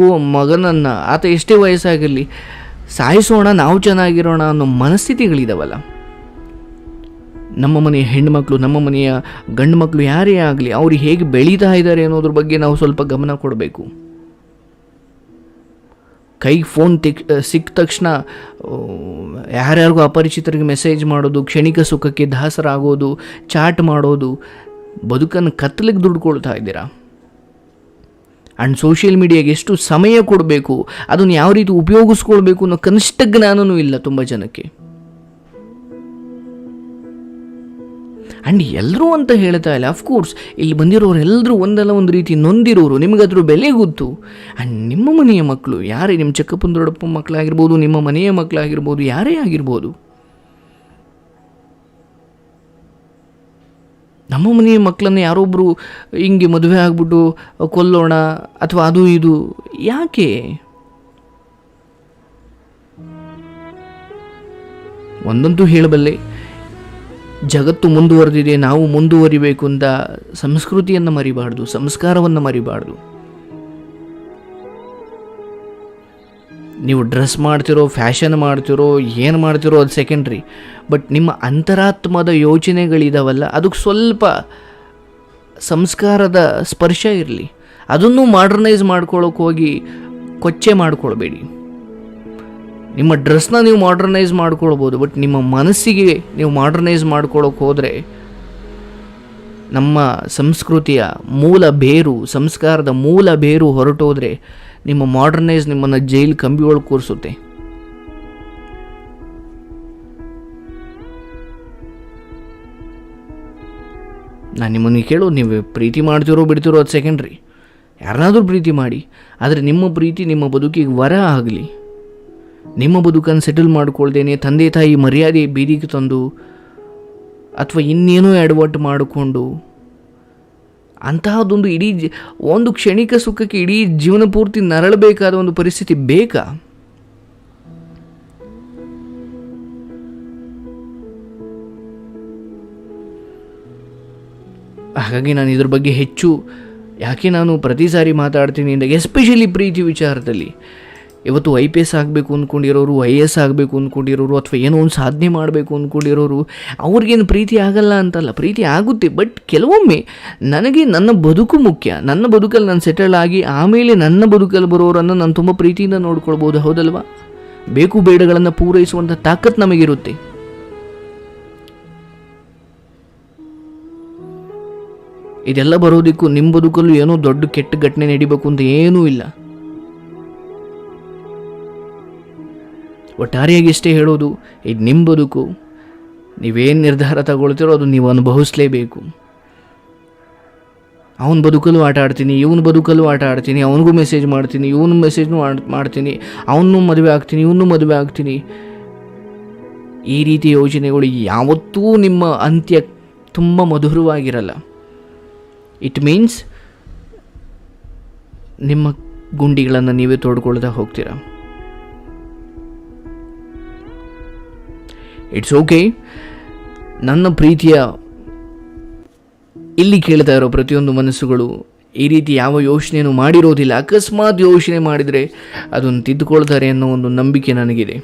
ಮಗನನ್ನು, ಆತ ಎಷ್ಟೇ ವಯಸ್ಸಾಗಿರಲಿ, ಸಾಯಿಸೋಣ, ನಾವು ಚೆನ್ನಾಗಿರೋಣ ಅನ್ನೋ ಮನಸ್ಥಿತಿಗಳಿದಾವಲ್ಲ. ನಮ್ಮ ಮನೆಯ ಹೆಣ್ಣುಮಕ್ಕಳು, ನಮ್ಮ ಮನೆಯ ಗಂಡು ಮಕ್ಕಳು ಯಾರೇ ಆಗಲಿ, ಅವರು ಹೇಗೆ ಬೆಳೀತಾ ಇದ್ದಾರೆ ಅನ್ನೋದ್ರ ಬಗ್ಗೆ ನಾವು ಸ್ವಲ್ಪ ಗಮನ ಕೊಡಬೇಕು. ಕೈಗೆ ಫೋನ್ ಸಿಕ್ಕ ತಕ್ಷಣ ಯಾರ್ಯಾರಿಗೂ ಅಪರಿಚಿತರಿಗೆ ಮೆಸೇಜ್ ಮಾಡೋದು, ಕ್ಷಣಿಕ ಸುಖಕ್ಕೆ ದಾಸರಾಗೋದು, ಚಾಟ್ ಮಾಡೋದು, ಬದುಕನ್ನು ಕತ್ತಲಿಗೆ ದುಡ್ಕೊಳ್ತಾ ಇದ್ದೀರಾ. ಆ್ಯಂಡ್ ಸೋಷಿಯಲ್ ಮೀಡಿಯಾಗೆ ಎಷ್ಟು ಸಮಯ ಕೊಡಬೇಕು, ಅದನ್ನು ಯಾವ ರೀತಿ ಉಪಯೋಗಿಸ್ಕೊಳ್ಬೇಕು ಅನ್ನೋ ಕನಿಷ್ಠ ಜ್ಞಾನವೂ ಇಲ್ಲ ತುಂಬ ಜನಕ್ಕೆ. ಆ್ಯಂಡ್ ಎಲ್ಲರೂ ಅಂತ ಹೇಳ್ತಾ ಇಲ್ಲ, ಅಫ್ಕೋರ್ಸ್ ಇಲ್ಲಿ ಬಂದಿರೋರು ಎಲ್ಲರೂ ಒಂದಲ್ಲ ಒಂದು ರೀತಿ ನೊಂದಿರೋರು, ನಿಮಗದ್ರ ಬೆಲೆ ಗೊತ್ತು. ಆ್ಯಂಡ್ ನಿಮ್ಮ ಮನೆಯ ಮಕ್ಕಳು ಯಾರೇ, ನಿಮ್ಮ ಚಿಕ್ಕಪ್ಪನ ದೊಡ್ಡಪ್ಪ ಮಕ್ಕಳಾಗಿರ್ಬೋದು, ನಿಮ್ಮ ಮನೆಯ ಮಕ್ಕಳಾಗಿರ್ಬೋದು, ಯಾರೇ ಆಗಿರ್ಬೋದು, ನಮ್ಮ ಮನೆಯ ಮಕ್ಕಳನ್ನು ಯಾರೊಬ್ಬರು ಹಿಂಗೆ ಮದುವೆ ಆಗಿಬಿಟ್ಟು ಕೊಲ್ಲೋಣ ಅಥವಾ ಅದು ಇದು ಯಾಕೆ? ಒಂದಂತೂ ಹೇಳಬಲ್ಲೆ, ಜಗತ್ತು ಮುಂದುವರೆದಿದೆ, ನಾವು ಮುಂದುವರಿಬೇಕು ಅಂತ ಸಂಸ್ಕೃತಿಯನ್ನು ಮರಿಬಾರ್ದು, ಸಂಸ್ಕಾರವನ್ನು ಮರಿಬಾರ್ದು. ನೀವು ಡ್ರೆಸ್ ಮಾಡ್ತಿರೋ, ಫ್ಯಾಷನ್ ಮಾಡ್ತಿರೋ, ಏನು ಮಾಡ್ತಿರೋ ಅದು ಸೆಕೆಂಡ್ರಿ. ಬಟ್ ನಿಮ್ಮ ಅಂತರಾತ್ಮದ ಯೋಚನೆಗಳಿದಾವಲ್ಲ, ಅದಕ್ಕೆ ಸ್ವಲ್ಪ ಸಂಸ್ಕಾರದ ಸ್ಪರ್ಶ ಇರಲಿ. ಅದನ್ನು ಮಾಡರ್ನೈಸ್ ಮಾಡ್ಕೊಳ್ಳೋಕೆ ಹೋಗಿ ಕೊಚ್ಚೆ ಮಾಡ್ಕೊಳ್ಬೇಡಿ. ನಿಮ್ಮ ಡ್ರೆಸ್ನ ನೀವು ಮಾಡರ್ನೈಸ್ ಮಾಡ್ಕೊಳ್ಬೋದು, ಬಟ್ ನಿಮ್ಮ ಮನಸ್ಸಿಗೆ ನೀವು ಮಾಡರ್ನೈಸ್ ಮಾಡ್ಕೊಳ್ಳೋಕೆ ಹೋದರೆ ನಮ್ಮ ಸಂಸ್ಕೃತಿಯ ಮೂಲ ಬೇರು, ಸಂಸ್ಕಾರದ ಮೂಲ ಬೇರು ಹೊರಟೋದ್ರೆ ನಿಮ್ಮ ಮಾಡರ್ನೈಸ್ ನಿಮ್ಮನ್ನು ಜೈಲ್ ಕಂಬಿ ಒಳಗೆ ಕೂರಿಸುತ್ತೆ. ನಾನು ನಿಮ್ಮನ್ನು ಕೇಳೋದು, ನೀವು ಪ್ರೀತಿ ಮಾಡ್ತಿರೋ ಬಿಡ್ತಿರೋ ಅದು ಸೆಕೆಂಡ್ರಿ. ಯಾರನ್ನಾದರೂ ಪ್ರೀತಿ ಮಾಡಿ, ಆದರೆ ನಿಮ್ಮ ಪ್ರೀತಿ ನಿಮ್ಮ ಬದುಕಿಗೆ ವರ ಆಗಲಿ. ನಿಮ್ಮ ಬದುಕನ್ನು ಸೆಟಲ್ ಮಾಡ್ಕೊಳ್ದೇನೆ ತಂದೆ ತಾಯಿ ಮರ್ಯಾದೆ ಬೀದಿಗೆ ತಂದು ಅಥವಾ ಇನ್ನೇನೋ ಎಡವಟ್ಟು ಮಾಡಿಕೊಂಡು ಅಂತಹದ್ದೊಂದು ಒಂದು ಕ್ಷಣಿಕ ಸುಖಕ್ಕೆ ಇಡೀ ಜೀವನ ಪೂರ್ತಿ ನರಳಬೇಕಾದ ಒಂದು ಪರಿಸ್ಥಿತಿ ಬೇಕಾ? ಹಾಗಾಗಿ ನಾನು ಇದ್ರ ಬಗ್ಗೆ ಹೆಚ್ಚು ಯಾಕೆ ನಾನು ಪ್ರತಿ ಸಾರಿ ಮಾತಾಡ್ತೀನಿ ಅಂದರೆ, ಎಸ್ಪೆಷಲಿ ಪ್ರೀತಿ ವಿಚಾರದಲ್ಲಿ. ಇವತ್ತು IPS ಆಗಬೇಕು ಅಂದ್ಕೊಂಡಿರೋರು, IAS ಆಗಬೇಕು ಅಂದ್ಕೊಂಡಿರೋರು, ಅಥವಾ ಏನೋ ಒಂದು ಸಾಧನೆ ಮಾಡಬೇಕು ಅಂದ್ಕೊಂಡಿರೋರು, ಅವ್ರಿಗೇನು ಪ್ರೀತಿ ಆಗಲ್ಲ ಅಂತಲ್ಲ, ಪ್ರೀತಿ ಆಗುತ್ತೆ. ಬಟ್ ಕೆಲವೊಮ್ಮೆ ನನಗೆ ನನ್ನ ಬದುಕು ಮುಖ್ಯ, ನನ್ನ ಬದುಕಲ್ಲಿ ನಾನು ಸೆಟಲ್ ಆಗಿ ಆಮೇಲೆ ನನ್ನ ಬದುಕಲ್ಲಿ ಬರೋರನ್ನು ನಾನು ತುಂಬ ಪ್ರೀತಿಯಿಂದ ನೋಡ್ಕೊಳ್ಬೋದು, ಹೌದಲ್ವಾ? ಬೇಕು ಬೇಡಗಳನ್ನು ಪೂರೈಸುವಂಥ ತಾಕತ್ತು ನಮಗಿರುತ್ತೆ. ಇದೆಲ್ಲ ಬರೋದಕ್ಕೂ ನಿಮ್ಮ ಬದುಕಲ್ಲೂ ಏನೋ ದೊಡ್ಡ ಕೆಟ್ಟ ಘಟನೆ ನಡಿಬೇಕು ಅಂತ ಏನೂ ಇಲ್ಲ. ಒಟ್ಟಾರೆಯಾಗಿ ಇಷ್ಟೇ ಹೇಳೋದು, ಇದು ನಿಮ್ಮ ಬದುಕು, ನೀವೇನು ನಿರ್ಧಾರ ತಗೊಳ್ತೀರೋ ಅದು ನೀವು ಅನುಭವಿಸಲೇಬೇಕು. ಅವನ ಬದುಕಲ್ಲೂ ಆಟ ಆಡ್ತೀನಿ, ಇವನ ಬದುಕಲ್ಲೂ ಆಟ ಆಡ್ತೀನಿ, ಅವನಿಗೂ ಮೆಸೇಜ್ ಮಾಡ್ತೀನಿ, ಇವನು ಮೆಸೇಜ್ನೂ ಮಾಡ್ತೀನಿ, ಅವನು ಮದುವೆ ಆಗ್ತೀನಿ, ಇವನು ಮದುವೆ ಆಗ್ತೀನಿ. ಈ ರೀತಿ ಯೋಚನೆಗಳು ಯಾವತ್ತೂ ನಿಮ್ಮ ಅಂತ್ಯ ತುಂಬ ಮಧುರವಾಗಿರಲ್ಲ. ಇಟ್ ಮೀನ್ಸ್ ನಿಮ್ಮ ಗುಂಡಿಗಳನ್ನು ನೀವೇ ತೋಡ್ಕೊಳ್ತಾ ಹೋಗ್ತೀರಾ. It's okay. ನನ್ನ ಪ್ರೀತಿಯ ಇಲ್ಲಿ ಕೇಳ್ತಾ ಇರೋ ಪ್ರತಿಯೊಂದು ಮನಸ್ಸುಗಳು ಈ ರೀತಿ ಯಾವ ಯೋಚನೆಯೂ ಮಾಡಿರೋದಿಲ್ಲ. ಅಕಸ್ಮಾತ್ ಯೋಚನೆ ಮಾಡಿದರೆ ಅದನ್ನು ತಿದ್ದುಕೊಳ್ತಾರೆ ಅನ್ನೋ ಒಂದು ನಂಬಿಕೆ ನನಗಿದೆ.